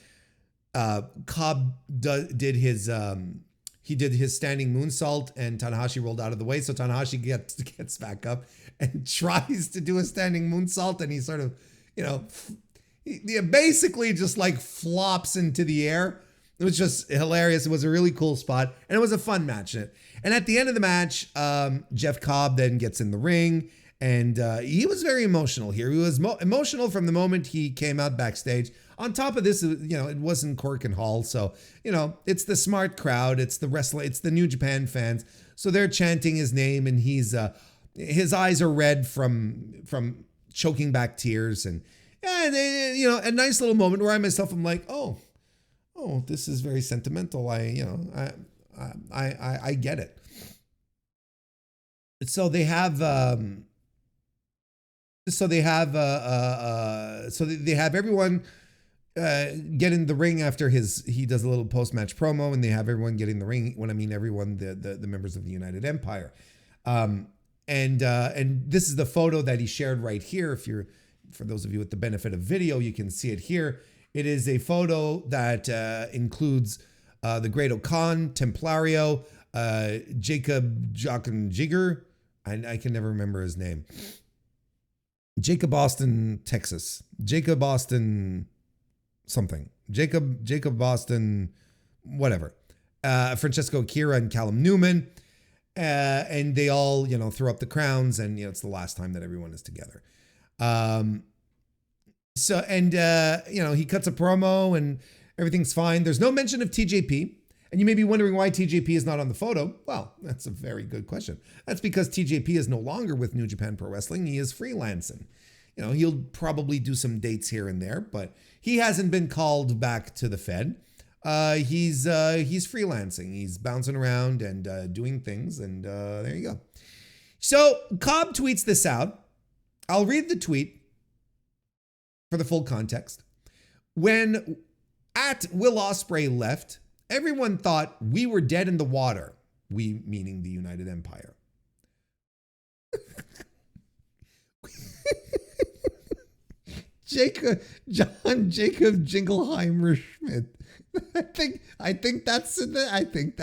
Cobb did his standing moonsault and Tanahashi rolled out of the way. So Tanahashi gets back up and tries to do a standing moonsault, and he sort of, he basically just like flops into the air. It was just hilarious. It was a really cool spot, and it was a fun match. And at the end of the match, Jeff Cobb then gets in the ring, and he was very emotional here. He was emotional from the moment he came out backstage. On top of this, it wasn't Cork and Hall, so it's the smart crowd, it's the wrestling, it's the New Japan fans, so they're chanting his name, and his eyes are red from choking back tears, and a nice little moment where I'm like, oh, this is very sentimental. I get it. So they have everyone get in the ring after he does a little post-match promo, and they have everyone get in the ring. When I mean everyone, the members of the United Empire. And this is the photo that he shared right here. For those of you with the benefit of video, you can see it here. It is a photo that includes the Great Okan, Templario, Jacob Jochen Jigger. I can never remember his name. Jacob Austin, Texas. Jacob Austin something. Jacob Austin, whatever. Francesco Akira and Callum Newman. And they all, throw up the crowns, and, it's the last time that everyone is together. He cuts a promo and everything's fine. There's no mention of TJP. And you may be wondering why TJP is not on the photo. Well, that's a very good question. That's because TJP is no longer with New Japan Pro Wrestling. He is freelancing. He'll probably do some dates here and there, but he hasn't been called back to the Fed. He's freelancing. He's bouncing around and doing things, and there you go. So Cobb tweets this out. I'll read the tweet for the full context. When at Will Ospreay left, everyone thought we were dead in the water. We meaning the United Empire. Jacob Jingleheimer Schmidt. I think that's his name. I think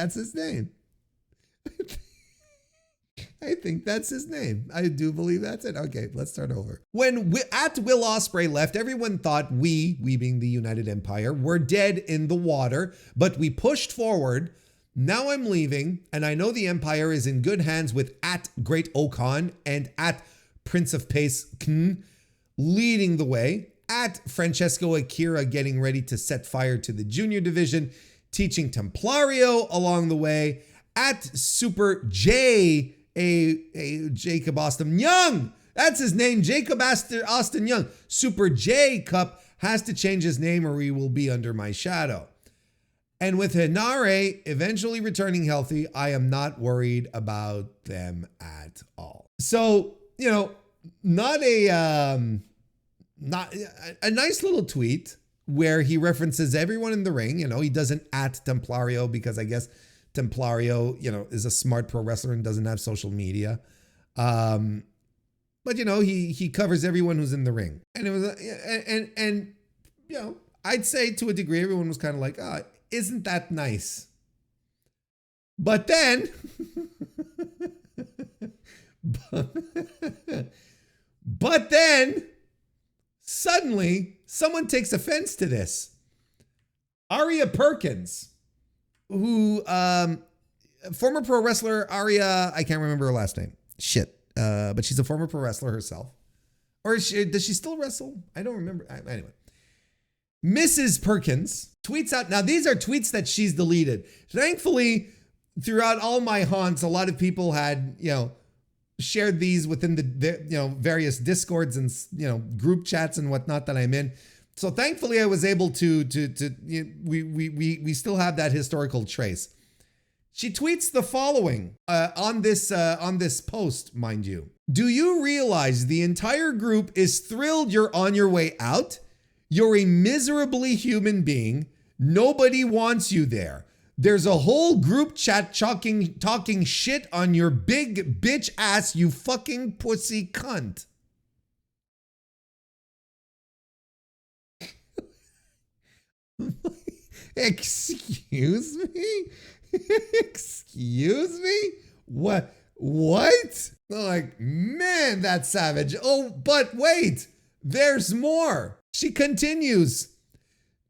that's his name. I do believe that's it. Okay, let's start over. When at Will Ospreay left, everyone thought we being the United Empire, were dead in the water, but we pushed forward. Now I'm leaving, and I know the Empire is in good hands with at Great Okan and at Prince of Pace Kn leading the way, at Francesco Akira getting ready to set fire to the junior division, teaching Templario along the way, at Super J, a Jacob Austin Young. That's his name, Jacob Austin Young. Super J Cup has to change his name or he will be under my shadow. And with Henare eventually returning healthy, I am not worried about them at all. So, not a nice little tweet where he references everyone in the ring. He doesn't at Templario because I guess Templario, is a smart pro wrestler and doesn't have social media. But he covers everyone who's in the ring. And it was I'd say to a degree everyone was kind of like, "Oh, isn't that nice?" But then suddenly someone takes offense to this. Aria Perkins, who, former pro wrestler Aria, I can't remember her last name. Shit. But she's a former pro wrestler herself. Or does she still wrestle? I don't remember. Anyway. Mrs. Perkins tweets out. Now, these are tweets that she's deleted. Thankfully, throughout all my haunts, a lot of people had, shared these within the various discords and, group chats and whatnot that I'm in. So thankfully, I was able to we still have that historical trace. She tweets the following on this post, mind you. Do you realize the entire group is thrilled you're on your way out? You're a miserably human being. Nobody wants you there. There's a whole group chat talking shit on your big bitch ass, you fucking pussy cunt. Excuse me? Excuse me? What? Like, man, that's savage. Oh, but wait, there's more. She continues.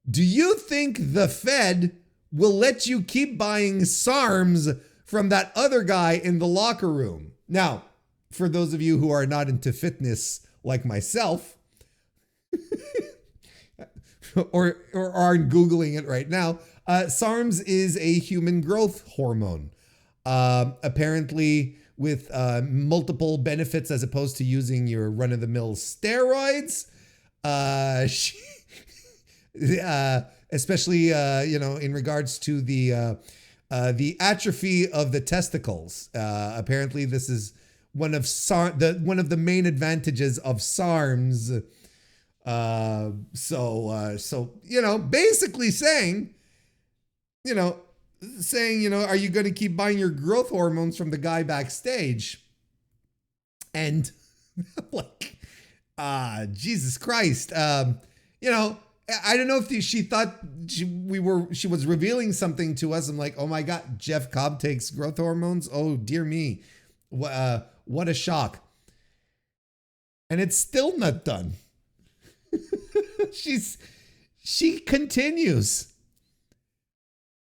Do you think the Fed will let you keep buying SARMs from that other guy in the locker room? Now, for those of you who are not into fitness like myself, or aren't Googling it right now, SARMs is a human growth hormone. Apparently with multiple benefits as opposed to using your run-of-the-mill steroids. Especially, in regards to the atrophy of the testicles. Apparently this is one of the main advantages of SARMs. Basically saying, are you going to keep buying your growth hormones from the guy backstage? And like, Jesus Christ. I don't know if she thought she was revealing something to us. I'm like, oh my God, Jeff Cobb takes growth hormones. Oh dear me. What a shock. And it's still not done. She continues.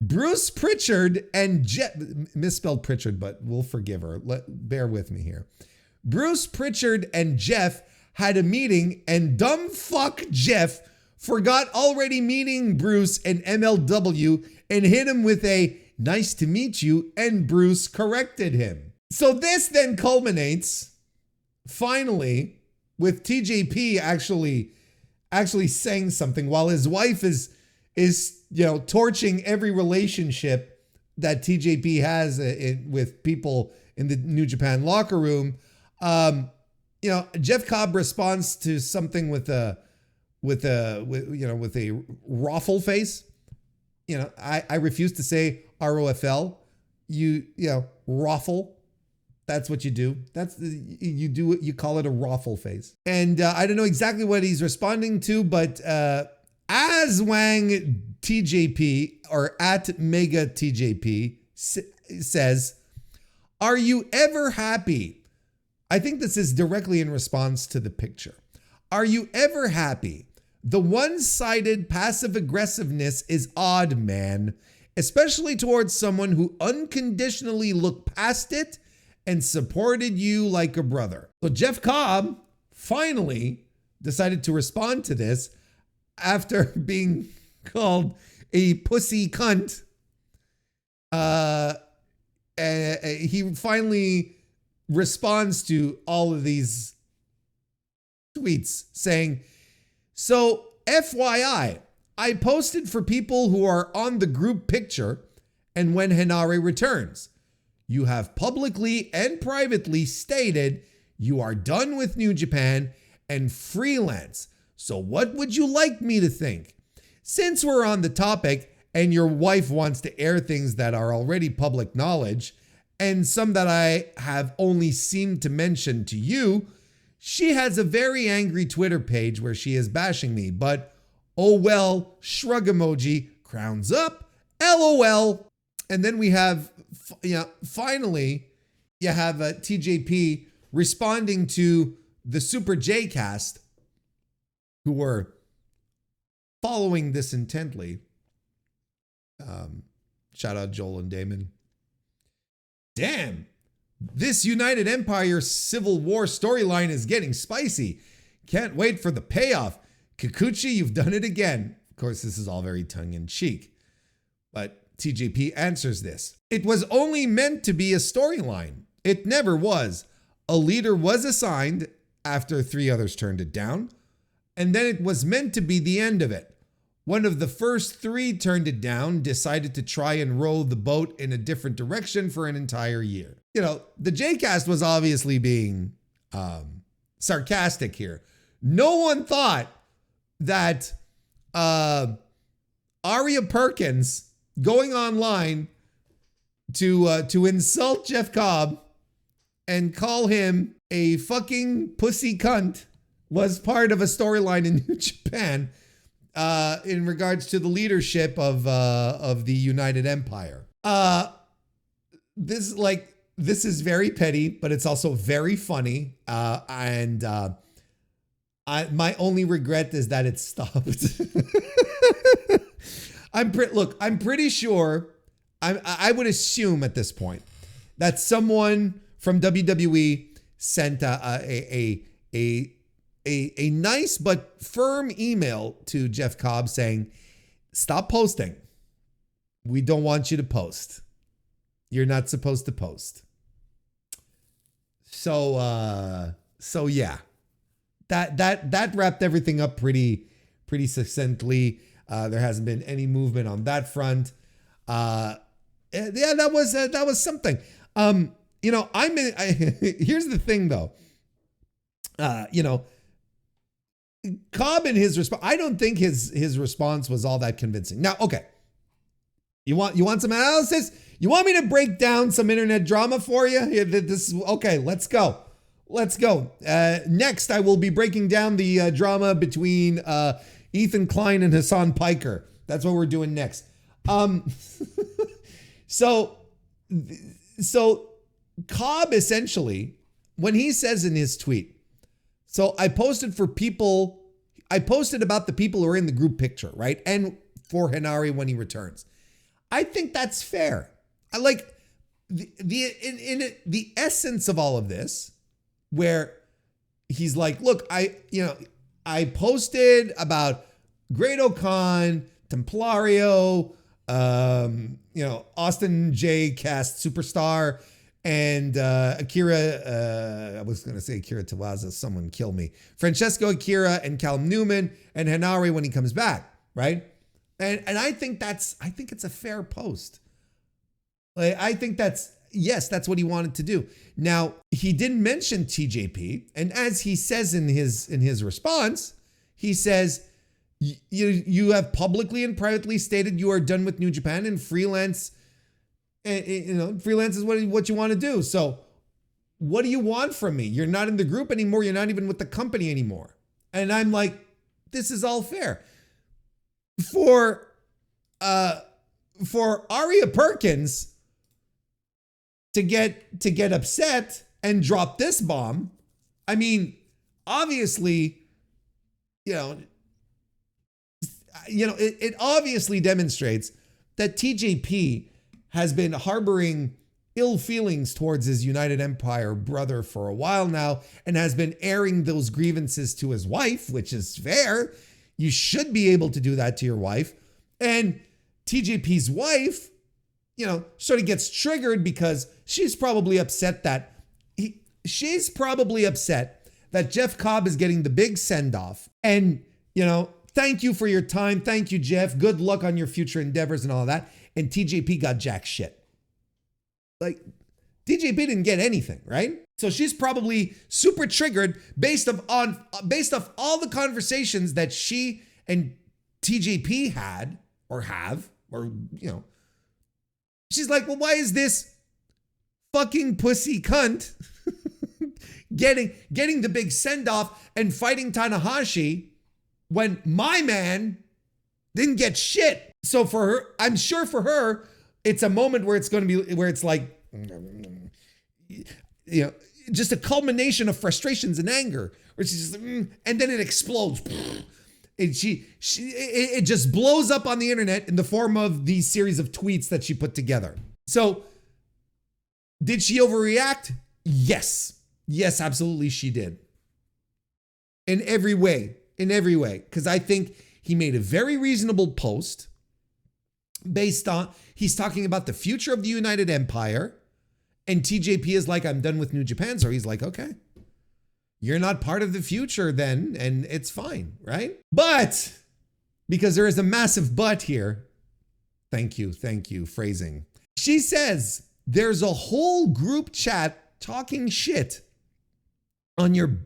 Bruce Pritchard and Jeff, misspelled Pritchard, but we'll forgive her. Bear with me here. Bruce Pritchard and Jeff had a meeting, and dumb fuck Jeff forgot already meeting Bruce in MLW and hit him with a nice to meet you, and Bruce corrected him. So this then culminates finally with TJP actually saying something while his wife is torching every relationship that TJP has with people in the New Japan locker room. Jeff Cobb responds to something with a raffle face. I refuse to say ROFL. Raffle. That's what you do. You call it a raffle face. And I don't know exactly what he's responding to, but Aswang TJP or at Mega TJP says, are you ever happy? I think this is directly in response to the picture. Are you ever happy? The one-sided passive aggressiveness is odd, man, especially towards someone who unconditionally looked past it and supported you like a brother. So Jeff Cobb finally decided to respond to this after being called a pussy cunt. He finally responds to all of these tweets saying, so FYI, I posted for people who are on the group picture and when Henare returns. You have publicly and privately stated you are done with New Japan and freelance. So what would you like me to think? Since we're on the topic and your wife wants to air things that are already public knowledge and some that I have only seemed to mention to you, she has a very angry Twitter page where she is bashing me, but oh well, shrug emoji, crowns up, LOL. And then we have, finally, you have TJP responding to the Super J cast who were following this intently, shout out Joel and Damon. Damn, this United Empire Civil War storyline is getting spicy. Can't wait for the payoff. Kikuchi, you've done it again. Of course, this is all very tongue-in-cheek. But TJP answers this. It was only meant to be a storyline. It never was. A leader was assigned after 3 others turned it down, and then it was meant to be the end of it. One of the first 3 turned it down, decided to try and row the boat in a different direction for an entire year. You know, the J-Cast was obviously being sarcastic here. No one thought that Aria Perkins going online to insult Jeff Cobb and call him a fucking pussy cunt was part of a storyline in New Japan in regards to the leadership of the United Empire. This is very petty, but it's also very funny. My only regret is that it stopped. I'm pretty sure. I would assume at this point that someone from WWE sent a nice but firm email to Jeff Cobb saying, "Stop posting. We don't want you to post. You're not supposed to post." So yeah, that wrapped everything up pretty succinctly. There hasn't been any movement on that front. Yeah, that was something. You know, here's the thing though. You know, Cobb and his response, I don't think his response was all that convincing. Now, okay. You want some analysis? You want me to break down some internet drama for you? Okay, let's go. Next, I will be breaking down the drama between Ethan Klein and Hassan Piker. That's what we're doing next. So Cobb essentially, when he says in his tweet, so I posted about the people who are in the group picture, right? And for Hendry when he returns. I think that's fair. I like the essence of all of this, where he's like, look, I posted about Great O'Khan, Templario, Austin J. Cast Superstar, and Akira, I was going to say Akira Tawaza, someone kill me. Francesco Akira and Callum Newman and Hendry when he comes back, right? And I think it's a fair post. Like, I think that's what he wanted to do. Now, he didn't mention TJP, and as he says in his response, he says, you have publicly and privately stated you are done with New Japan and freelance. Freelance is what you want to do. So what do you want from me? You're not in the group anymore. You're not even with the company anymore. And I'm like, this is all fair. For Aria Perkins to get upset and drop this bomb, I mean, obviously, it obviously demonstrates that TJP has been harboring ill feelings towards his United Empire brother for a while now and has been airing those grievances to his wife, which is fair. You should be able to do that to your wife. And TJP's wife, sort of gets triggered because she's probably upset that Jeff Cobb is getting the big send-off. And, thank you for your time. Thank you, Jeff. Good luck on your future endeavors and all that. And TJP got jack shit. Like, TJP didn't get anything, right? So she's probably super triggered based off all the conversations that she and TJP had or have, or, she's like, well, why is this fucking pussy cunt getting the big send-off and fighting Tanahashi when my man didn't get shit? So for her, I'm sure for her, it's a moment where it's going to be, where it's like, just a culmination of frustrations and anger, where she's just, and then it explodes. And it just blows up on the internet in the form of these series of tweets that she put together. So did she overreact? Yes. Yes, absolutely she did. In every way. Because I think he made a very reasonable post based on, he's talking about the future of the United Empire. And TJP is like, I'm done with New Japan. So he's like, okay, you're not part of the future then, and it's fine, right? But, because there is a massive but here, thank you, phrasing. She says, there's a whole group chat talking shit on your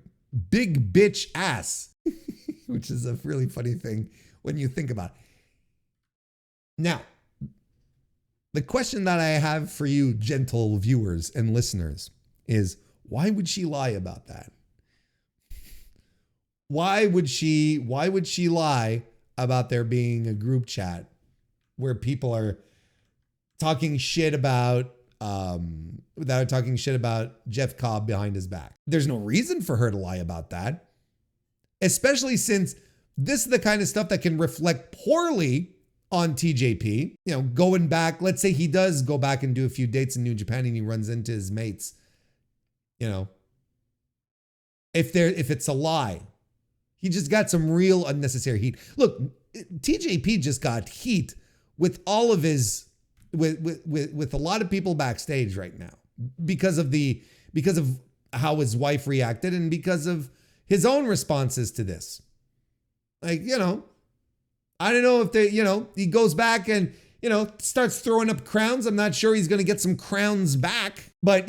big bitch ass, which is a really funny thing when you think about it. Now, the question that I have for you, gentle viewers and listeners, is why would she lie about that? Why would she lie about there being a group chat where people are talking shit about Jeff Cobb behind his back? There's no reason for her to lie about that, especially since this is the kind of stuff that can reflect poorly on TJP. You know, going back, let's say he does go back and do a few dates in New Japan and he runs into his mates. You know, if it's a lie, he just got some real unnecessary heat. Look, TJP just got heat with all of his with a lot of people backstage right now because of how his wife reacted and because of his own responses to this. Like, you know, I don't know if he goes back and, starts throwing up crowns. I'm not sure he's going to get some crowns back, but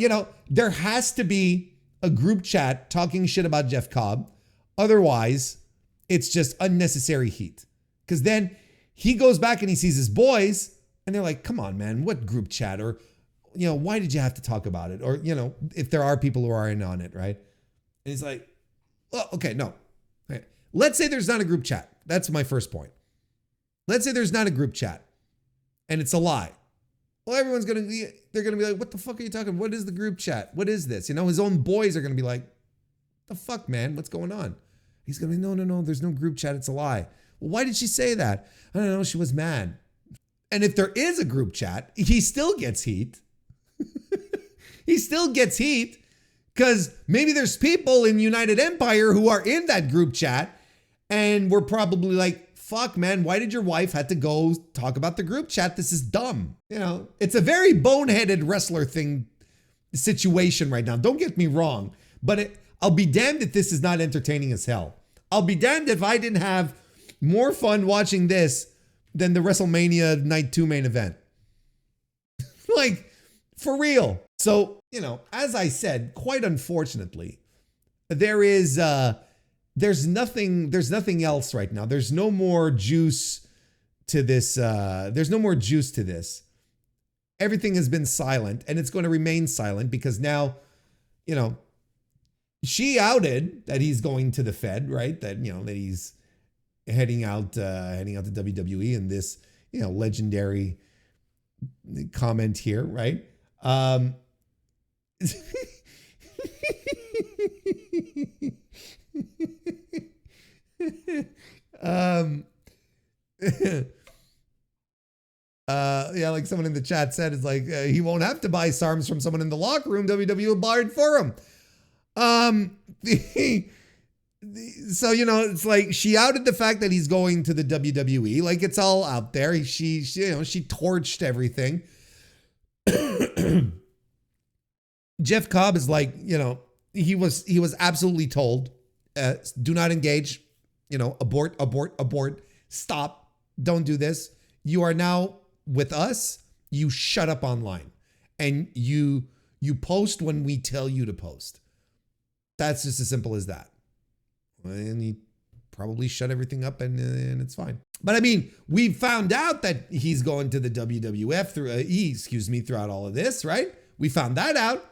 there has to be a group chat talking shit about Jeff Cobb. Otherwise, it's just unnecessary heat. Because then he goes back and he sees his boys and they're like, come on, man, what group chat? Or, why did you have to talk about it? Or, if there are people who are in on it, right? And he's like, well, okay, no. Okay. Let's say there's not a group chat. That's my first point. Let's say there's not a group chat and it's a lie. Well, everyone's they're going to be like, what the fuck are you talking about? What is the group chat? What is this? His own boys are going to be like, the fuck, man, what's going on? He's going to be, no, there's no group chat. It's a lie. Well, why did she say that? I don't know. She was mad. And if there is a group chat, he still gets heat. He still gets heat because maybe there's people in United Empire who are in that group chat and we're probably like, fuck, man, why did your wife have to go talk about the group chat? This is dumb. It's a very boneheaded wrestler situation right now. Don't get me wrong, but I'll be damned if this is not entertaining as hell. I'll be damned if I didn't have more fun watching this than the WrestleMania Night 2 main event. Like, for real. So, as I said, quite unfortunately, there's nothing else right now. There's no more juice to this. Everything has been silent and it's going to remain silent because now, she outed that he's going to the Fed, right? That, that he's heading out to WWE in this, legendary comment here, right? Yeah, like someone in the chat said, it's like, he won't have to buy SARMs from someone in the locker room. WWE will buy it for him. So, it's like she outed the fact that he's going to the WWE. Like, it's all out there. She torched everything. Jeff Cobb is like, he was absolutely told, do not engage, abort, stop, don't do this. You are now with us. You shut up online and you post when we tell you to post. That's just as simple as that. And he probably shut everything up and it's fine. But I mean, we found out that he's going to the WWF throughout all of this, right? We found that out.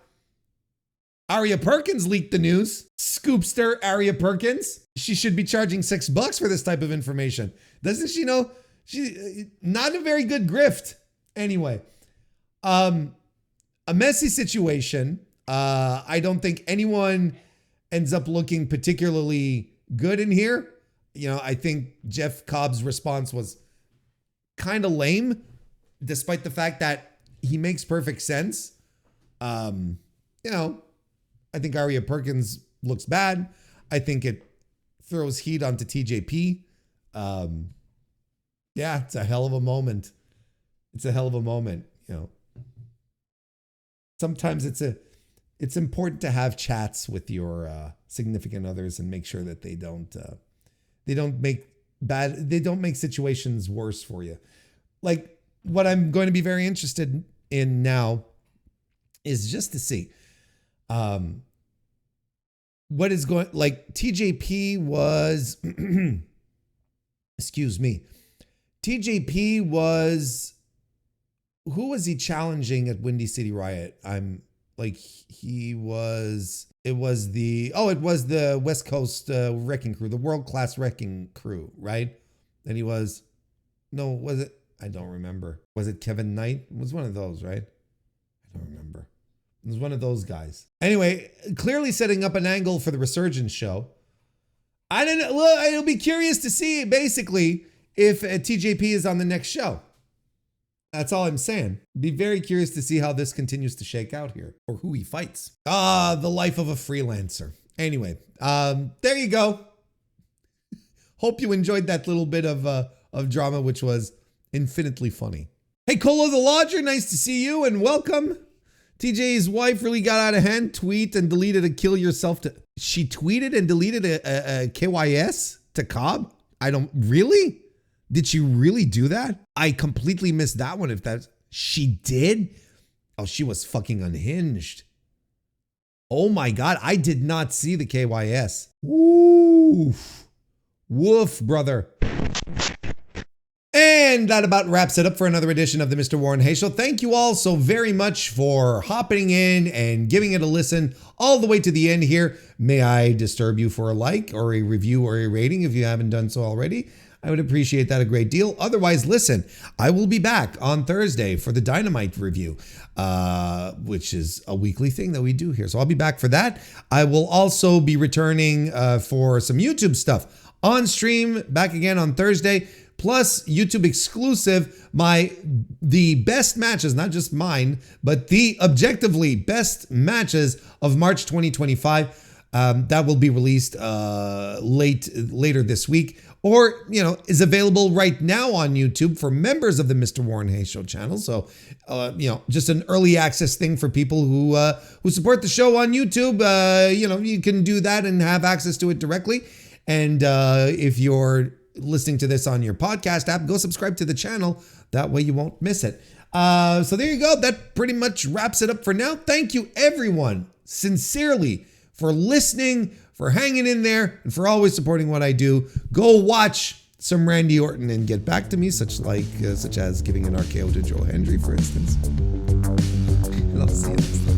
Aria Perkins leaked the news. Scoopster Aria Perkins. She should be charging $6 for this type of information. Doesn't she know? She not a very good grift. Anyway, a messy situation. I don't think anyone ends up looking particularly good in here. You know, I think Jeff Cobb's response was kind of lame, despite the fact that he makes perfect sense. You know, I think Aria Perkins looks bad. I think it throws heat onto TJP. Yeah, it's a hell of a moment. It's a hell of a moment, you know. Sometimes it's important to have chats with your significant others and make sure that they don't make situations worse for you. Like, what I'm going to be very interested in now is just to see what is going, like, TJP was excuse me, TJP was, who was he challenging at Windy City Riot? It was the West Coast wrecking crew, the world-class wrecking crew, right? And was it? I don't remember. Was it Kevin Knight? It was one of those, right? I don't remember. It was one of those guys. Anyway, clearly setting up an angle for the Resurgence show. I'll be curious to see, basically, if TJP is on the next show. That's all I'm saying. Be very curious to see how this continues to shake out here, or who he fights. The life of a freelancer. Anyway, there you go. Hope you enjoyed that little bit of drama, which was infinitely funny. Hey, Colo the Lodger, nice to see you and welcome. TJ's wife really got out of hand. Tweet and deleted a kill yourself. She tweeted and deleted a KYS to Cobb? Really? Did she really do that? I completely missed that one. She did? Oh, she was fucking unhinged. Oh my God, I did not see the KYS. Woof. Woof, brother. And that about wraps it up for another edition of the Mr. Warren Hayes Show. Thank you all so very much for hopping in and giving it a listen all the way to the end here. May I disturb you for a like or a review or a rating if you haven't done so already? I would appreciate that a great deal. Otherwise, listen, I will be back on Thursday for the Dynamite review, which is a weekly thing that we do here. So I'll be back for that. I will also be returning for some YouTube stuff on stream back again on Thursday. Plus YouTube exclusive, the best matches, not just mine, but the objectively best matches of March 2025. That will be released later this week, or is available right now on YouTube for members of the Mr. Warren Hayes Show channel. So just an early access thing for people who support the show on YouTube. You can do that and have access to it directly. And if you're listening to this on your podcast app, go subscribe to the channel. That way you won't miss it. So there you go. That pretty much wraps it up for now. Thank you, everyone, sincerely, for listening, for hanging in there, and for always supporting what I do. Go watch some Randy Orton and get back to me, such as giving an RKO to Joe Hendry, for instance. And I'll see you next time.